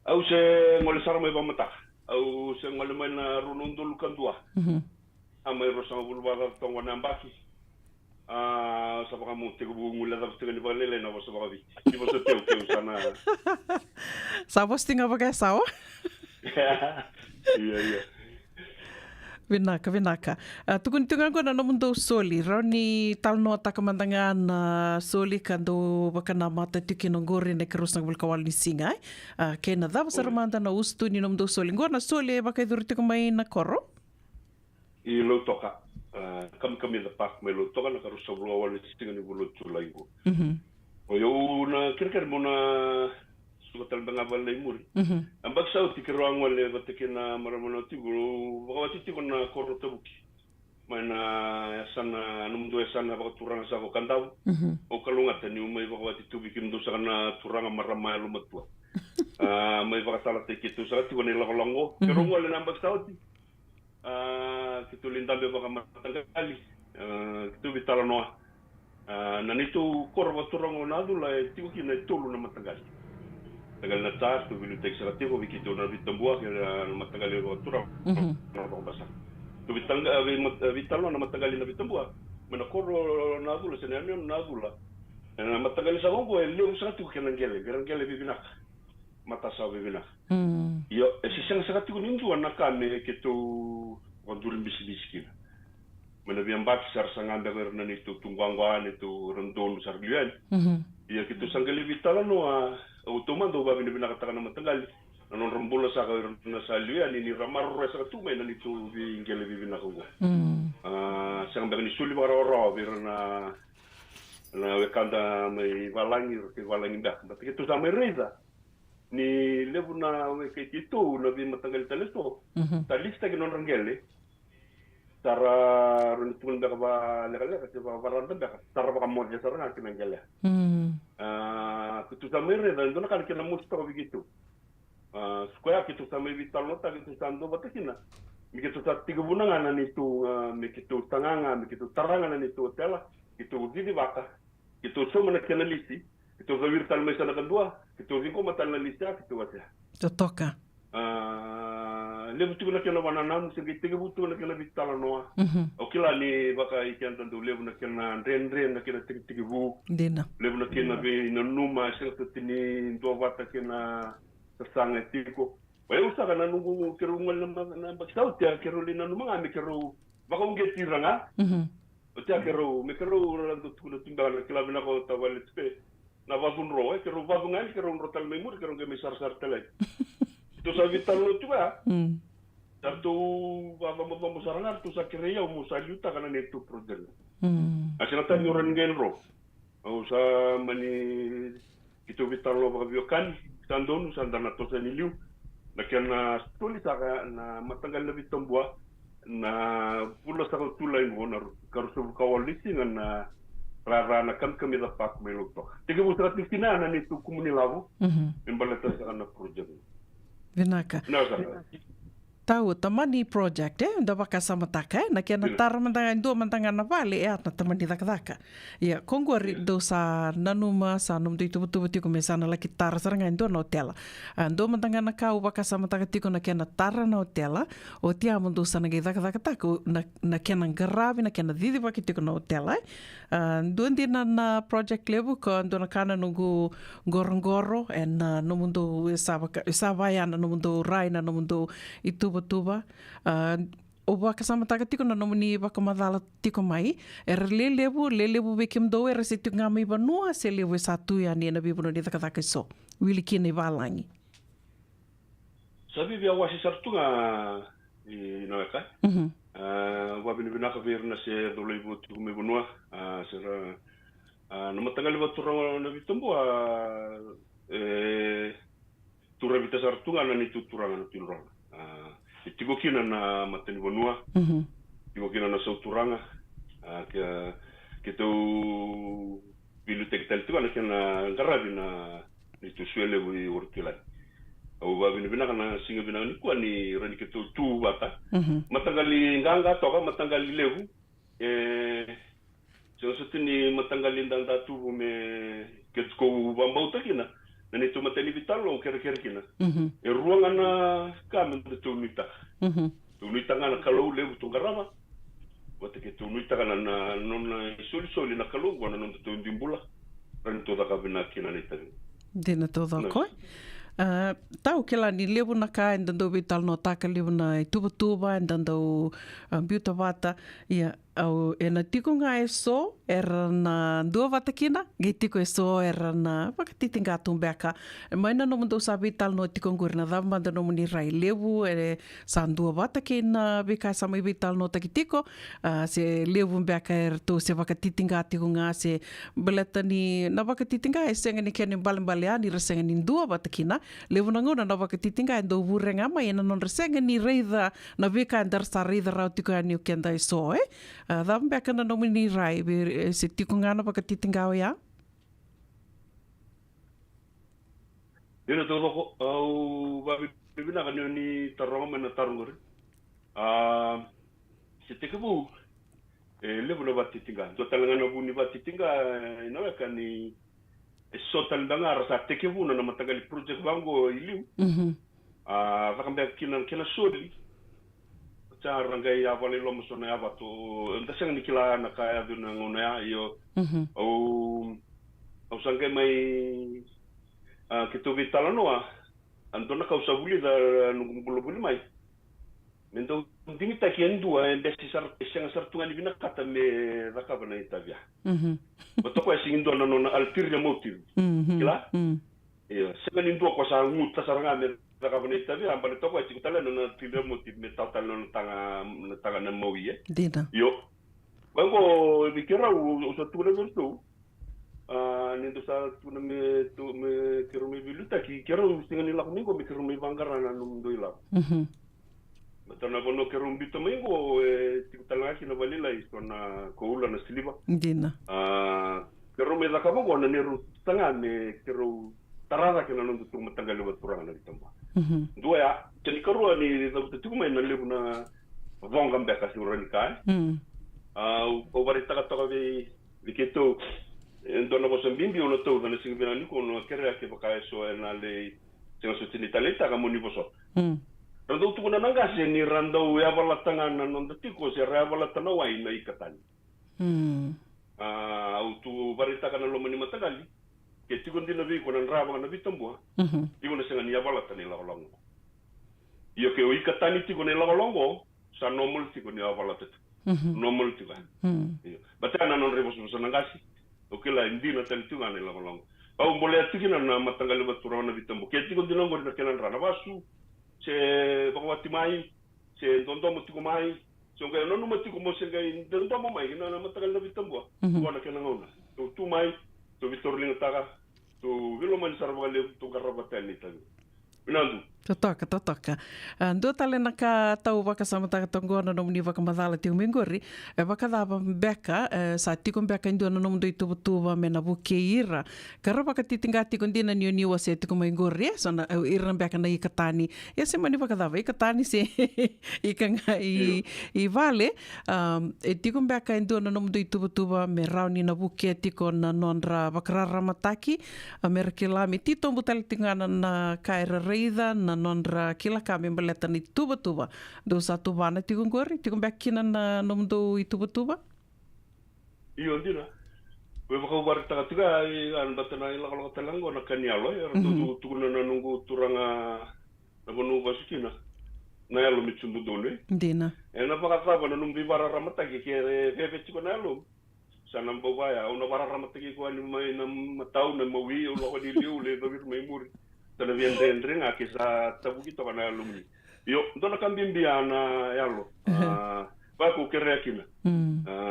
au se ngole sarmo ba mata au se ngole mai na runundo lukandua amai rosama bulwa tongo na mbaki sa baka mo te ko mula da te ni balele na sa baka vi ni mo se teu sana sa vos tinga baka sawa iya Vinaka. Tukun tungan ko na mundo soli. Roni talno takamandanga na soli kando baka na mata tikinongori na karus ng bulkawal ni singa. Kaya na daw sa ramanda na usto ni mundo soli. Ngor na soli baka iduriti ko may nakoro? Ilo toka. Kami da pak may lo toka na karus sa bulkawal ni singa ni bulo Julai ko. O yo na kira mo na subatal banga balay muri. Ang bagsaw tikiruang wale batikin na maramono tiguro baka titikon na koro tabuki. May na sana numdo sana baka turang sa ko kandaw. O kalungat ni may baka titubikin do sa kana turang maramay lumatwa. May baka tala tikito sa tikon nila kolongo. Pero wala na bagsaw ti. Kitulindambe baka matanggali. Kitubitala noa. Nanito koro turang onadula tikukin na tulu na matanggali. Tagal na tas tu bilu tek sarati ko bikito na bitambua kaya matagal yo turang na ko basa tu bitanga vitalo na matagal na bitambua manakoro na dula senanyo na dula na matagal sa ko elio sarati ko kanangele garangele bibinak mata sa bibinak yo esisang sarati ko nindu na kame kito wandurin bisbiskina manabiang bak sar sanganda na nito tungwangwan ito randon sarlian iya kito sanggali vitalo no utumando ba binakataka na matagal nanon rambola sa na sa lian ni ramar sa tumay na nito ingele bibinako sang bagani suli baroro bir na wekanda may walangi dak but kito sa may reza ni lebu na kito na bi matagal talesto talista ginon rangele tara runitun baka ba lekale kasi ba baranda baka tara baka mo ya sarang akin ngele kitu samere dan dona kan kena musta ko begitu square kitu samere vital nota kitu sando batakina mikitu sa tiga bunanga na nitu mikitu tanganga mikitu taranga na nitu tela kitu gidi baka kitu so mana kena lisi Kita vavir tal mai sana kadua, kita vinko matal na lista kita wata. Totoka. Le butu na kena wana namu sing kita butu na kena vitala noa. Okila ni baka ikan tantu le na kena ren na kena tigi bu. Dina. Le na kena be na numa sing tini do wata kena sasanga tiko. Wai usa kana nungu keru ngal na bakau tia keru lina numa ngami keru baka ungeti ranga. Tia keru me keru randu tuna tumba na kila bina ko tawale tpe. Na vavun ro keru vavungal keru rotal memur keru ke misar sar tele. Tu sa vital lo tu ba. Tanto vamos saranga tu sa kreia o musaluta kana netu project. Asina tan yoran ngel ro. O sa mani kitu vital lo ba biokan tandon sa dana to sa niliu. Na kana stoli sa na matanggal na vitambua na pulo sa tulay mo na karusu kawalisi na rara na kam kami da pak melo to. Tiga busra tina na nitu komunilavu. Embalata sa kana project. Vinaka. Tahu tamani project da baka sama taka na kena tar mandangan do mandangan na vale na tamani daka. Ya kongori do sa nanuma sa num tu betul betul komesa na laki tar sarangan do na hotel. Do mandangan na kau baka sama taka tiko na kena tar na hotel o tia mundo sa ngai daka taku na kena garavi na kena didi baki tiko na hotel. Do ndina na project level ko do na kana nungu gorongoro en no mundo sabaya na no mundo rai na no mundo itu tuba o baka sama taka tiko na nomuni baka madala tiko mai lelebu bekim do se tiko ngami banua se lewe satu ya ni na bibuno ni taka so wili kine valangi sabi bia wasi sartunga i noeka wa binibina ka verna se do lebu tiko me banua sera no matangali baturang na bitombo tura bita sartunga na ni tuturanga na tinrong tigo kina na matani banua tigo kina na sauturanga kita bilu tektal tu ana kena garabi na itu suele wi urtilai au ba bina kana singa bina ni kwa ni rani kita tu bata matangali nganga toka matangali levu so sutini matangali ndang datu me ketsko bambau takina nani tu matani vitalo kere kina ruangan na kamen de tunita tunita ngana kalau lebu tu garama wate ke tunita kana na non soli na kalau wana non tu dimbula ran to da kabina kina ni tani dina to da ko tau ke la ni lebu na ka ndando vital no taka lebu na tuba ndando biuta vata ia au ena tiko nga so era na dua vatakina ge tiko so era na pakatitinga tumbeka maina no mundo sabi tal no tiko ngurna da manda no muni rai lebu san dua vatakina bika sama vital no takitiko se lebu beka to se vakatitinga tiko nga se belatani na vakatitinga senga ni kene balembaleani resenga ni dua vatakina lebu na ngona na vakatitinga ndo vurenga mai ena non resenga ni reida na bika ndar sa reida rau tiko ani kenda so dam beka na nomini rai se tiko ngana baka titingao ya dina to ko au ba bibina kan ni taronga mena tarungor se tiko lebu na batitinga to talanga na buni batitinga no kan ni sotal dangar sa tiko na matagali project bango iliu vakambe kina soli rangai avale lomo sona ava to ndasang nikila na kaya du na ngona ya yo au sangai mai kito vitala noa antona kausa buli da ngulo buli mai mento dingi takien dua besi sar senga sartunga ni bina kata me rakaba na itavia botoko singin do na altir ya motiv kila yo senga ni do ko sa nguta saranga me rakabane tabi ambale toko ai tikutala na tile motiv me total no tanga na mowie dina yo bango dikira usa tu le vertu ni do sa tu me kiro me biluta ki kiro singa ni lakuni ko me kiro me bangara na no do ila matana bono kiro mbito mengo tikutala ki na valila isona koula na siliba dina kiro me lakabo ko na neru tanga me kiro tarada que não tu matanga le baturanga na ditamba dua ya tani karua ni tu mai na lebu na vonga mbeka si urani kai o varita ka toka vi keto Dona Mosambimbi ona tau dana singvena ni ko no kere ke baka so na le singa so tini talenta ka moni boso. Rando tu kuna nanga se ni rando ya bala tangana non de tiko se ra bala tana wai na ikatani. Autu barita kana lo mani matagali. Ke tiko ndina vi ko na raba na vitambua. Tiko na singa ni ya bala tani la longo. Io ke o ikatani tiko ne la longo sa normal tiko ni ya bala tatu. Normal tiko. Batana non rebo so nangasi. Okela indina tali tiko ne la longo. Pau boleh tikina na matangali batura na vitambo. Ke tiko ndina ngori na kenan rana basu. Se bangwati mai, se ndondo mutiko mai, se ngai nonu mutiko mo se ngai ndondo mo mai na matagal na vitambo. Wana kena ngona. Tu mai, tu vitorlinga taga, tu vilo man sarvale tu garrabatani tagu. Inandu. Totoka. Ando tale naka tau waka samata tongona no muni waka madala tiu mingori. E waka dava mbeka, sa tiko mbeka indu no mundo itu tuwa mena buke ira. Karo waka titinga tiko ndina niu niu se tiko mingori, so na ira mbeka na ikatani. Ya se mani waka dava ikatani se ikanga I vale. E tiko mbeka indu no mundo itu tuwa me rauni na buke tiko na nonra wakarara mataki. Merakilami tito mbutali tingana na kaira reida na nonra kila kami baleta ni tuba do satu vana tigo ngori tigo bekina na nomdo I tuba Iyo ndina we baka ubar taka tiga an batana ila kalau telango na kanialo ya tu na nungu turanga na bonu basikina na yalo michundu dole ndina ena baka saba na numbi bara ramata ke ke chiko na yalo sana mbobaya una bara ramata ke ko ani mai na matau na mawi o lo di liu le do mai muri tana bien dentro nga kisa tabuki to kana alumni yo dona kambimbi ana yalo ba ko kerekina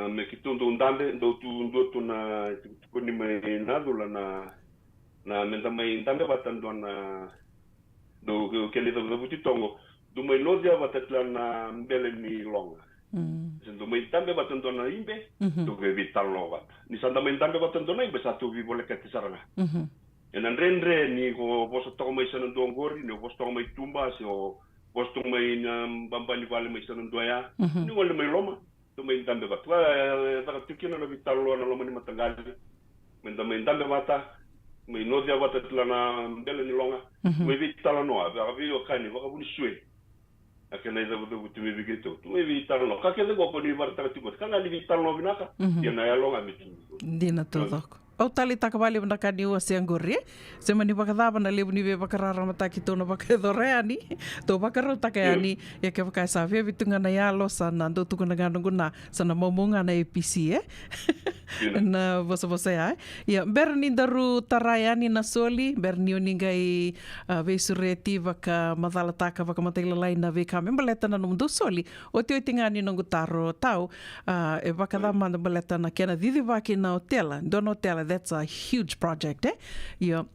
me kitundo ndande ndo tu na kuni mai nadula na menda mai ndande batando na do kele do buti tongo do mai nodia batatla na mbele ni longa sendo mai tambe batando na imbe do vital lovat ni sanda mai tambe batando na imbe satu vi bole katisaranga enan rendre ni ko posto to mai sanan do ngori ni posto mai tumba se o posto mai na bambani vale mai sanan do ya ni wala mai loma to mai tambe batwa ta tikina na vitalo na loma ni matangali mai tambe bata mai no dia bata tlana mbele ni longa mai vitalo no ava vi o kani va buni sue akena ida butu butu mi bigito tu mai vitalo no ka ke go ni barta tikot kana ni vitalo no binaka ya na ya longa mi dina todo o tali takavali na kaniua se angori se mani wakadava na lebu ni wakarara mataki tona wakadoreani to wakarau takeani ya ke wakaisavia vitunga na yalo sana ndo tukuna ganunguna sana momunga na APC na vosa ya ya berni daru tarayani na soli berni uningai vesureti waka madala taka waka mataila lai na veka membaleta na mundo soli o te oitingani nongu taro tau e wakadava manda baleta na kena didi waki na hotela dono hotela. That's a huge project, Yeah.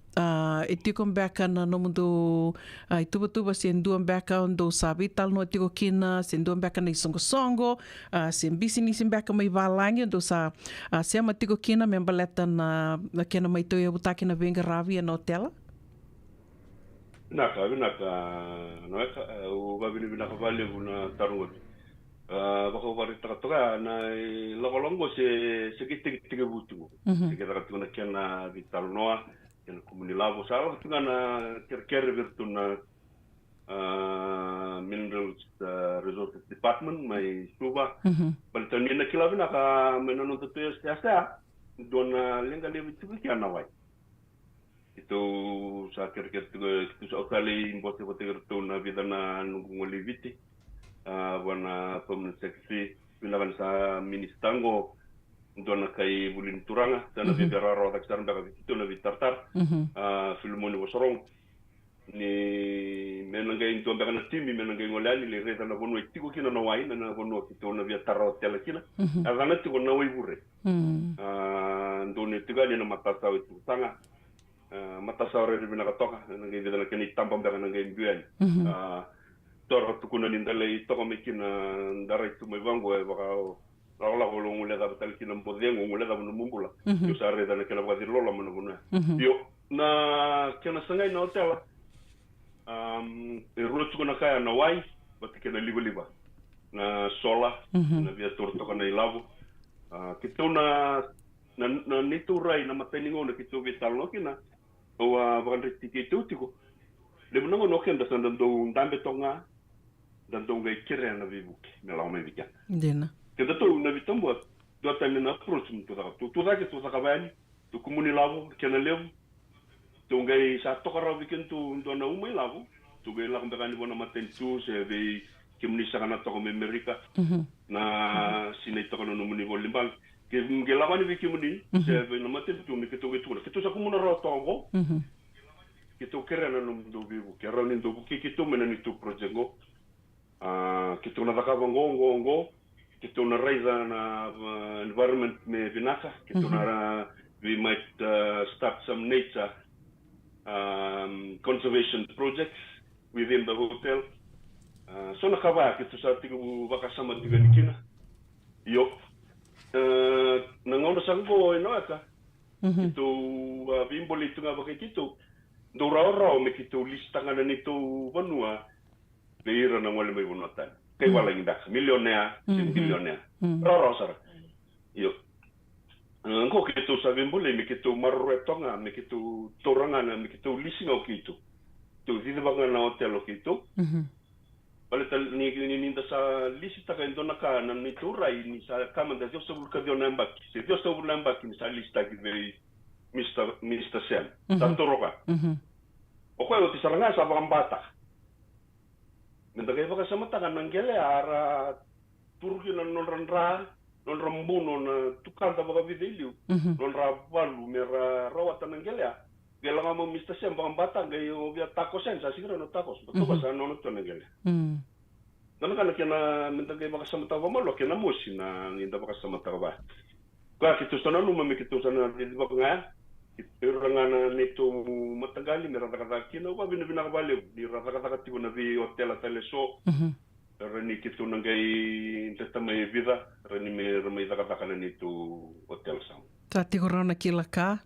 E tiko mbeka na no mundo I tuba se ndua mbeka ndo sabi tal no tiko kina se ndua mbeka na songo se mbisi ni mbeka mai valangi ndo sa se ma tiko kina membaleta na kena mai toia butaki na venga ravi na hotela naka no o babini bina vale una tarungo baka bari taka na lolongo se kiti butu se kita katuna kena vital noa kena komunilavo sa katuna na kerker virtuna minerals resources department mai suba baltani na kilavina ka menono to esta dona lenga le vitu kiana wai itu sa kerker tu sa kali impote virtuna vidana nunguli viti wana permanent secretary pinakan sa ministango dona kai bulin turanga sana biberaro taksar daga itu na bitartar filmoni bosorong ni menangai into daga na timi menangai ngolani le reta na bono tiko kina na wai na bono kito na biataro tela kina agana tiko na wai bure ndone tiga ni na matasa itu tanga matasa ore bina katoka ngai bidana kini tambam daga ngai bian toro tukuna nindale toko mekina ndara itu mai vango e baka la ko ngule da batal kina mpodengo ngule da mumbula yo sare da kala baka dirlo la mona yo na kena sangai na hotel e ro tukuna kaya na wai batikena liba na sola na via torto kana ilavu kituna na nitu rai na mataningo na kitu vital no kina o bakan riti kitu tiko le mnango no kenda san do ndambe tonga dan do ngai kire na vibuki na la me vika Dena. kenda to na vitambo do tani na approach mu tu da ke tu sa kabani tu kumuni lavo kena levu tu ngai sa to kara viken tu ndo na umai lavo tu ngai la kambani bona maten tu se ve kimni sa kana to me Amerika na sinai to kana no muni volimbal ke ngelabani vikimuni se ve na maten tu me ke to sa kumuna ro tongo ke to kere na no do vivu ke ra ni do ke to mena ni tu project go ke to na ka ngo ke to na raisa na environment me vinaka ke to na we might start some nature conservation projects within the hotel. So na kaba ke to sa tigu vakasama tiga nikina yo nangono sango no aka itu bimboli tunga baka kito do rao me kito listanga na nito vanua leira na wale mai bonatan kay wala inda millionaire billionaire rao sara yo ngo kito sa bimboli me kito marretonga me kito toranga na me kito lisinga kito to vive banga na hotel kito Wale tal ni ninda sa lista ka indona ka na niturai ni sa kama da Dios sabul ka Dios nambaki se Dios sabul nambaki ni sa lista ki very Mr. Sen tanto roka o ko ti saranga sa bambata nda ka baka sama ta kan ngele ara turki na non rambuno na tukanda baka video non rabalu mera rawata ngele gela ngamo Mr. Sen bambata ngai obia tacos sen sa siguro no tacos to basa no to ngele Nana kana kena minta kay baka sama tawa malo kena musi na nginda baka sama tawa. Ka kitu sana no mami kitu sana di baka nga. Pero ngana nito matagali mera kata kina wa bina bale di rata kata tigo na vi hotel teleso. Reni kitu nangai testa mai vida reni me ramai kata kana nito hotel sam. Tati corona kila ka.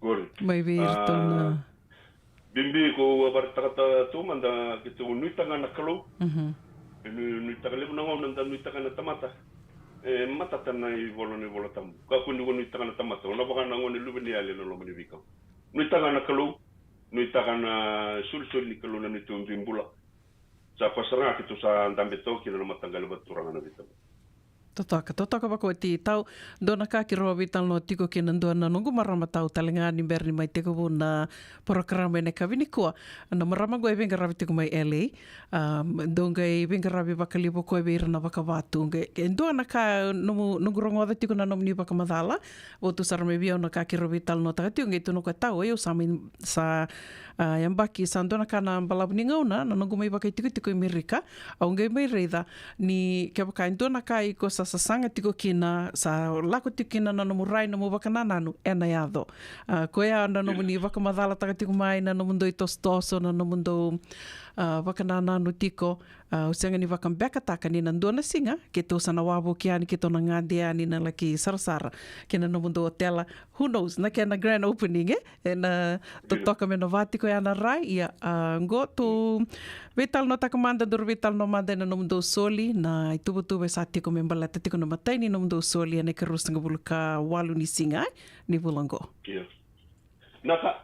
Gori. Mai virtona. Bimbi ko abartakata tu manda kitu nuitanga na kalo. Nuitanga lebu nango nanda nuitanga na tamata. Mata tana I volo tamu. Ka kundi ko nuitanga na tamata. Ona baka nango ni lubeni ale no lomani bika. Nuitanga na kalo. Nuitanga na sul ni kalo na nitu mbimbula. Sa pasaranga kitu sa ndambe to kina na matanga lebu turanga na bitamu. Totaka wako ti tau dona ka ki roa vital no tiko ki nandua na nungu marama tau talenga ni berni mai teko na programa ne kavini kua na marama go venga ravi teko mai LA donga venga ravi bakalibo ko be na baka watu nge dona ka nungu rongo tiko na nomni baka madala o tu sarme bia na ka ki roa vital no ta nge tu no ka tau eu sa yang baki sa dona ka na balabni ngauna na nungu mai baka tiko Amerika au nge mai reida ni ke baka dona ka I ko sa sanga tiko kina sa lako tiko kina na nomu rai nomu waka nananu ena yado. Ko ea na nomu ni waka madala taka tiko mai na nomu ndoi tostoso na nomu ndo waka nananu tiko usenga ni waka mbeka taka ni nandua na singa ke to sana wabo kia ni ke to na ngandea ni na laki sarasara kina nomu ndo hotela who knows na kia na grand opening na totoka me no vati ko ea na rai ia ngo tu vital no taka manda dur vital no manda na nomu ndo soli na itubutu sa tiko me mbalata tiko no matai ni nomu ndo soli ane ke rustanga bulu ka walu ni singa ni bulango. Iya. Naka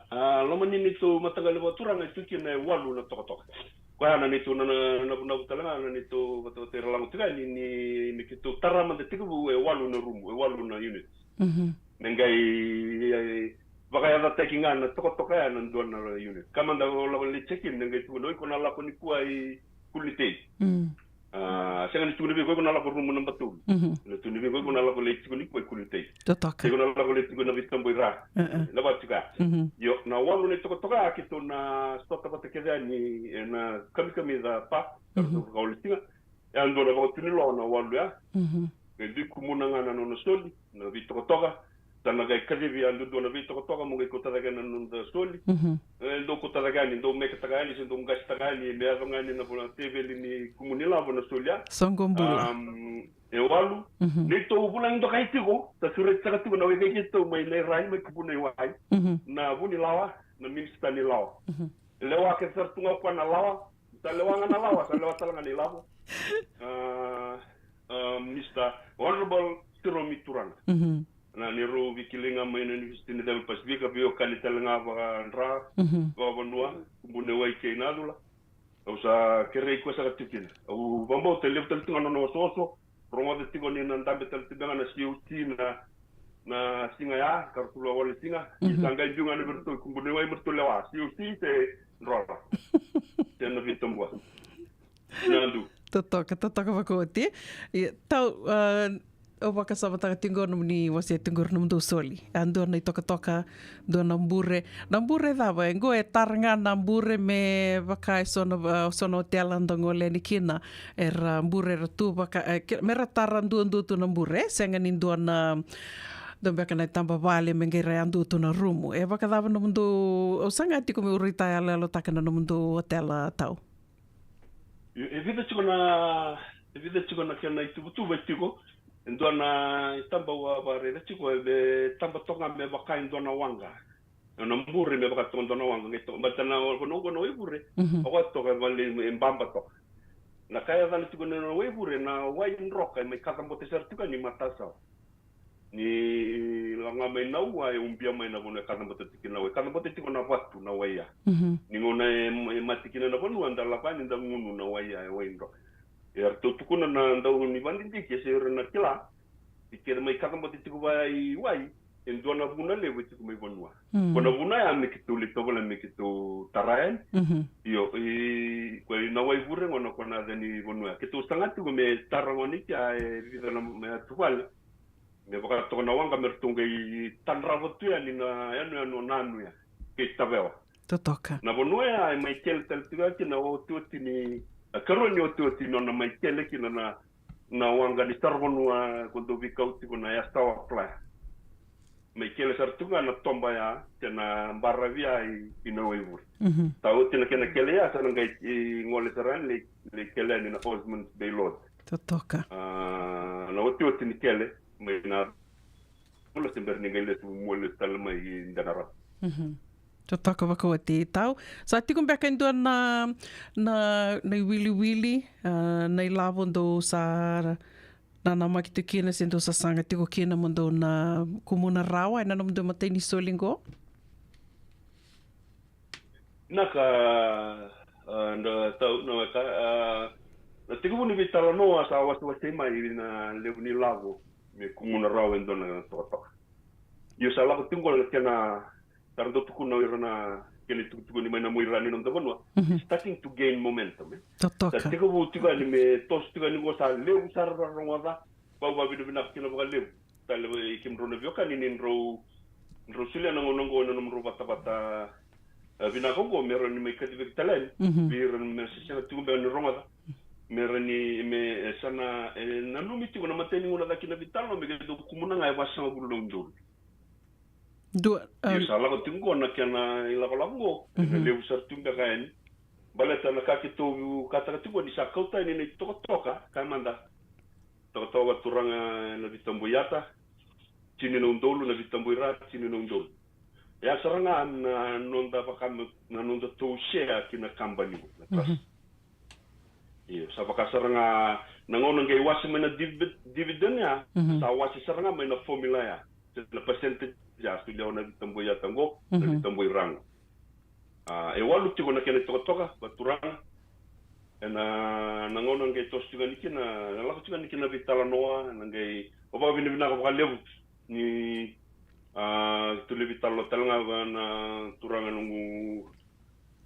loma ni tu matagali waturanga itu kina walu na toka. Kwa na nitu na butalanga na nitu bato teralang tiga ni kitu tarama de tiga walu na room walu na unit. Nengai bakaya da takinga na toka na ndo na unit. Kamanda la le check-in nengai tu no ko na la ko ni kuai kulite. Saya ni tuni ko na la ko room na batu. Na tuni ko na la ko le ko ni kuai kulite. Totoka. Ko na la ko le ko na bitambo ira. Na batika. Yo na walu ni toka kitu na stota patekeza ni na kami da pa. Ko le tinga. Ya ndo na ko tuni lo na walu ya. Ke ku muna ngana no soli na toka. Tana kai kajivi andu do na toka mo ko tada kana no soli. Ndo ko tada gani ndo me tada gani ndo ngas tada gani me ava ngani na bona TV ni kumunila bona solia. Songombula. E walu ni to bulang do kai tiko ta sure tsaka tiko na wege kito mai le rai me kubune wai. Na buni lawa na minsta ni lawa. Lewa ke sartunga kwa na lawa. Ta lewa ngana lawa sa lewa talanga ni lawa. Mr. Honorable Tiromi Turanga. na ni ro vikilinga mai na University ni Devil Pacifica bio kani telenga va ndra va vanua bune wai ke nadula o sa kere ko sa tikina o vambo te lev tel tinga no soso rongo de tigo ni na ndambe tel tinga na siuti na singa ya kartula wala singa isanga junga ni berto bune wai berto lewa siuti te ndra te no vitombo nandu Totoka wakoti. Tau, o waka samatanga tingo ni wasi tingo num do soli. Ando na toka do nambure. Nambure dava ngo e taranga nambure me waka sono hotel andongo le nikina era mbure tu waka mera tarandu andu tu nambure senga nindo na dombe kana tamba vale mengere andu tu na rumu. E waka dava no mundo o sanga tiko me urita ala lo takana no mundo hotel tau. E vida chiko na kena tu tiko ndo na tamba wa bare chiko be tamba tonga me baka ndo na wanga na mbure me baka ndo na wanga ngito batana no ibure o to ka vale mbamba to na kaya vale chiko no ibure na wai nroka me kata mbote sertuka ni matasa ni langa me na wa umbia me na bona kata mbote tikina we kata mbote tiko na watu na waya ni ngona e matikina na bonu anda la pani nda ngunu na waya we ndo ya to tukuna na ndo ni bandi dike se na kila ikere mai kata mbote tiko wai endo na buna le we tiko me bonwa bona buna ya me kitu le tobola me kitu taraen yo ko na wai bure ngona kona deni bonwa kitu sangatu me tarangoni ya vida na me tuwal me baka to na wanga mertunga I tanravo tu ya ni na ya no nanu ya ke tabewa Totoka na bonua ya mai kel tel tu ki na o tu ni karoni o tu no na mai kel ki na wanga ni tarbonua ko do vikauti ko na ya stawa pla mai kel sartunga na tomba ya tena baravia I no evur tau tena kena kel ya sa ngai ngole saran le kel ni na Osmond Bay Lord Totoka na o tu ni kel mai na mula sember ni gele tu mole talma I ndanara Totoka wakoti tau sa tikum beka ndo na wili na lavo ndo sa na makitu kina sendo sa sanga tiko kina mundo na kumuna rawa na mundo mateni solingo naka ndo tau no ka na tiko ni vitala no asa wasi mai na ni lavo me kumuna rawa ndo na totoka yo sala ko tingol kena tardo tukuno irana kele tuku ni mana mo irani no tabonwa starting to gain momentum Totoka tiko bu tiga ni me tos tiga ni go sa lew sar rongoda ba bidu bina kino ba lew tal kim ro nevio kan ni ro sile na ngongo no ro bata bina ko mero ni me kadi vitalen bir me sesena tuku be ni rongoda mero ni me sana na no mi tigo na mateni ngona da kina vitalo me do kumuna ngai ba sa bu ndo Yo sala ko tingo na kana ila ko lango le usar tumbe kaen baleta na ka kitu kata tingo di sakauta ni toka kamanda toka turanga na vitamboyata chini no ndolo na vitamboira chini no ndolo ya saranga na nonda bakam na nonda to share kina company na trust iyo sa bakasaranga na ngono ngai wasi mena dividend ya sa wasi saranga mena formula ya le percentage ya studio na vitamboya tango na vitamboy rang e walu tiko na kene toka baturang na ngono ngai tos tiga nikina na la tiga nikina vitala noa ngai oba vina ko levu ni tu le vitalo talanga na turanga nungu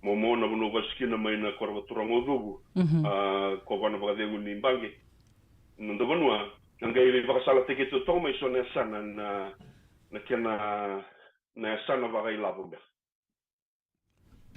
momo na buno vaskina mai na korba turango dubu ko bana ba de ni bangi ndo bonua ngai le vakasala teke to toma isona sana na kena na sana vagai lavumbe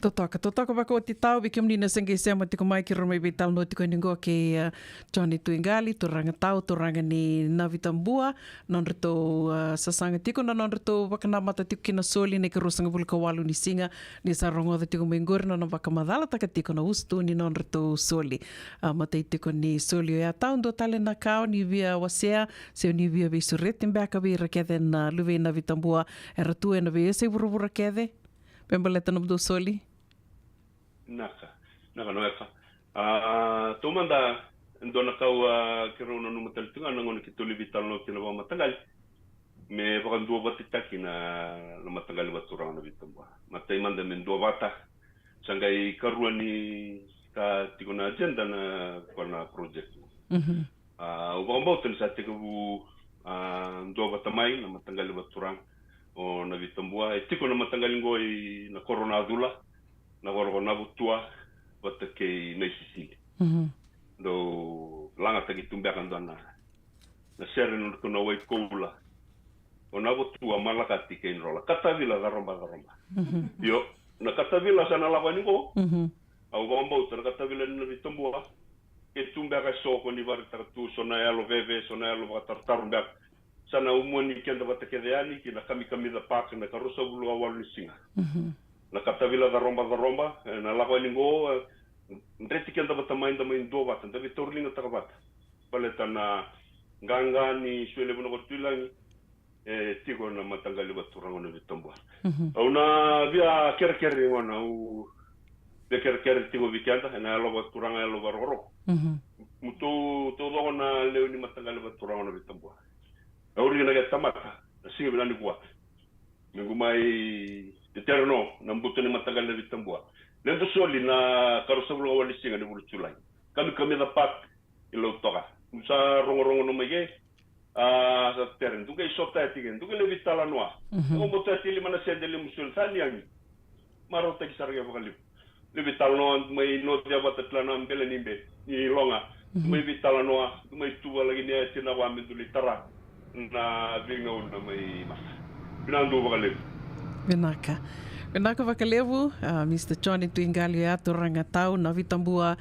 Totoka wakoti tau wiki mnina sengi sema tiko mai ki romai vital no tiko ningo ke Johnny Tuingali turanga tau turanga ni Navitambua non rito sasanga tiko na non rito wakanamata tiko kina soli ne ke rosanga vulka walu ni singa ni sarongo da tiko mengor na wakamadala taka tiko na ustu ni non rito soli matai tiko ni soli ya tau ndo tale na kao ni via wasea se ni via visureti mbaka vira kede na luve Navitambua era tu e na via se vuruvura kede pembaleta no do soli naka no eka tomanda ndona kau kero no matal tunga no ngone kituli vital no kina ba matagal me wakan dua batitaki na matagali baturang na bitambua. Matay manda men dua bata. Sangay karuan ni ka tiko na agenda na kuna project. Ubang bautan sa tiko dua batamay na matagali baturang o na bitambua. Tiko na matagali ngoy na koronadula na korona butua batake na isisili. Do langa tagi tumbekan doan na seren ko na way koula. O na butua malakati kay rola. Katavila garomba. Yo, na katavila sana lawan ko. Au gombo tra katavila na bitambua. Ke tumbeka soko ni bar tartu sonayalo veve sonayalo tartarumba. Sana umoni kenda batake deani ki na kami da pak na karusa bulu awal ni singa. Na katavila garomba na lawan ko ndreti kenda batamain da main do batan da bitorlinga takabata. Paleta na ganga ni suele bono kotulangi tiko na matangali baturang na bitambua. Au na via kerkeri wana u de kerkeri tiko vikanda na lo baturang lo baroro. Mutu todo na leo ni matangali baturang na bitambua. Au ri na tamata na singa bilani kwa. Mengumai eterno na mbuto ni matangali na bitambua. Lendo soli na karusabulo wali singa ni bulu tulai. Kami da pak ilo toka. Musa rongo no mege sa teren tu kai sota tigen tu le vitala noa ko bota tili mana se dele musul saniangi maro ta kisarga bakali le vitala noa mai no dia batatla na mbele nimbe ni longa mai vitala noa mai tu lagi ne tina wa mendu litara na vinga na mai masa binando bakali Benaka wakalevu, Mr. Johnny Tuingali atu rangatau na vitambua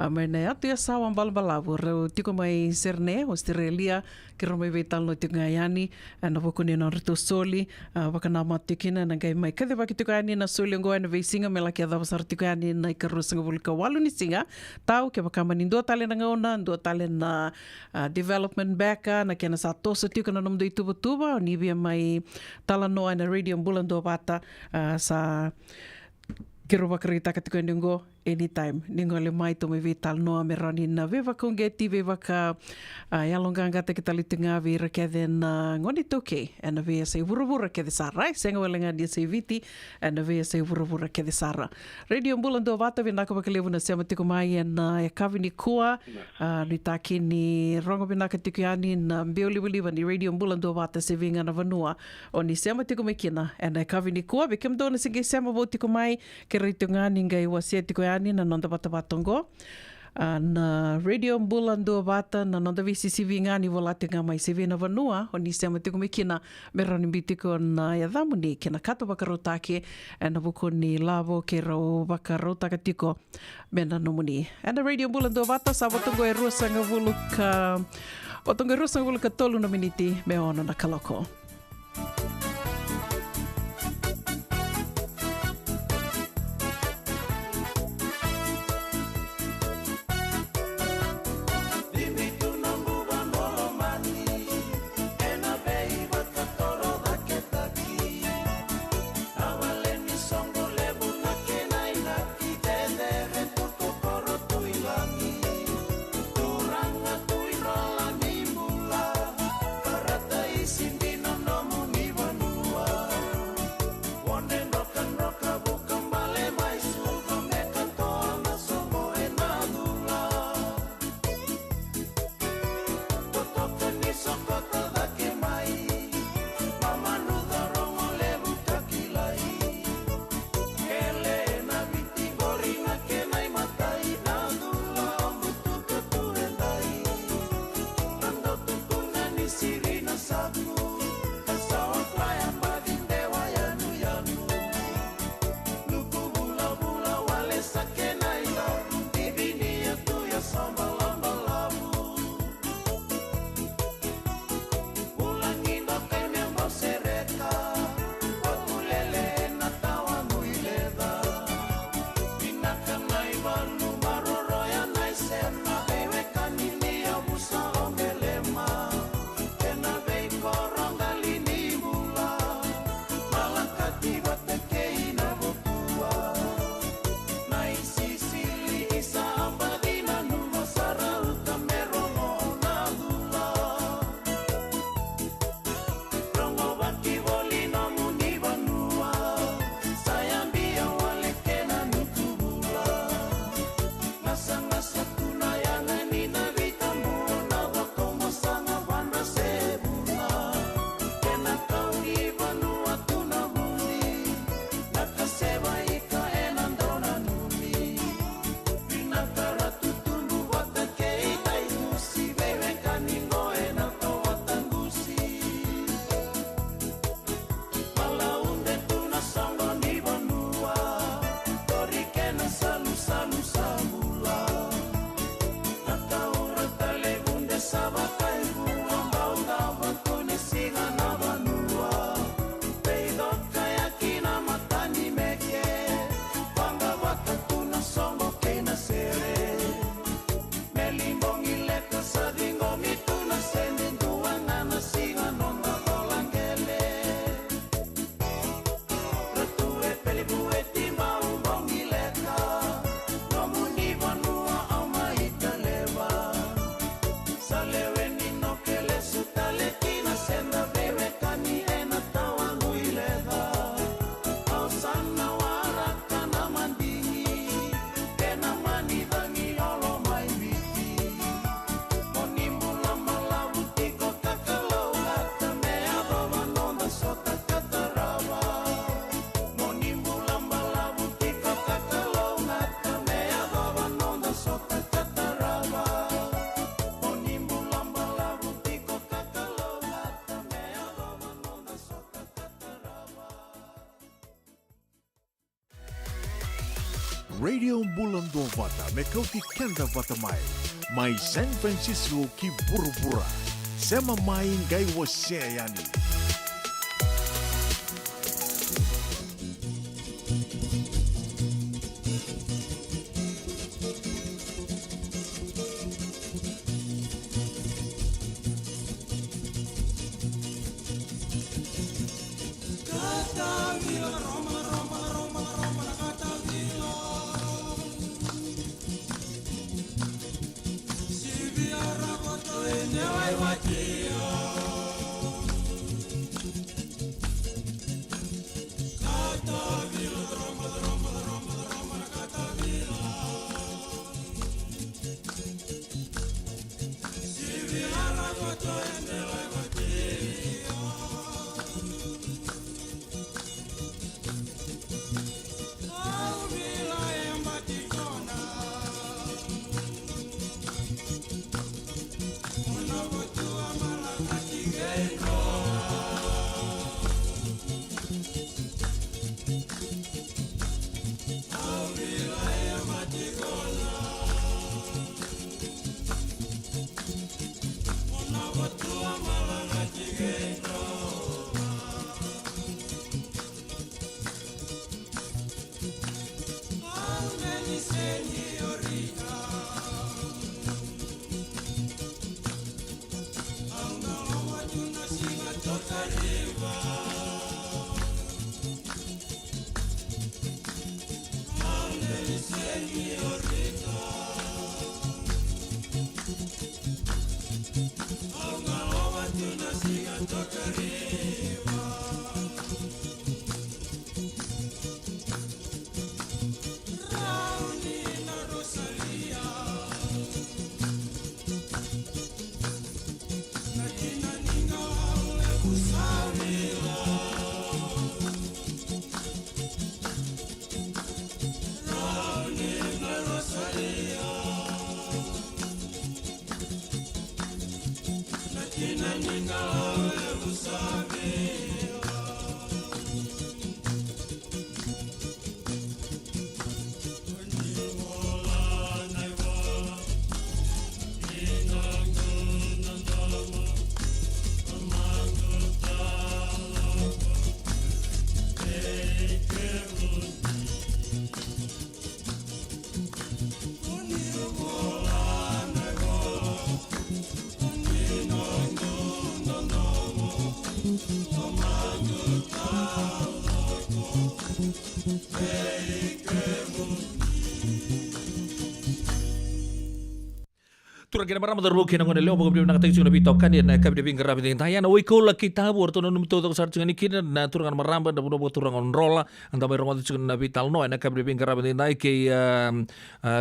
mai na atu ya sawa balbalavu rau tiko mai serne Australia kira mai veital no tiko ngayani na wakuni na rito soli wakana matikina na gai mai kadhe waki tiko ngayani na soli ngoa na veisinga me laki adha wasar tiko ngayani na ikaru sanga vulika walu ni singa tau ke wakama ni ndua tale na ngaona ndua tale na development backa na kena sa tosa tiko na nomdo ituba ni via mai tala noa na radio mbulan doa bata sa kiro wakarita katiko ningo anytime ningo le mai to me vital noa me rani na veva kongeti veva ka yalonganga te kitalitunga vira kede na ngoni toke ana ve se vuruvura kede sara senga welenga dia se viti ana ve se vuruvura kede sara radio mbulan do vata vina ka bakalevu na sema tiko mai na e kavini kua ni taki ni rongo vina ka tiko yani na mbeolibuliva ni radio mbulan do vata se vinga na vanua o ni sema tiko me kina ana e kavini kua bekem do na singe sema vo tiko mai ke ritunga ninga i wasia tiko yani na nonda bata batongo na radio mbulan do bata na nonda VCC ngani volate nga mai seve na vanua o ni sema tiko me kina merani bitiko na yadhamu ni kina kato bakarotake na buko ni lavo ke ro bakarotaka tiko mena nomuni na radio mbulan do bata sa batongo e rusanga vuluka tolu na miniti me ono na kaloko. Sindino Radio Bulan Dua Vata me kauti kenda vata mai San Francisco ki Burubura sema mai ngai wase yani. Tura kena marama darbo kena ngone leo bogo bim nakatay sing nabi tokan ya na kabde bing grabe ding tayana oi ko la kita bor to num to sar sing nikina na tura kan maramba da bodo turang on rola anda mai rongo sing nabi talno na kabde bing grabe ding nai ke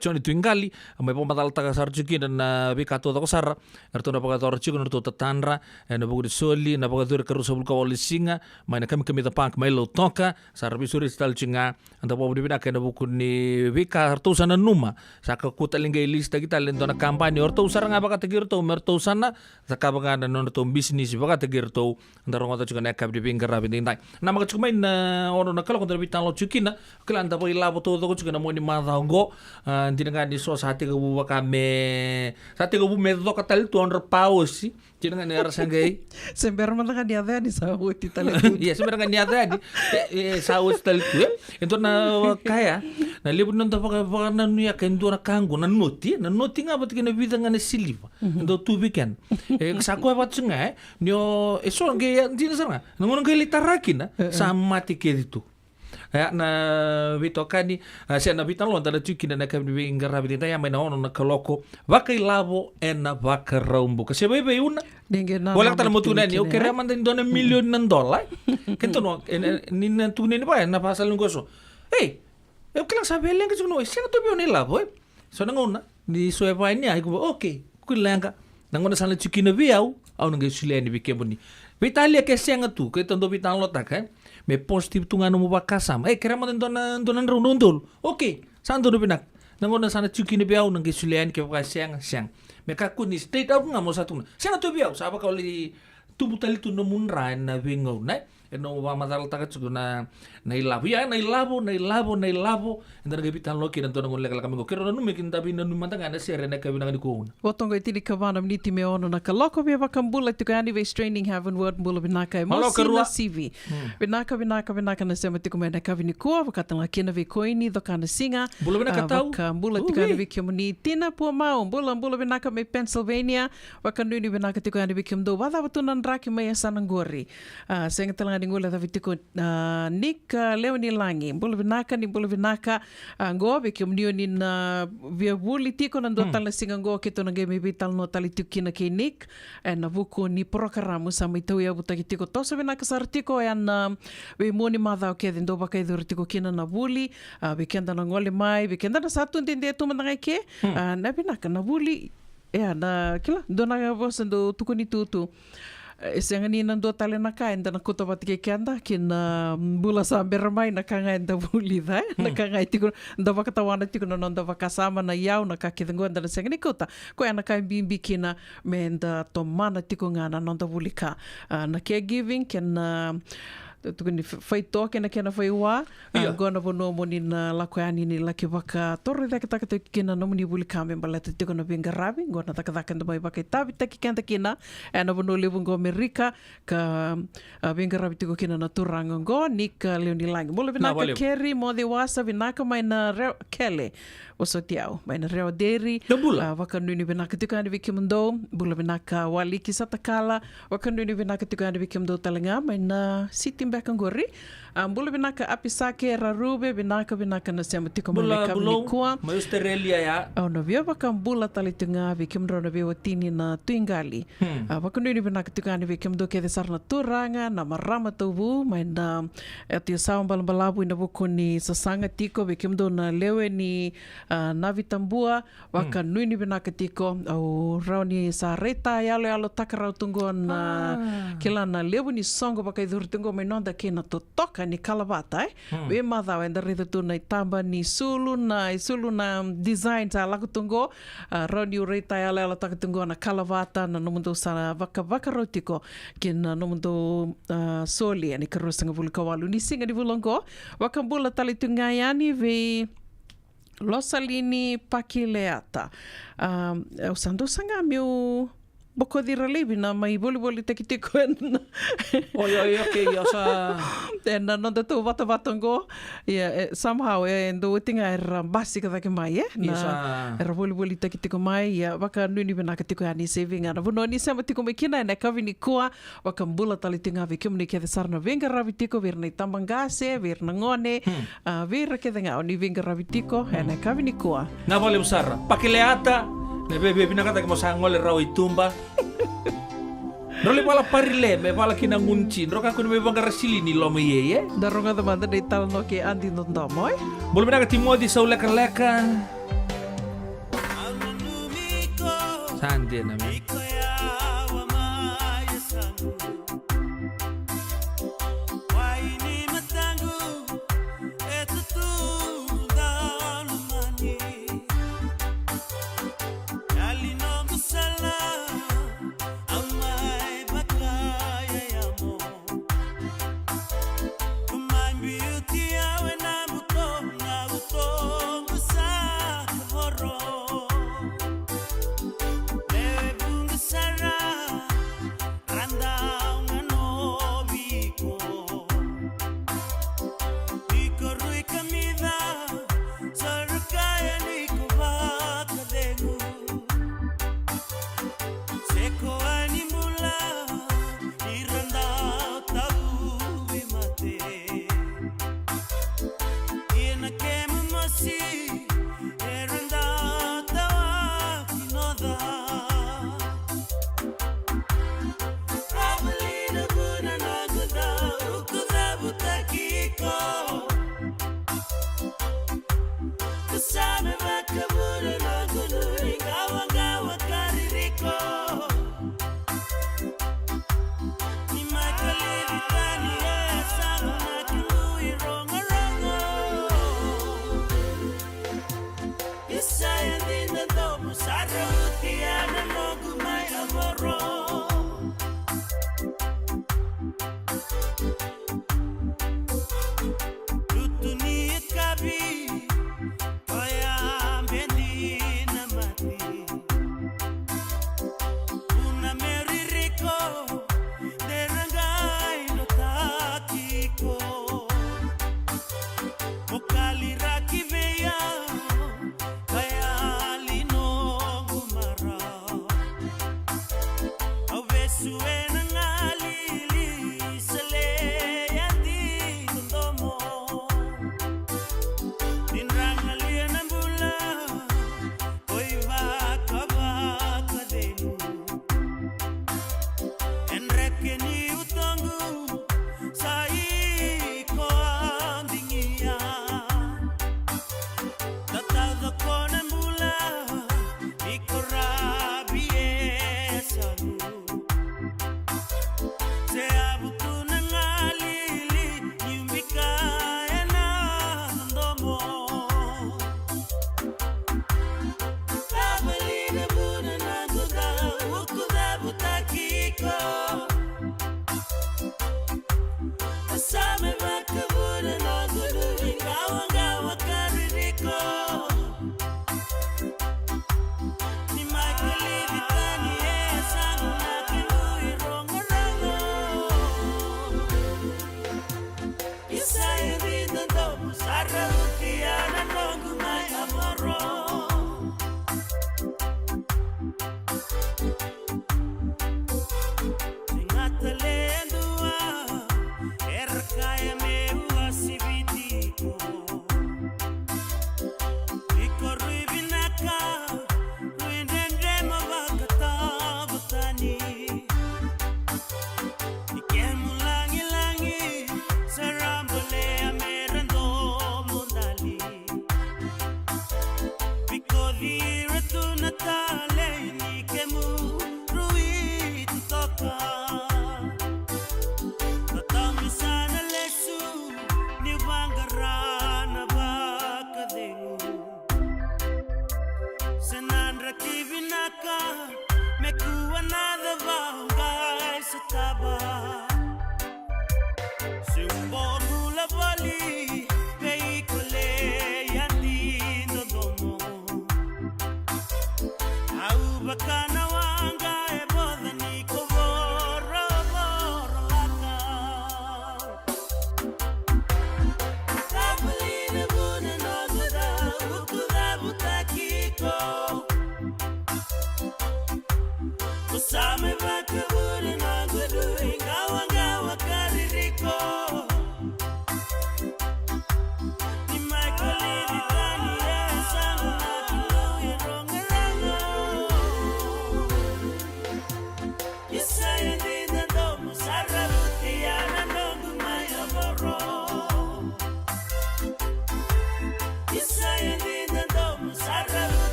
choni twingali mai pom batal ta sar sing na bi kato to sar erto na bogo tor sing no to tanra na bogo de soli na bogo tur karu sobul ko singa mai na kami da pank mai lo toka sar bi suri stal singa anda bogo de bina na buku ni vika hartu sana numa saka kutalingai lista kita lendo na kampanye orto usara nga baka tegirto merto sana sakabanga na non to business baka tegirto ndarong ata chukana kabdi pingar rabi dindai na maka chukumain na ono na kala kontra bitan lo chukina kala anda boy labo to chukana mo ni madhango dinanga ni so sate ko baka me sate ko me do katal 200 pausi dinanga ni arasangai Sember man ka dia ni sa uti tali. iya sember nga niya di sa uti tali ento na kaya na libut non to baka na nuya kendo na kango na noti nga bat kina vida nga na siliva ndo tubikan sako bat nga nyo eso nga dina sanga nangon nga litarakin na sa mati kedito ya na vito kani siya na bitan lo antara tuki na kabdi ingara bidita ya may naono na kaloko baka ilabo na baka raumbo kasi bebe una wala tala mo tunan yo kaya man din doon $1 million kento no nina tunin pa na pasal ng goso eu kailang sabi lang kasi no siya to biyo nilabo so nangona ni suepa niya ko okay kulanga nangona sana tuki na biyaw au nang sulen ni bikeboni Vitalia que siya nga tu kaya tondo bitan lo tak me positif tu ngano mo bakasam kira man donan rundol okay saan do pinak nangona sana tuki na biyaw nang sulen ke bakasang siyang me kakuni state out nga mo sa tuna siya nga to biyaw saba ka uli tubutal tu no munra na bingaw na no mamadal takat suku na ilabo ya na ilabo ndana gabitan loki dan tonong lekala kami kira no mekin tapi no mantanga na sere na kabina ni ko Watongo itili kawana mniti me ono na kaloko be bakambula tukani ve training haven word bula binaka mo sina CV binaka na sema tikuma na kavini ko vakatanga kina ve koini do kana singa bula binaka tau bula tikani ve community tina po mau bula binaka me Pennsylvania wakanuni binaka tikani ve kimdo wada watunan raki me sanangori senga talanga dingula da vitiko Nick Leoni Langi bula binaka ngo ve community na via buli tiko na do tala singa ngo kito na game vital no tali tukina ke Nick na vuko ni programa sa mai tau ia butaki tiko tosa vena ka sartiko na we moni madha o ke do baka i tiko kina na buli we kenda na ngole mai we kenda na satu ndende tu mananga ke na vena ka na buli na kila do na vosa do tukuni tutu Sengani nando tale na ka enda na kuta batike kenda kina bula sa bermai na kanga enda buli dai na kanga tiko nda vakatawana tiko na nda vakasama na yau na kakidengo enda na sengani kuta ko ana ka bimbi kina menda tomana tiko ngana nda buli ka na caregiving kena tukuni fai toke na kena fai wa gona bono moni na lakoani ni laki baka torre da kita kena no moni buli kame balata tiko na binga rabi gona taka ndo mai baka tabi taki kenta kina ana bono lebu ngo Amerika ka binga rabi tiko kina na turanga ngo Nika Leoni Langi mole binaka keri mode wasa binaka mai na kele osotiao mai na reo deri wakanuni binaka tiko ande bikimundo bula binaka waliki satakala wakanuni binaka tiko ande bikimundo talanga mai na city Bekangori bula binaka apisake rarube binaka na sema tiko maleka mnikua mai Australia ya no via bakambula talitunga vikimro na via tini na tuingali wakanuni binaka tiko ande vikimdo ke desarna turanga na marama tuvu mai na ati sawa balambalabu ina bukuni sasanga tiko vikimdo na lewe ni navitambua wakanuni binaka tiko au rauni sa reta yalo takarau tungo na kila na lewe ni songo baka idhuritungo mai nonda kena totoka ni kalabata we madha enda rita tu na tamba ni sulu na design ta lakutungo rauni reta yalo takatungo na kalabata na nomundo sa vaka rotiko kina nomundo soli ani karusanga vulikawalu ni singa ni vulongo wakambula talitunga yani ve Losalini Pakileata. Usando sanga meu boko di relevi na mai boli tekitiko na. Oi, okay, yasa. Na nonda tu vatongo. Somehow endo tinga era basica da que mai na era boli tekitiko mai waka nuni benaka tiko ani saving ana vuno ni sama tiko mekina na kavini koa waka mbula talitinga ve kemni ke sarna venga ravitiko verna tambangase verna ngone vera ke denga oni venga ravitiko na kavini koa na vale usara Pakileata ne bebe binakata kemo sangole raw itumba Role pala parile me pala kina ngunci roka kun me bangara silini lo me ye daronga da manda dei tal no ke andi no domoy bol binaka timodi sa leka sande na me kivinaka mekuwa nada vangai sataba simbor mula vali veikole yandi dodomo au bakana wanga e boda ni kovoro laka Sabulina buna no zuda ukuda butakiko Kusame bakaburi na gudu ingawa ngawa kaririko Ni Michael Editani ya sangu na kilo ya rongaranga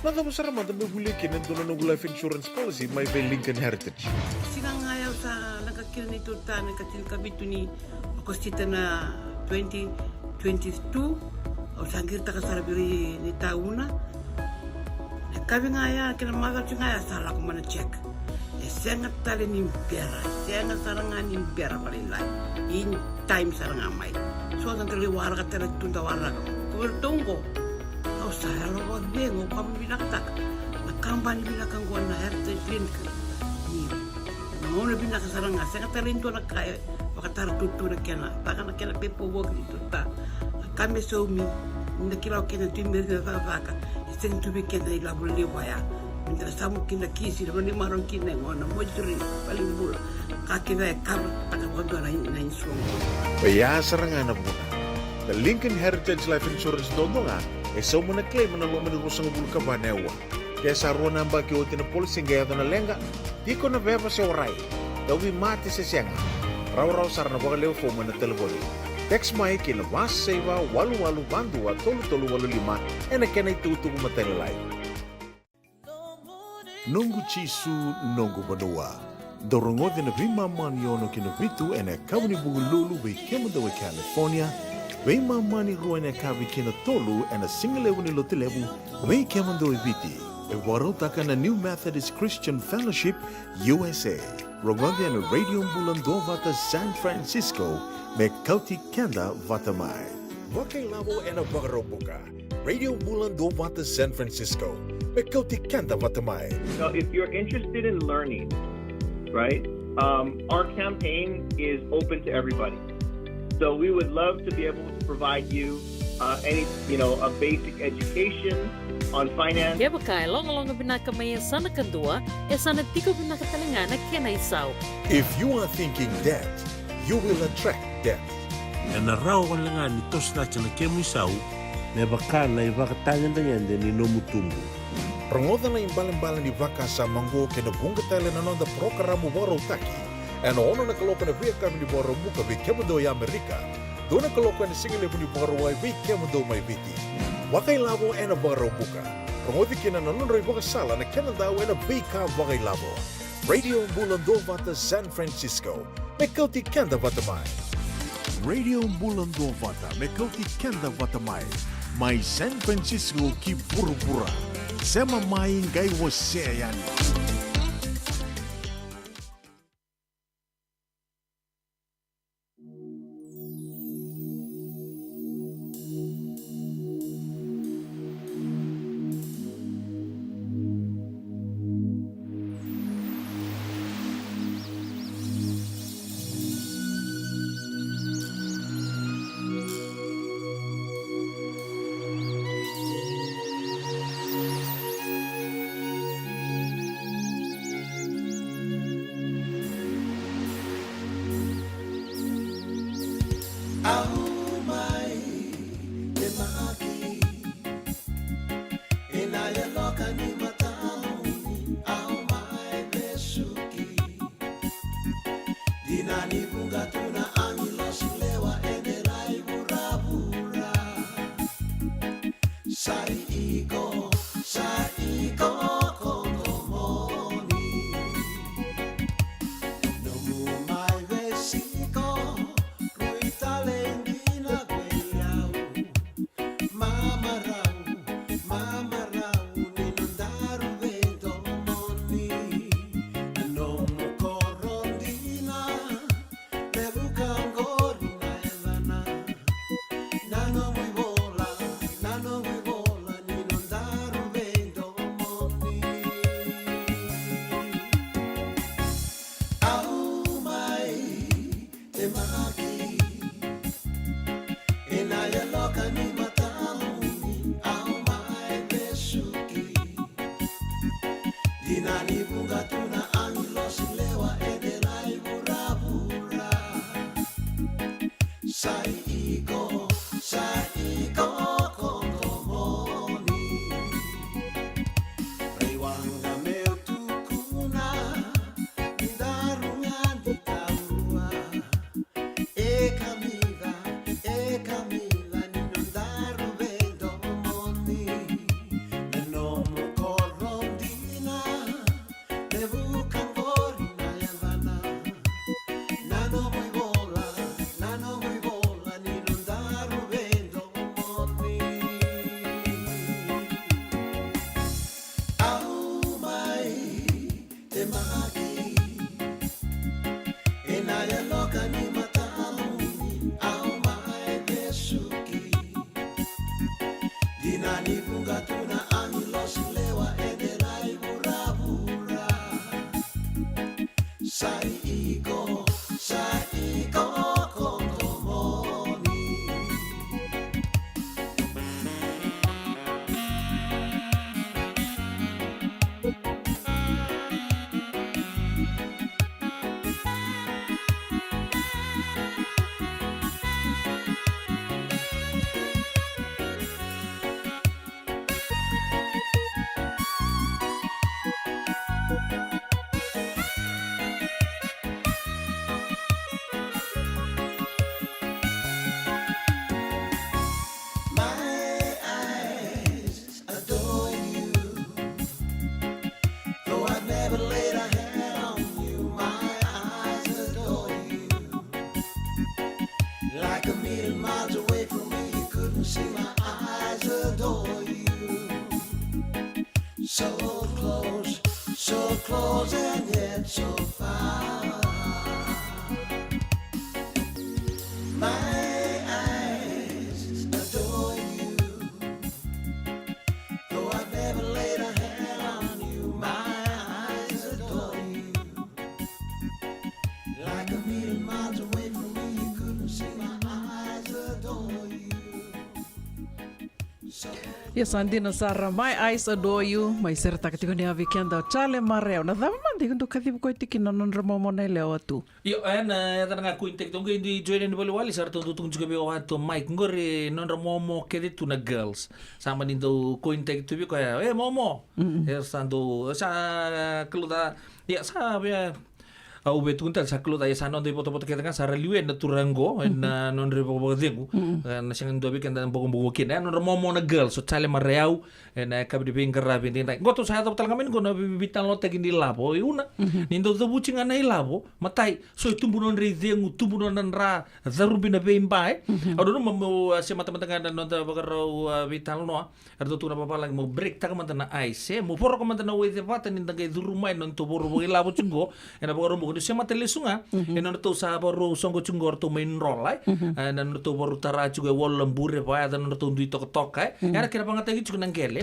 Maka masara mata bebulikin and dono no life insurance policy may be Lincoln Heritage. Silang ayaw sa nakakil ni Tuta, nakatil kabito ni Agostita na 2022 o sangir ta kasarabiri ni tauna. Kami ngaya kina maga ngaya salah ko mana check. Sangat tali ni pera, sangat sarangan ni pera palilai. In time sarangan mai. So ang tali warga tali tunda warga. Kubertongo. Au saya lo wag bengo kami binaktak. Nakamban binakang ko na heritage clinic. Ni no na binaka sarangan. Sangat tali to na kaya wakatar tutu na kena. Baka na kena pepo wag dito ta. Kami so mi nakilaw kena timber na vaka. Isang tubi kena ilabul liwaya. Minta samu kina kisi na marong kina ngona mojuri paling bula kakina kabel pada waktu na insuang. Baya sarangan na muna. The Lincoln Heritage Life Insurance dodonga so muna claim na lo manirusang bulu ka banewa. Kaya sa ruwan ang baki uti na polisi gaya na lenga, di ko na beba sa oray. Dawi mati sa siyanga. Raw-raw sarana baka leo fo na telefoni. Text mai kina mas seva walu-walu bandua tolu-tolu walu lima ena kena itutu kumatelalay. Nungu chisu nungu banua. Dorongo de vima maniono kina vitu ene kawni bungu lulu be kemandawe California. Vima mani ruene kavi kina tolu ene singlewu ni lotilewu be kemandawe viti. E warotaka na New Methodist Christian Fellowship USA. Rongonde ene Radio Bulando vata San Francisco me kauti kenda vatamai. Wakai lavo ene wagarobuka. Radio Bulando vata San Francisco. So if you're interested in learning, right, our campaign is open to everybody. So we would love to be able to provide you a basic education on finance. Ya bakay long binaka may sana kadua sana tiko binaka talangana kena isaw. If you are thinking that, you will attract that. Na raw ko lang ni tos na chana kemu isaw, me baka na ibakatangan ni nomutumbu. Rongoda na imbalan-balan ni vaka sa manggo kena bunga tele na nonda programa boro taki. Ano ono na kaloka na via kami ni boro muka vi kemado ya Amerika. Do na kaloka na singile ni boro wai vi kemado mai viti. Wakai labo ena boro muka. Rongodi kena na nonda vaka sala na kena daw ena vika wakai labo. Radio Bulando vata San Francisco. Mekauti kenda vata mai. Radio Bulando vata mekauti kenda vata mai. Mai San Francisco ki burubura. Sema mai ngai você yani. Dinanifunga tuna amilosulewa ederai burabura. Sai iko kontomoni. So close and yet so far. My eyes adore you. Though I've never laid a hand on you, my eyes adore you. Like a million miles away from me, you couldn't see my eyes adore you. Yes, andina Sara, my eyes adore you. Mai sera takatiko ni avikenda o chale mareo. Na dhama mandi kundo kathibu ko itiki na non ramo na leo atu. Yo, ana ya tanga ku intek tongo indi join ni wali sar tongo tung juga be wato Mike ngore non ramo kede tu na girls. Sama nindo ku intek tu bi ko ya momo. Sando sa keluda ya sa ya au betu kuntal sa keluda ya sanon de foto-foto kita kan sara liwe na turango na non rebo bodengu. Na singan do bi kan dan bogo kin non ramo na girls so chale mareau na kabdi bingara bindin. Goto sa to tal kamen ko na bibitan lo tagin di labo una. Nindo do bucing ana ilabo matai so tumbu non rezengu tumbu non ra zarubi na beimbai. Adono mo se mata-mata kan non ta bagaro vital no. Ardo tu na papa lang mo break ta kamanta na ice mo poro kamanta na we vata ninda ga durumai non to boro bo ilabo chungo ena bagaro mo se mata lesunga ena to sa boro songo chungor to main rolai ena to boro tara juga wol lembure pa ada no to ndu tok tok kai era kira pangata gi chunga ngele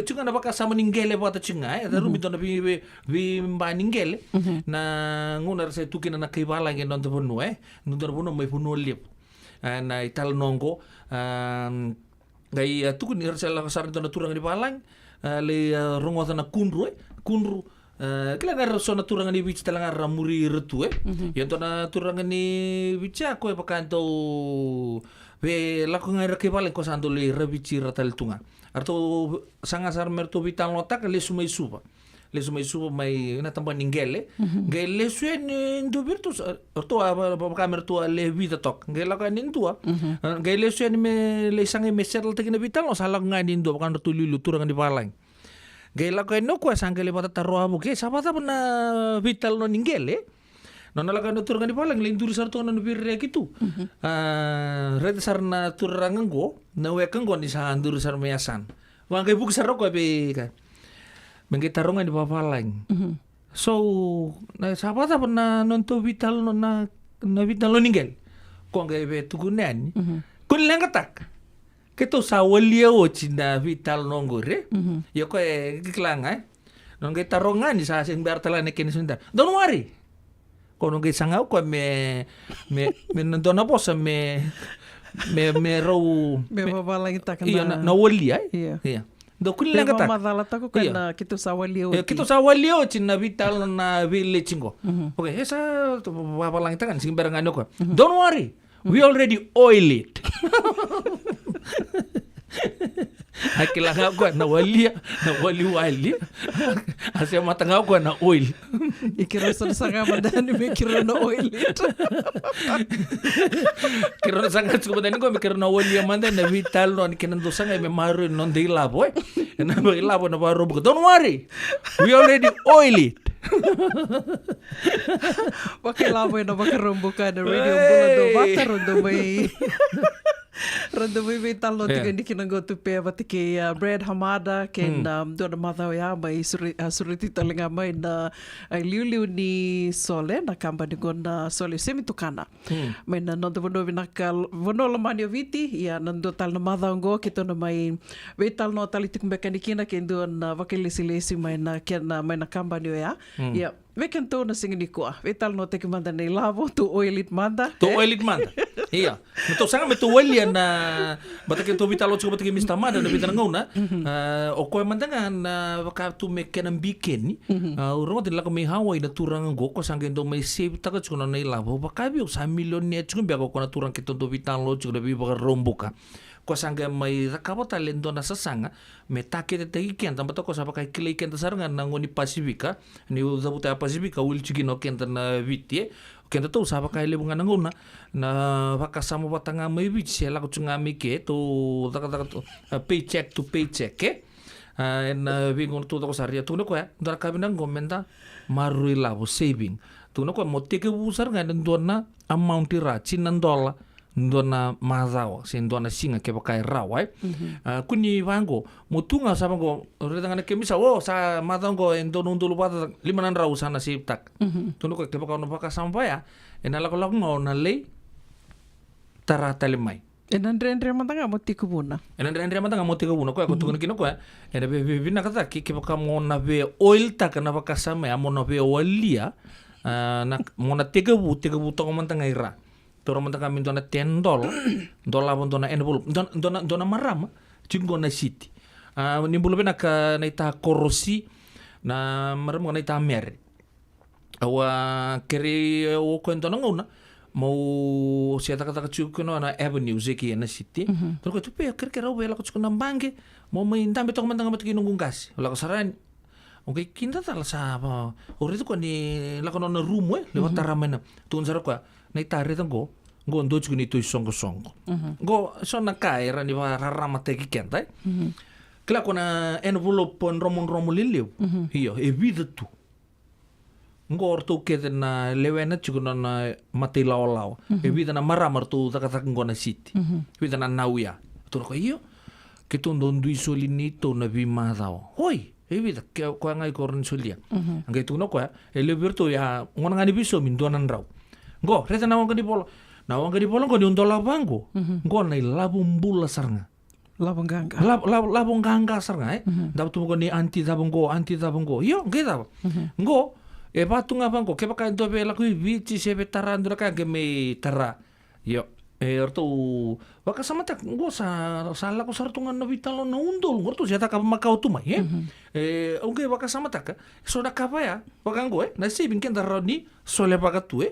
chunga na baka sama ningele bata chunga ada rumi to na bi mba ningele na nguna se tukina na kibala nge non to bono non to bono mai bono lip na ital nongo gai tukun irsela kasar to na turang di palang le rongo na kunru kila ngar so na turang ni wich talang ramuri retu yon to na turang ni wich ako pakanto be lako ngar ke paling ko sando le rebici ratal tunga arto sangasar merto vital notak le sumai suba mai na tampa ningele gele suen ndo virtus arto apa kamer tua le vida tok gela kan tua gele suen me le sange meser te kina vital no salang ngani ndo kan tu lulu turang di palang gela kan no kwa sangele pata tarroa buke sabata pena vital no ningele no nalaga no turang di palang le ndur sarto no birre gitu red sarna turangango na wekango ni sa ndur sar measan wangke buk saroko be kan menggitarungan di papalang. So, na sabata pernah nonton vital na vital lo ninggal. Ko ngai be tugunan. Kun lang katak. Keto sa walia o cina vital nonggore. Yo ko kiklang non ngai tarungan di sa sing bertala nekin sunda. Don't worry. Ko ngai sangau ko me nonton apa sa me row me papalang ita kana. Iya na walia. Iya. Dokun lang katak. Madala tako kana kito sa walio. Kito sa walio cina vital na village chingo. Okay, esa apa lang ita kan sing barang ano ko. Don't worry. We already oil it. Akila nga ko na wali asya mata nga ko na oil. Ikiro sa nga madani me kiro na oil it. Kiro sa nga madani ko me kiro na wali manda na vital no kinando sa nga me maro non de labo na ba labo na baro ko. Don't worry. We already oil it. Pakai labo na bakarumbuka na radio bulan do bataron do may Randa mai talo tika ni kina go tupe ba tike Brad Hamada ken dona matau ya mai suriti talenga mai na liu ni sole na kamba ni gona sole semi tukana. Mai na nonto vono vinakal vono la mani viti ya nando tal na matau go kito na mai vetal no tali tukumbe ni kina ken dona vakelesi mai na kena mai na kamba ni ya. Ya Veken tōna singini koa. Vetal no teke manda nei lavo, tō oilit manda. Tō oilit manda. Ia. Me tō sanga me tō oilia na batake tō vitalo tō batake Mr. Manda na vitana ngauna. O koe mandanga na wakatu me kena mbikeni. Urongo tini lako me Hawaii na turanga ngoko sanga endo me save taka tiko na nei lavo. Wakabi o sa milioni tiko mbiako kona turanga ke tō vitalo tiko na bibaka romboka. Ko sanga mai rakabota lendo na sasanga me take te kenta bato ko sapa kai kile kenta saranga na ngoni Pasifika ni uzabuta Pasifika ul chikino kenta na vitie kenta to sapa kai lebunga na ngona na vakasamo batanga mai vitsi la ko tsunga mike to taka to paycheck to paycheck na vingon to ko saria to no ko ndara kabina ngomenda marui lavo saving to no ko moteke busar nga ndona amount ra $1 ndona mazao se ndona singa ke pakai rawai kuni wango mutunga sabango redangana kemisa sa mazango endono ndulu bata 500 raw sana siptak tuno ko ke pakano paka sampaya enala ko lakungo na lei tara talimai enandre matanga motikubuna ko ko tuno kino ko ene be na kata ke pakamo na be oil takana pakasame amono be olia na mona tegebu to mantanga ira Toro manta kami dona $10, dola pun dona envelope, dona marama, cinggo na city. Nimbulu bena ka naita korosi na maram naita mer. Awa keri o ko dona ngona mau siata kata cinggo na avenue zeki na city. Toro ko tupe kera bela ko cinggo na bange mau main tambe to manta ngamati nunggung gas. Ola ko saran Oke, kinta tal sa ba. Ori to ko ni la ko na room lewat taramena. Tun sara ko na itare tango go ndo chuni to songo go sona kai rani ba rarama te kenta kla kona envelope pon romon lilio hiyo e vida tu go orto ke na lewena chukuna na matila olao e vida na maramar tu takata ngona city vida na nauya tu ko hiyo ke tu ndo isolinito na bima dao hoi e vida ke ko ngai koron solia ngai tu no ko e leberto ya ngona ngani biso min donan raw go reta na ngani polo na wanga di polong ko di untola bango go na labung bula sarnga labung ganga sarnga dap tu ko ni anti dabongo yo ngeda go e batunga bango ke baka ndo be la ku vici se vetarando ka ke me tara yo orto baka samata go sa la ko sartunga no vitalo no undol gorto jata ka makau tu mai onge baka samata ka so da ka ya baka go na se bin ken daroni sole baka tu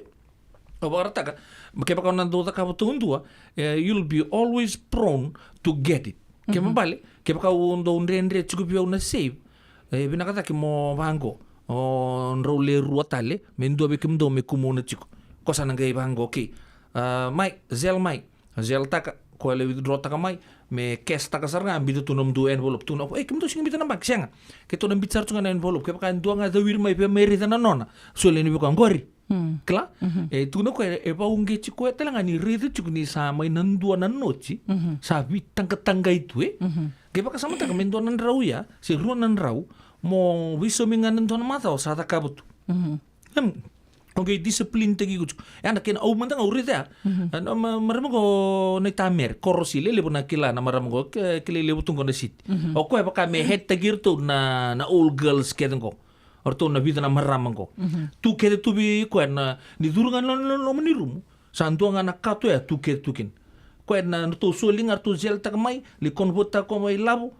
Obarata ke baka nando ta ka tundua you'll be always prone to get it ke mabale ke baka undo ndendre chukupia una save binakata ke mo bango o nrole ruatale mendo be kimdo me kumona chiku kosa nangai bango ke mai zel taka ko le withdraw taka mai me cash taka sarnga ambido tunom du envelope tuno kimdo sing bitana bank sianga ke tunom bitar tunga envelope ke baka nduanga da wir mai pe meri tana nona so le ni ko ngori Kla, tuno ko e ba unge chiko telanga ni redu chiko ni sa mai nandua na nochi, sa vitang katanga itu ke baka sama ta kamendo nan rau ya, si ruan nan rau mo wiso mingan nan mata o sa ta kabut. Okay, disiplin tegi kucu. Anda ken au mantang au rida. Maramo ko na tamer korosile le bona kila na maramo ko kile le butung ko na sit. O ko e baka me het tagir to na all girls kedeng ko. Orto na vida na maramang ko. Tu kede tu bi ko na ni durungan lo manirum. Santuang anak kato ya tu kede tukin. Ko na to suling artu zel tak mai li konvota ko mai labu.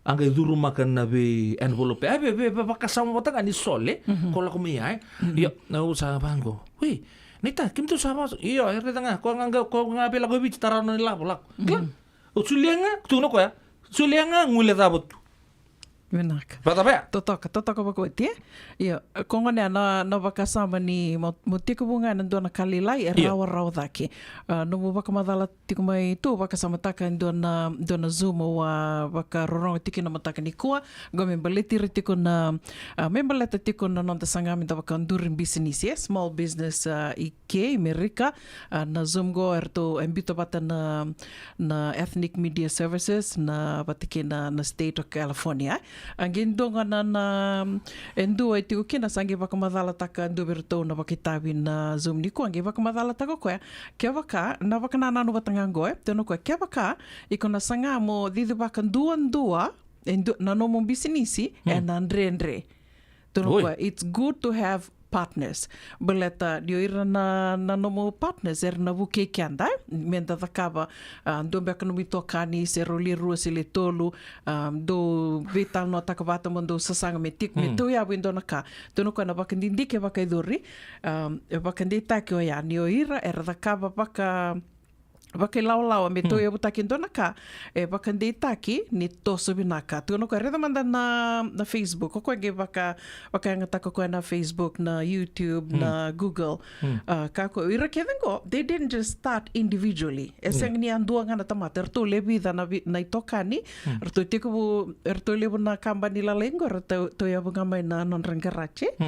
Angga duru makan na be envelope. Be pakasama batang ani sole. Ko la ko mi ai. Yo na usa bango. Wi, nita kim tu sama. Iyo erde tanga ko ngabe la ko bi taran ni labu lak. Kla. O sulianga tu no ko ya. Sulianga ngule tabot. Menaka. Patapea. Totoka bakuti Ia kongone na vakasama ni mutiko bunga na dona kalilai rawa daki. No mo vakamadala tiko mai tu vakasama taka dona Zoom wa vakarorong tiki na mataka ni kua gome baleti tiko na membaleta tiko na nonta sangami da vakandurin business small business IK Amerika na Zoom go erto embito bata na Ethnic Media Services na batiki na State of California. Angin donga na endo ai tiko kina sangi vakamadala taka endo berto na vakitawi na Zoom ni ko angi vakamadala taka ko kia vaka na vakana nanu vatangango teno ko kia vaka iko na sanga mo didi vakan dua na nomo bisinisi and andre teno ko it's good to have partners. Beleta dioira na nomo partners na vuke kianda menda takava do beka no mitokani se roli rua se le tolu do vital no takavata mondo sasanga metik me to ya windo naka tono kana bakandindi ke bakaidori bakandita ke ya nioira era takava baka lau me to ya butaki dona ka bakandei taki ni toso binaka tu no ka reda manda na Facebook ko ge baka ngata ko na Facebook na YouTube na Google ka ko ira kedengo they didn't just start individually eseng ni andua ngana tamater to lebi da na itokani erto tiko erto lebu na company la lengo to ya bunga mai na non rangarache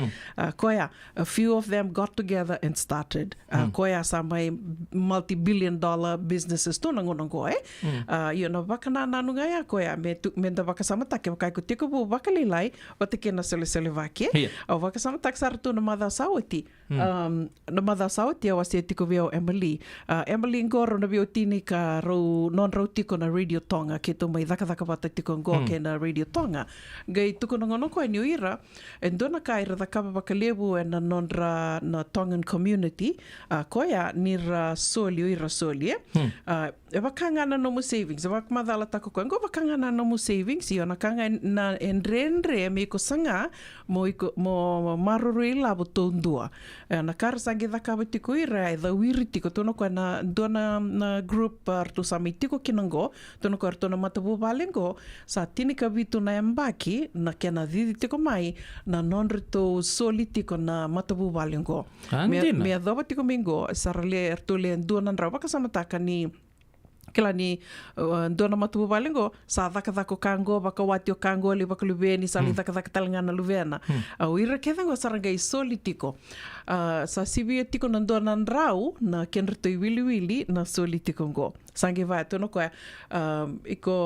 ko ya a few of them got together and started ko ya samai multi-billion-dollar businesses tu nangonongo you know bakana nanunga ya ko ya me da bakasama tak kai ko tiko bu bakalilai o te kena sele vake o bakasama tak sartu na mada sauti o wasi tiko veo Emily ngoro na veo tini ka non tiko na Radio Tonga ke to mai daka wata tiko ngo ke na Radio Tonga gai tuko nangono ko ni ira endona kai ra daka bakalebu na nonra na Tongan community ko ya nira soli e wakangana no mo savings wakmadala tako ko ngo wakangana no mo savings yo nakanga naendre me ko sanga mo maruri labo tondua na kar sangi daka tiko ira da wiri tiko tono ko na dona na group artu samitiko kinango tono ko artu na matabu balengo sa tini ka vitu na embaki na kena didi tiko mai na nonrito solitiko na matabu balengo me adoba tiko mingo sarale artu le dona nra wakasama ni kila ni dona matubu balengo sa daka kango baka watio kango li baka luveni sa li daka talangana luvena au ira kedango saranga isolitiko sa sibia tiko na dona nrau na kenrito wili na solitiko ngo sangi vai tono ko iko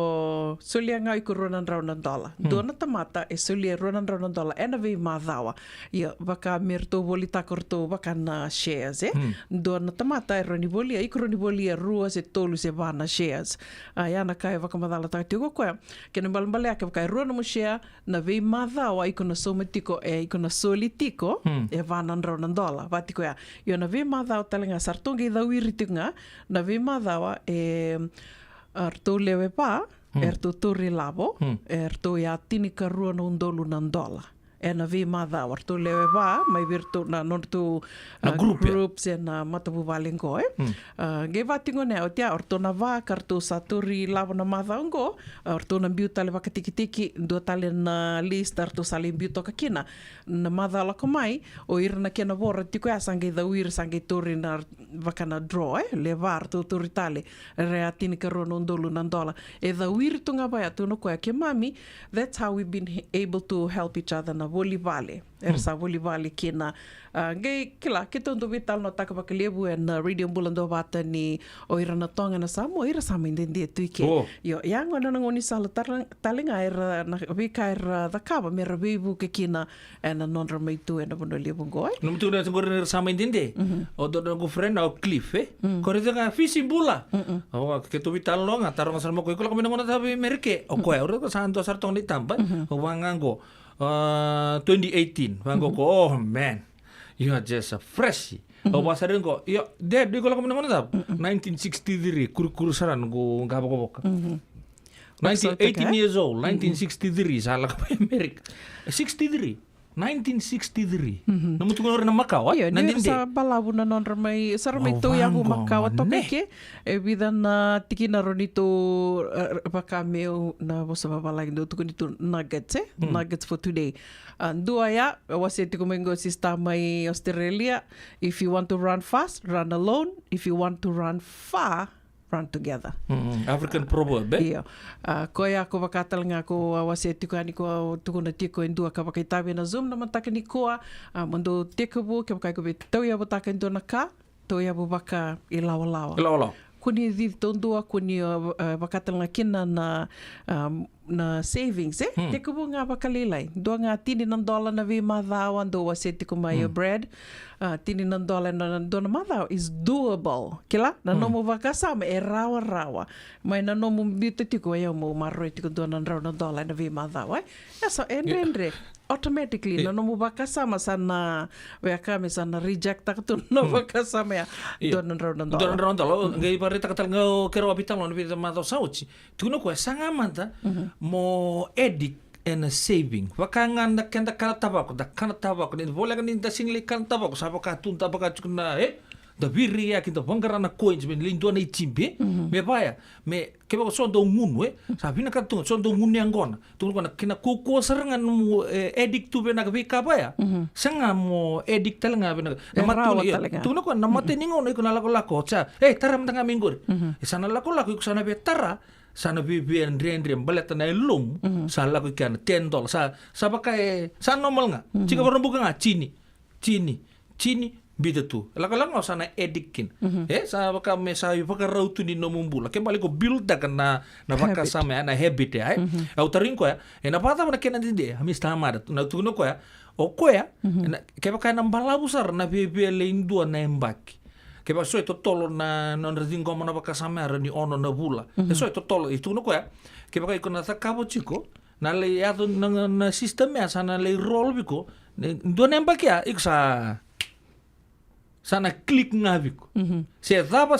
solianga iko ronan rau na dola dona tamata e solia ronan rau na dola ena vi madawa ia baka merto volita korto baka na shares dona tamata e roni volia rua se tolu se vana shares ia na kai baka madala ta tiko ko ke no balmbale ka baka rona mo share na vi madawa iko na somatiko iko na solitiko e vana rau na dola vatiko ia na vi madawa talenga sartongi da wiritinga na vi madawa erto lewe pa, erto turi labo, erto ya tinika rua na undolu na dola. Na vi mada warto lewe ba mai virtu na nortu groups na matabu balengo ge vatingo ne otia orto na va kartu saturi lavo na mada ngo orto na biuta le vakatiki do tale na list arto sali biuto kakina na mada la komai o irna kena bora tiko ya sange da wir sange turi na vakana draw le var to turi tale reatini ka rono ndolu na dola e da wir tunga ba ya tuno ko ke mami that's how we've been able to help each other na volivale sa volivale kina ngai kila ke tondo vital no taka bakalebu na radio bulando bata ni o ira na tonga na samo ira sama indende tuike yo yang ona ngoni sala talinga era na vika era da kaba me rebu ke kina na non ramai tu na bono lebu ngoi no mutu na ngore sama indende o do go friend o cliff kore da fishing bula o ke to vital no ngataro ngasal mo ko ko ngona tabi merke o ko ora ko santo sartong ni tamba o wangango 2018 wango ko oh man you are just a freshie o basarin ko yo dad di ko lang muna tab 1963 kur saran go ngaba ko boka 18 years old 1963 sala ko America 63 1963. Namun tunggu orang Macau, Iya, ni sa balabu na non ramai saramai to ya bu Macau to ke e vida na tikina ronito baka meu na bosa babalagi do tu nito nuggets nuggets for today. Dua ya wasi tiko mengo sistema i Australia, if you want to run fast, run alone. If you want to run far, run together. African proverb, Iya. Ko ya ko bakatal nga ko wasi tiko ani ko tuko na tiko endua ka bakaitabe na Zoom na mataka ni ko mando tiko bu ke bakai ko tau ya botaka endo na ka, tau ya bu baka i lawa. Kuni di tondua kuni bakatal nga kina na savings tiko bu nga bakalilay do nga tini ng $1 na vi madhawan do wasi tiko mayo bread tini ng $1 na do na madhaw is doable kila na nomo bakasama rawa may na nomo dito tiko ayaw mo maroy tiko do na $1 na vi madhaw so endre automatically na nomo bakasama sana wea kami sana reject ako no bakasama ya do na $1 ngai parita katal ngau kero abitang lo nabita madhaw sauci tuno ko sangamanta mo edict and saving. Wakangan na kenda kana tabako, ni bola kan inda singli kana tabako, sapa ka tunta baka chukna da biri ya kinto bangara na coins men lindo na ichimbe, me baya, me keba sondo ngunu sabi na katung sondo ngunu yang gona. Tungo na kina kuko sarangan mo edict tu bena ka baya. Sanga mo edict talanga bena. Tungo ko na mateningo na ikuna lako cha. Taram tanga minggur. Sana lako ikuna be tara. Sana bibi andre balet na ilum sa lagu ikan $10 sa pakai sa normal nga jika orang buka nga chini bida tu lang sana edikin sa pakai mesayu pakai rautu ni nomumbula ke balik ko build da na pakai sama na habit ya au tarin ko ya na pata na kenan dinde hamis tamada na tuno ko ya o ko ya ke pakai nambala busar na bibi leindu na embaki ke ba so tolo na non ringo mana baka samara ni ono na bula so tolo itu no ko ya ke ba ko na takabo chiko na le ya na system ya sana le roll biko do nemba kia iksa sana click nga biko se daba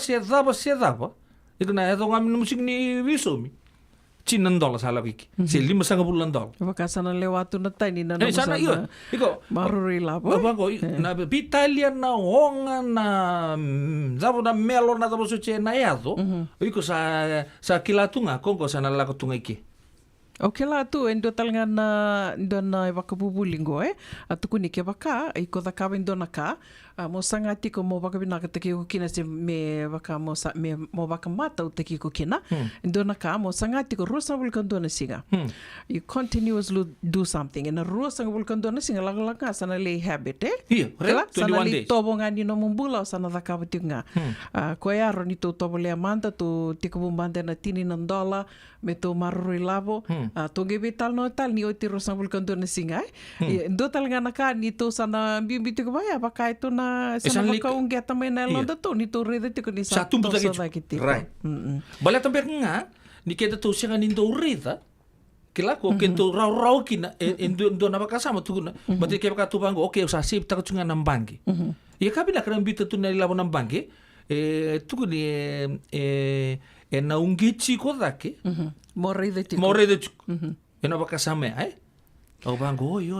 ikna ya do ngam musik ni wisomi $10 sala wiki se $5.5 bakasana lewatu na tani na sana iyo iko maruri labo ko na Italia na honga na zabo na melo na zabo suche na yado iko sa kilatunga kongo sana la kutunga iki okay la tu endo talanga na wakabubulingo atukuni ke baka iko da ka endo na ka mo sangati ko mo baka binaka te ko kina se me baka mo baka mata te ko kina endo na ka mo sangati ko rosa vulkan do na singa you continuously do something and a rosa vulkan do na singa langa sana le habit sana le tobo ngani no mumbula sana da ka butinga ko ya roni to tobo le amanda to tiko bumbande na tini $1 me to maruri labo toge betal no tal ni oti rosa vulkan do na singa do tal ngana ka ni to sana bimbi tiko baya baka ito na sana baka unggeta may nalanda to ni to reda tiko ni sa tumbu lagi right bala tamper nga ni keda to siya nindo reda kila ko kento raw kina endo na baka sama tu na bati ke baka tu bango okay sa sip ta ko tsunga ng bangi ya kabila kan bita tu na labo ng bangi tu ni na ungichi ko dake morre de chuk ena baka sama o bango oi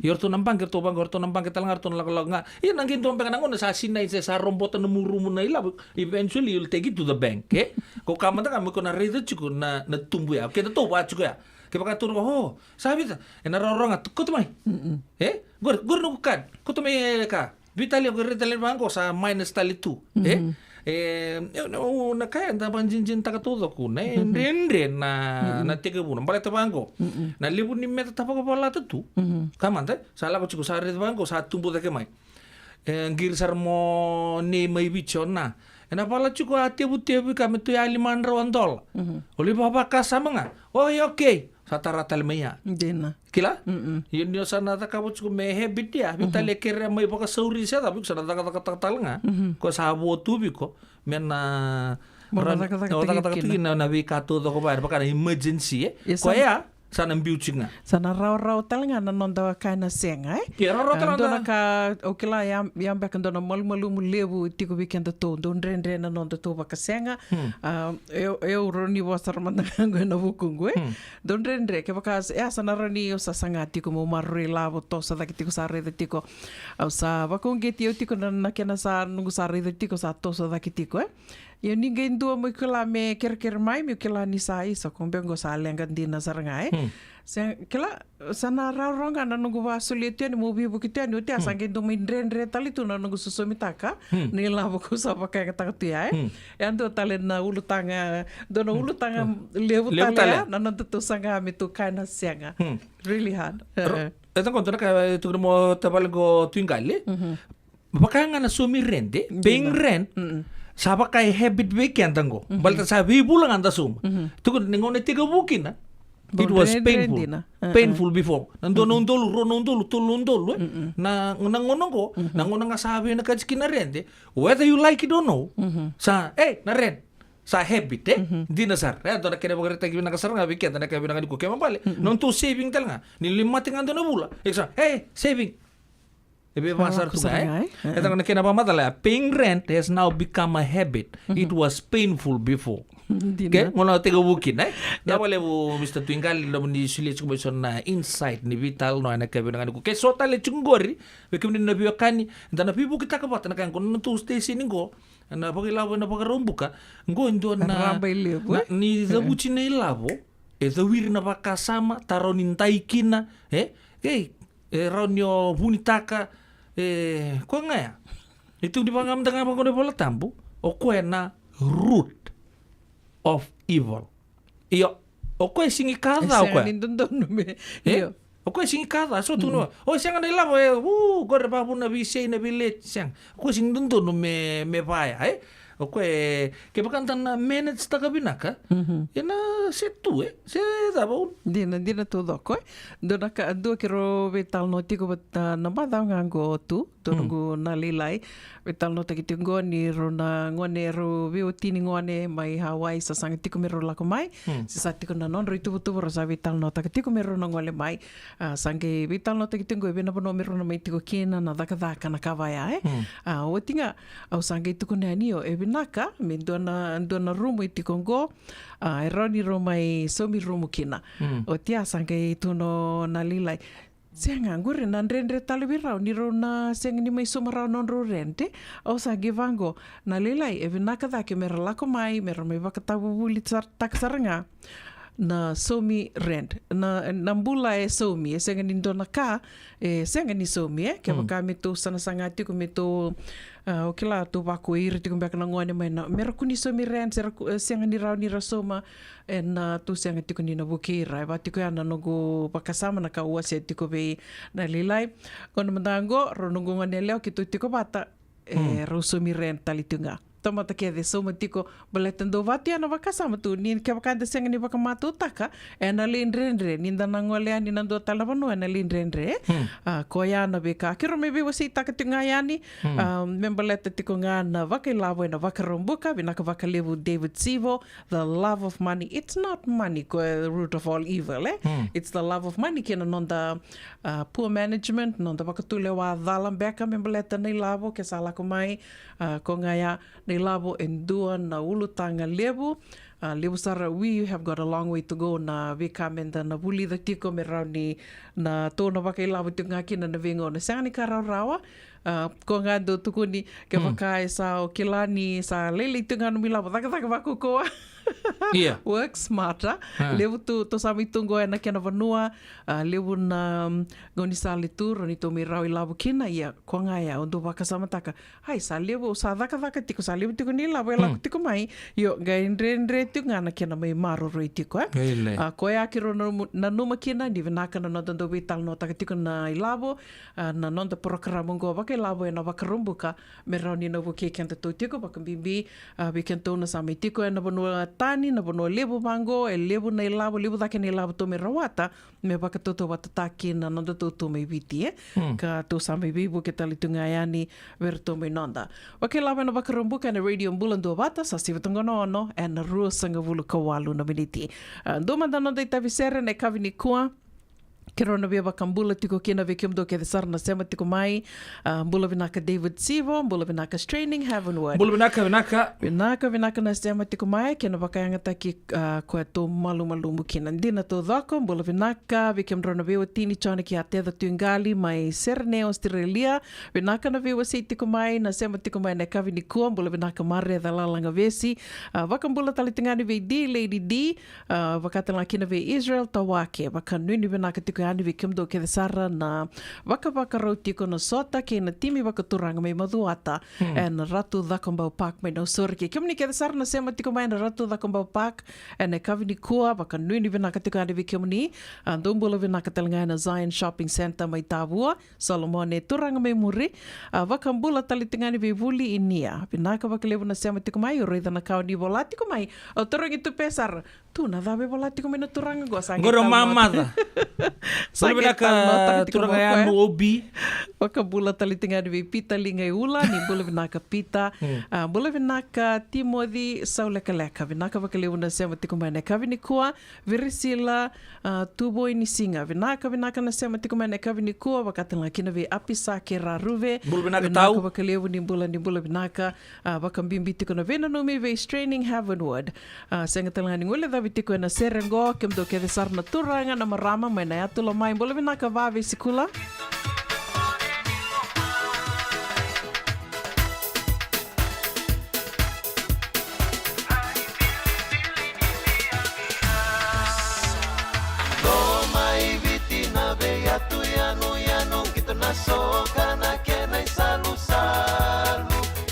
yorto nambang kerto talangar to nga nangin to pengan ngona sa sinai sa rombota na murumu na ila eventually you'll take it to the bank ko kamanta kami ko na rede chuk na tumbu ya kita to ba chuk ya ke baka tur sabi ta ena rorong at ko tumai gor no kan ko tumai ka vitali ko rede bango sa minus tali tu na kaya na panjinjin taka todo ko na rendre na tega buna baleta bango na libu ni meta tapako pala tu kamante sala ko chiku sare bango sa tumbu da ke mai ngir sar mo ni mai bicho na ena pala chiku ate buti kami tu ali $5 oli baba kasama nga okay satara talmeya dena kila yun yo sana ta kabo chiku mehe bidia bitale kere mai baka sauri sa tapi sana ta talanga ko sabo tubi ko mena kata na nabi kato to ko ba baka emergency ko ya sana mbiutinga. Sana rau talanga na nonda kaina senga rau talanga. Dona ka okila yam back dona malmalu levu tiko weekend to don rendre na nonda to baka senga. Eu roni wasar mandango na vukungu don rendre ke baka sana roni o sa sanga tiko mo marri lavo to sa daki tiko sa rede tiko au sa bakongeti o tiko na kena sa nungu sa rede tiko sa to sa daki tiko Ia ninguém dua mo kila me ker mai me kila ni sai sa kombengo sa lenga dina saranga Sen kila sana ronga na nungu wa sulitu ni mo bibu kitani uti asange do mindrendre talitu na nungu susomitaka ni lavo ko sa baka kata tia ando talen na ulutanga dona ulutanga levu tale na nanto to sanga me to kana senga really hard Eta kontona ka tu mo tabalgo tuingali baka nga na sumirende paying rent Saba kay habit weekend tango. Balta sabi bulang anda sum. Tukun ningon tiga bukin na. It was painful. Painful before. Nandun tulundolo. Na ngonong ko, nangonong nga sabi na kajki na rente. Whether you like it or no. Sa na rent. Sa habit di na sar. Ato na kena bagay tagi nakasar nga weekend na kabi na ko kaya mapali. Non to saving tal nga. Nilimating ando na bula. Eksa, saving. Ebe pasar tu guy. Ito na kinapamatala. Paying rent has now become a habit. It was painful before. Okay? Ngono tiga bukin Nawale mo Mr. Twingali lo ni sulit ko na insight ni vital no ana kabe ngani ko. Kay so tale chungori. Bekim ni nabi kani. Ndana pibu kita ka bata na kan kono to station ngo. Na pagilabo na pagarumbuka. Ngo ndo na ni zabuchi na ilabo. Zawir na pakasama taronin taikina. Ronyo bunitaka ko nga itu di pangam tengah pangkode bola tambu o ko na root of evil iyo o ko singi kada o ko o ko singi kada so tu no o sanga na lavo gore pa na bise na bilet sang ko singi dundo no me paya o ko ke bakantan na minutes ta kabinaka ina setu se dabo dina tudo ko dona ka do kero betal no tiko bata na badang ngo tu tongo na lilai betal no takitingo ni rona ngone ro biotini ngone mai Hawaii sa sang tiko mero la ko mai si sa tiko na non ritu tu ro sa betal no takitiko mero na ngole mai sange betal no takitingo be na bono mero na mai tiko kena na daka na kavaya o tinga au sange tiko na ni o naka me dona rumu itikongo eroni romai somi rumu kina o tia sange tuno na lilai senga ngure na rendre talibirao ni rona senga ni mai somarao non ro rente o sange vango na lilai naka da ke mera lako mai mera mai vakatabu buli taksaranga na somi rent na mbula somi senga ni dona ka senga ni somi ke baka meto sana sangati ko meto o kila tu baku ir ti kumbak na ngone mai na mera kuni somi rent senga ni rau ni rasoma na tu senga ti kuni na bukira ba ti ko ana nogo pakasama na ka uase ti ko be na lilai kono mandango ronungo ngane leo ki tu ti ko bata ro somi rent talitunga tomata ke de soma tiko baletando vati ana vakasama tu ni ke bakanda senga ni vakamatu taka na lindrendre ni ndanangole ani nando talabano na lindrendre ko ya na beka kiro me be wasi taka tinga yani membaleta tiko ngana vakilavo na vakarumbuka binaka vakalevu David Sivo the love of money it's not money ko root of all evil it's the love of money kena nonda poor management nonda vakatule wa dalam beka membaleta nei lavo ke sala ko mai ko ngaya labo endua na ulutanga lebu lebu sara we have got a long way to go na vikamenda na buli the tiko me rauni na tona vakai labo tunga kina na vengo na sanga ni kararawa ko ngado tukuni ke vakai sa o kilani sa lele tunga no milabo taka vaku ko work smarter lebu tu sami tungo na kena vanua lebu na ngoni sa litur ni to mirau labo kina ia ko ngaya ondo vakasama taka hai sa lebu sa daka tiko sa lebu tiko ni labo la tiko mai yo gaindrendre tunga na kena mai maro roi tiko ko ya kiro na numa kina ni venaka na nondo vital no taka tiko na labo na nondo programa ngo vakai labo na vakarumbuka merau ni no voke kenta to tiko bakambimbi weekend to na sami tiko na vanua tani na bono lebu mango e lebu na ilabu lebu take na ilabu to me rawata me baka toto wata taki na nanda toto me viti ka to sa me bibu ke tali tunga yani ver to me nanda wake lawa na baka rumbuka na radio mbulan do wata sa sivatunga no ono e na rua sanga vulu kawalu na miniti do manda nanda i tavisere na kavini kua ke rona vea wakambula tiko kena ve kiamdo ke sarna sema tiko mai mbula vinaka David Sivo mbula vinaka Straining Heavenward mbula vinaka na sema tiko mai kena wakayangata ki koe tō malu mukina ndina tō dhako mbula vinaka ve kiamdo na vea tini chana ki ateda tuingali mai Serene Australia vinaka na vea sei tiko mai na sema tiko mai na kavini kua mbula vinaka mare da lalanga vesi wakambula talitingani ve D Lady D wakatala kina ve Israel Tawake wakanuni vinaka tiko ani vi kimdo ke sara na waka rauti na sota ke na timi waka turanga me maduata e na ratu Dhakombau Park me no sorke kimni ke sara na sema tiko mai na ratu Dhakombau Park e na kavini kua waka nuni vinaka tiko ani vi kimni ndombula vinaka talanga na Zion Shopping Center mai Tavua Solomone turanga me muri waka mbula talitingani vi vuli inia vinaka waka levu na sema tiko mai o reida na kauni vola tiko mai o turangi tu pesar tu na dabe vola tiko mai na turanga go sangi goro mamada Solo vinaka turanga ya no obi. Wakabula talitingani vi pita lingai ula ni bula vinaka pita. Bula vinaka Timothy Saulekaleka. Vinaka wakaleuna sema tiko mai na kavini kua. Virisila tuboi ni singa. Vinaka na sema tiko mai na kavini kua. Wakatala kina vi apisa ke raruve. Bula vinaka tau. Vinaka wakaleu ni bula vinaka. Wakambimbi tiko na vena numi ve Straining Heavenward. Senga talangani ngule dhavi tiko na serengo. Kemdo ke sarna turanga na marama mai na yatu mai boleh vinaka vave sikula. Mai viti na veia tu yanu kita na soka na kena salu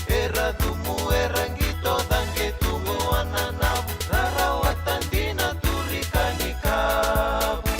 era tumu erangito dange tumu anana rarawatan dina turikani kabu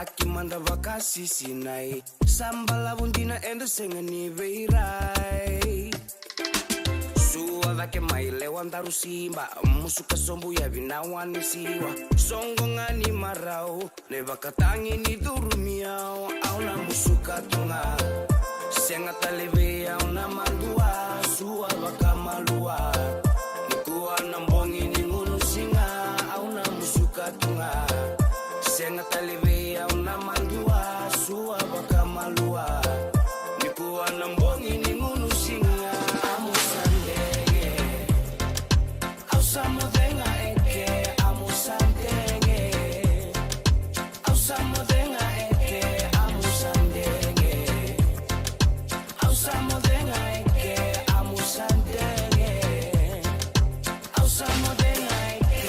laki manda vakasi sinai sambala bundina endo sengani veirai sua vake maile wandaru simba musuka sombu ya vinawani siwa songo ngani marau ne vakatangi ni durumiao auna musuka tunga senga taleve auna mandua sua vakamalua nikuwa nambongi ni ngunu singa auna musuka tunga senga taleve auna mandua sua vakamalua nikuwa nambongi ni ngunu singa amusandenge ausamodenga eke amusandenge ausamodenga eke amusandenge ausamodenga eke amusandenge ausamodenga eke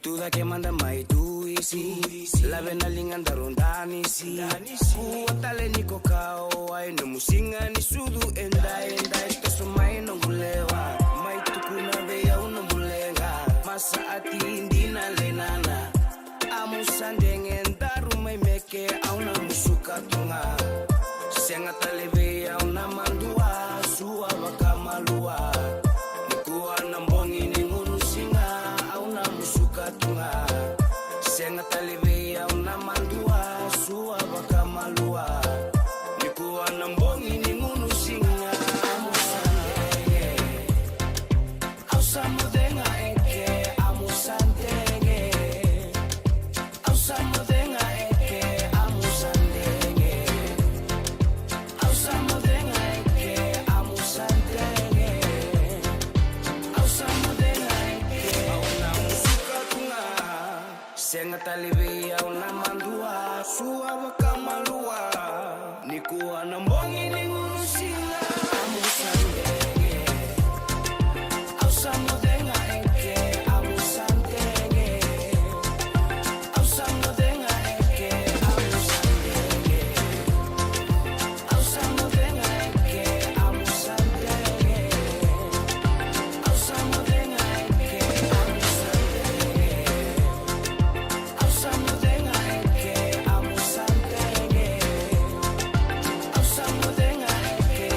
tuda que manda mai tuisi la vena linganda rondani si kuatale niko kao ai no musinga ni sudu endai taso mai no mulewa mai tukuna veya uno mulenga masa ati indina lenana amusandenge ndaru mai meke auna musuka tunga senga taleve auna mandua sua bakamalua nikuwa nambongi ni ngunu singa auna musuka tunga senga taleve auna mandua sua bakamalua nikuwa nambongi ni ngunu singa amusandenge ausamodenga eke amusandenge ausamodenga eke amusandenge ausamodenga eke amusandenge ausamodenga eke auna musuka tunga senga taleve auna mandua sua bakamalua nikuwa nambongi ni ngunu singa amusandenge ausamodenga eke amusandenge ausamodenga eke amusandenge ausamodenga eke amusandenge ausamodenga eke amusandenge ausamodenga eke amusandenge ausamodenga eke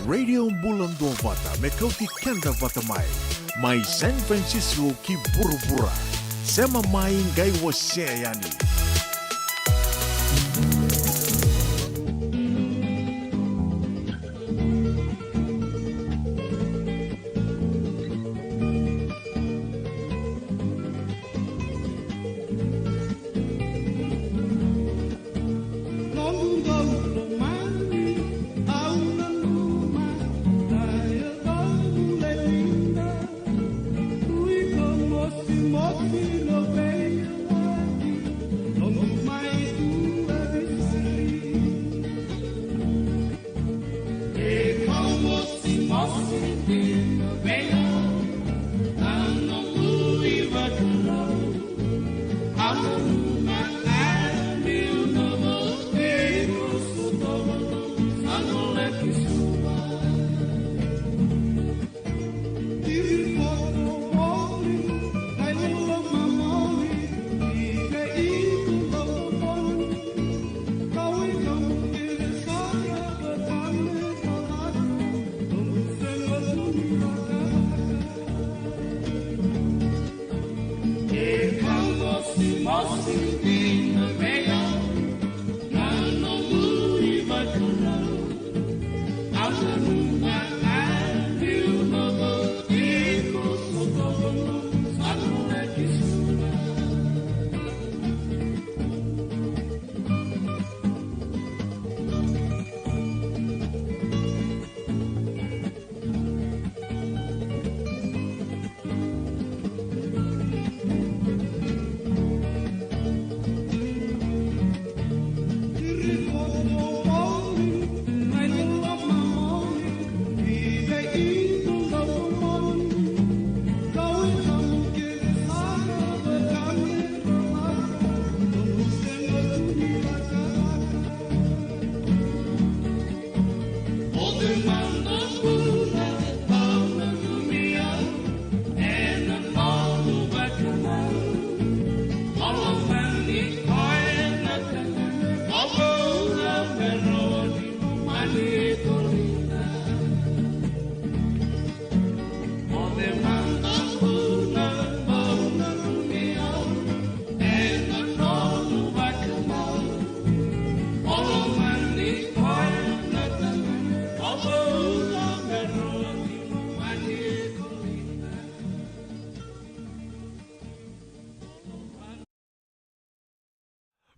Radio Bulan Dua Vata me kauti kenda vata mai San Francisco ki burubura sema mai ngai wasea yani.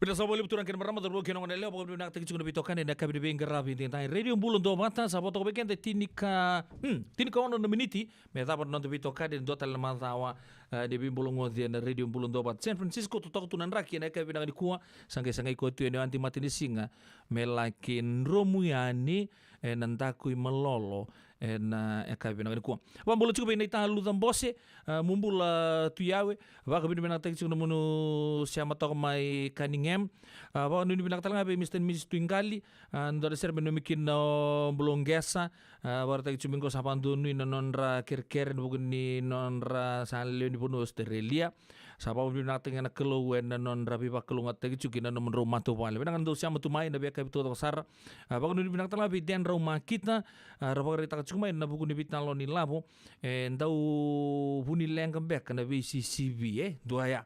Bila sa boleh betulan kena ramad berbuat kena ngelak pokok nak tegi cuma bitokan dan nak beri bengkar rapi tentang radio Bulan Dua Vata sahabat toko beken tinika ono nominiti meta pada nonton bitokan dan dua tal matawa di Bulan Dua radio Bulan Dua Vata San Francisco tu tahu tunan raki nak beri di kuah sangai ko tu yang anti mati ni singa melakin romuyani nantakui melolo na ekabe na kuwa wa mbolo chuko bena ita lu dambose mumbula tuyawe wa kabe bena tek chuko munu siama to mai kaningem wa nu bena talanga be Mr. Miss Twingali ndore ser beno mikin blongesa wa tek chumingo sapandu nu nonra kerker bugni nonra salio ni punu Australia sapa bena tek na kelo wen nonra biba kelunga tek chuki na non rumah tu pale bena ndo siama tu mai na be kabe to sar wa nu bena talanga be den rumah kita rabar ita cuma na buku ni bitan lo ni labo ndau buni lengkem bek na BCCB dua ya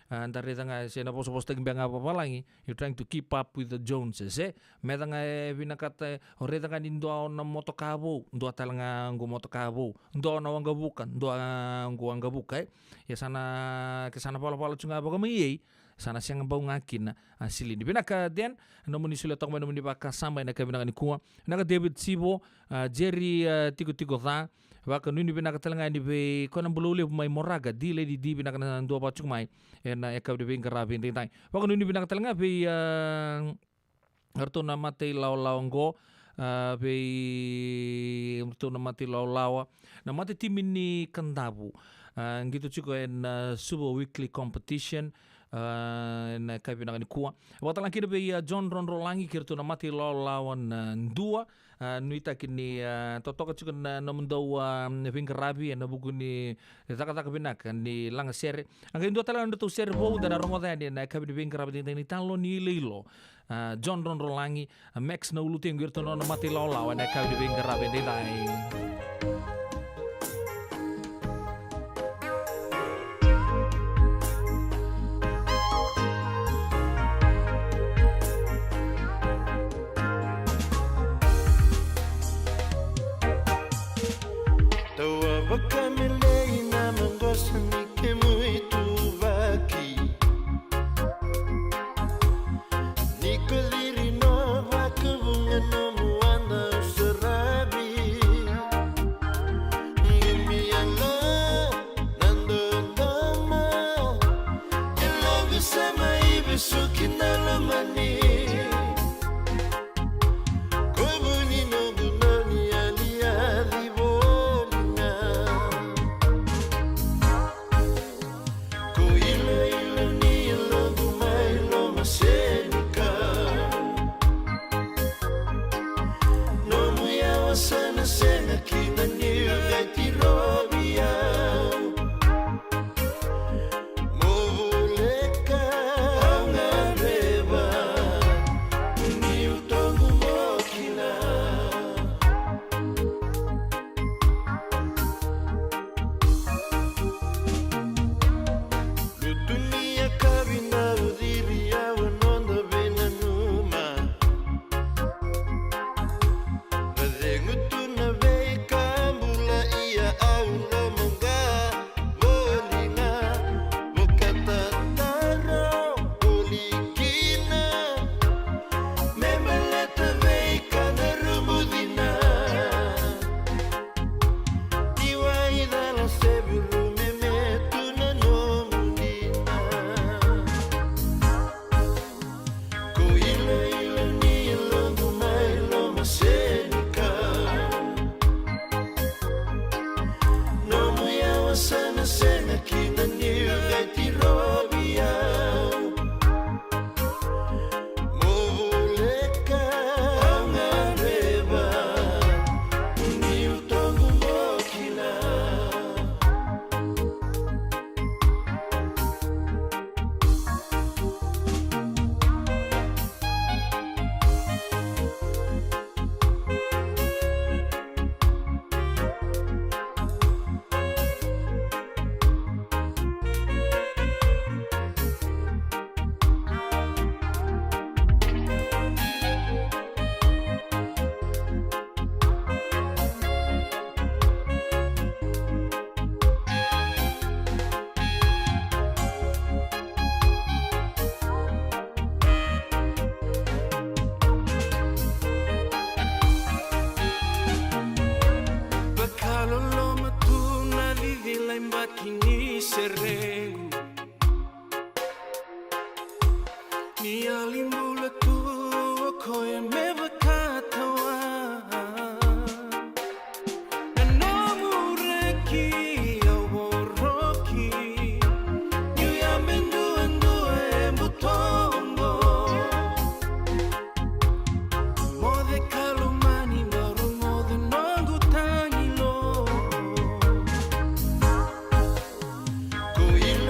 antar tanga se na poso posto ngbe ngapa palangi you trying to keep up with the Joneses metanga binakata ore tanga nindo na motokabo ndo talanga ngo motokabo ndo na wanga bukan ndo ngo wanga bukai ya sana ke sana pala cunga ba kami sana siang bau ngakin asili di binaka den nomuni sule tong nomuni baka sampai na kabina ni kuwa naka David Sibo Jerry tigo tha waka nuni binaka talanga ni be kona bulule mai moraga di lady di binaka na ndo ba mai na eka de bin karabi tintai waka nuni binaka talanga be arto na mate law ngo be arto na mate law na mate timin ni kandabu gitu juga en subo weekly competition na kaipinanga ni kua. Watalang kira be John Ronrolangi kirto na mati lawan ndua nuita kini totoka chuka na namundau vingarabi na buku ni taka binak ni langa sere. Ang indua tala ndu sere bo da rongoda ni na kabi vingarabi ni talo ni lilo. John Ronrolangi Max na uluting kirto na mati lawan na kabi vingarabi ni dai.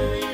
Go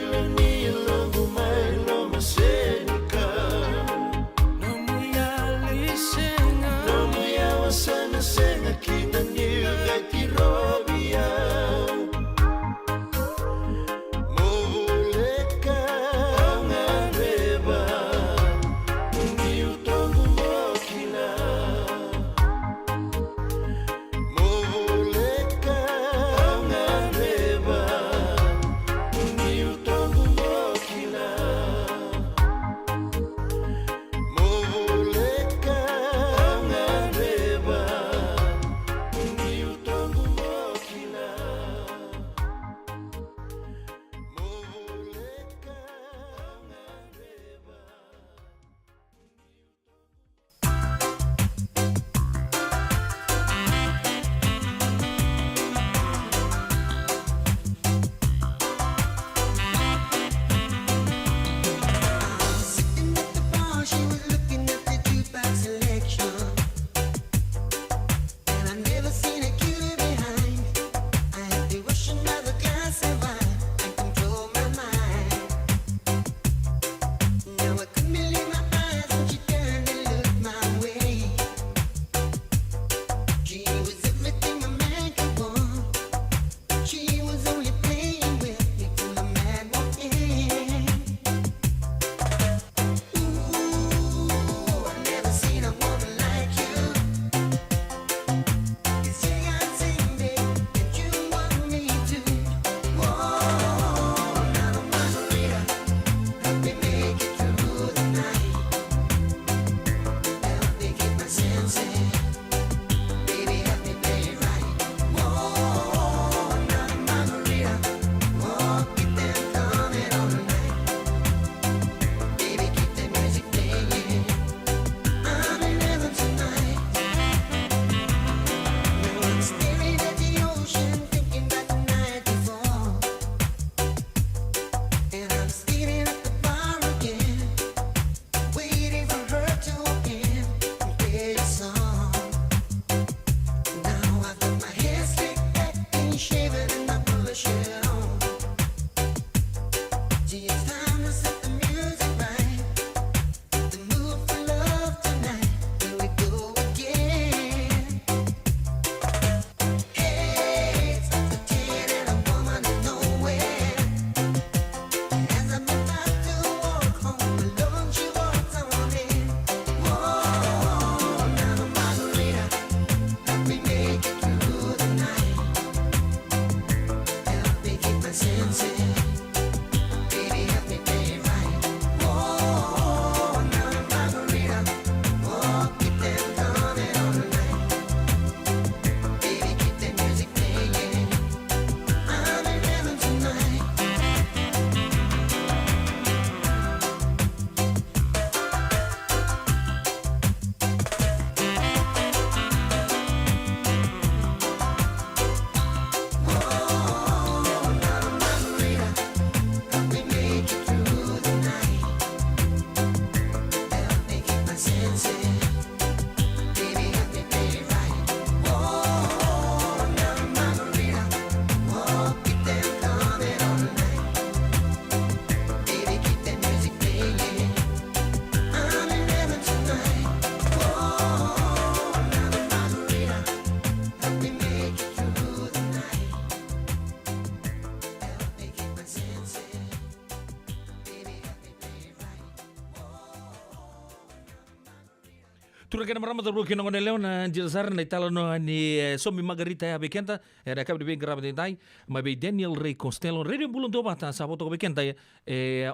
Turakena marama da ruki nongone leo na jilasar na itala no ni Somi Margarita ya bekenta era kabe de grava de dai ma be Daniel Ray Costello radio bulun do bata sa foto bekenta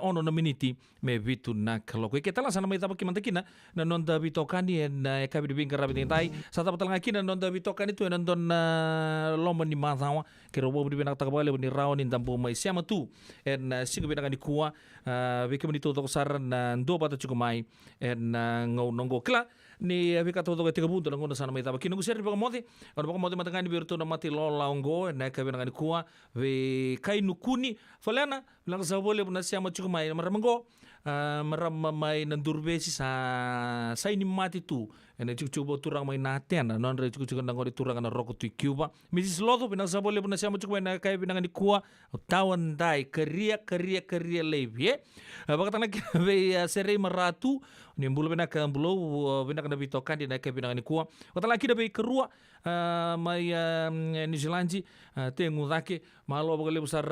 ono na miniti me vitu na kloko ke tala sana mai tapa ki mantakina na non da vitokani na kabe de grava de dai sa tapa tala kina non da vitokani tu non don lomba ni mazawa ke robo de bena takabale ni raon ni dambo mai siama tu en sigo bena ni kuwa be ke menito to sar na do bata chukumai en ngau nongo kla ni vika todo ke punto na ngona sana mai taba kinu ser baka mode matangani berto na mati lola ongo na ka bena ngani kuwa ve kainu kuni falana lang sa bole na siya machuko mai maramango maram mai nandurbesi sa ini mati tu ene chuchubo turang mai naten non re chuchuko ngori turang na roko tu Cuba misis lodo bena sa bole na siya machuko mai na ka bena ngani kuwa tawan dai keria levi baka tana ve sere maratu ni mbulu bena ka mbulu bena kana bitokan di naike bena ngani kuwa kata laki da be kerua mai New Zealand tengu dake malo bagale besar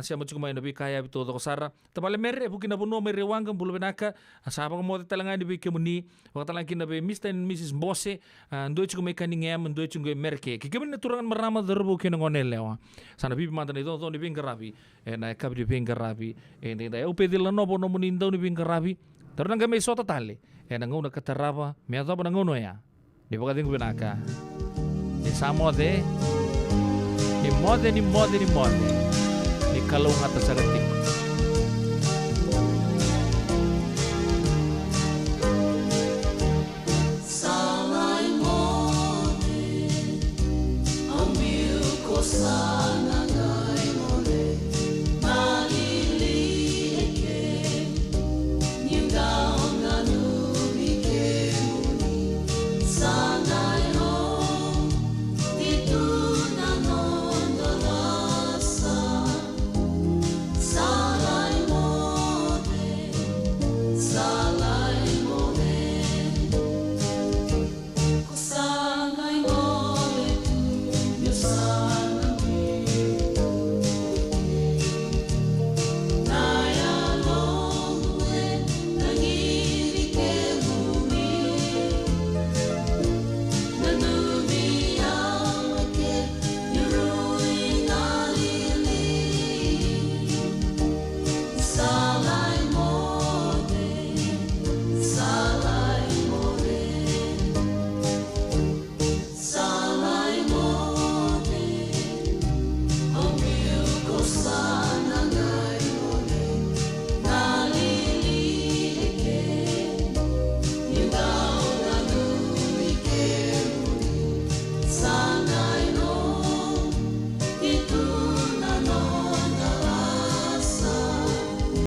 siamo chuko mai nabi kaya bito to sara tabale mere bukina buno mere wanga mbulu bena ka saba ko mo talanga di be kemuni kata laki na be Mr and Mrs Bosse ndo chuko mai kaningem ndo chuko merke ke kemen turangan marama derbu kena ngone lewa sana bibi mantane do di bingarabi na ka di bingarabi ende da upe dil no bono munindo ni bingarabi Tornang kami sota tali, nanguna kataraba, mi adobo nanguno ya. Di baka dingo binaka. Ni samode, ni mode. Ni kalung atas agatik.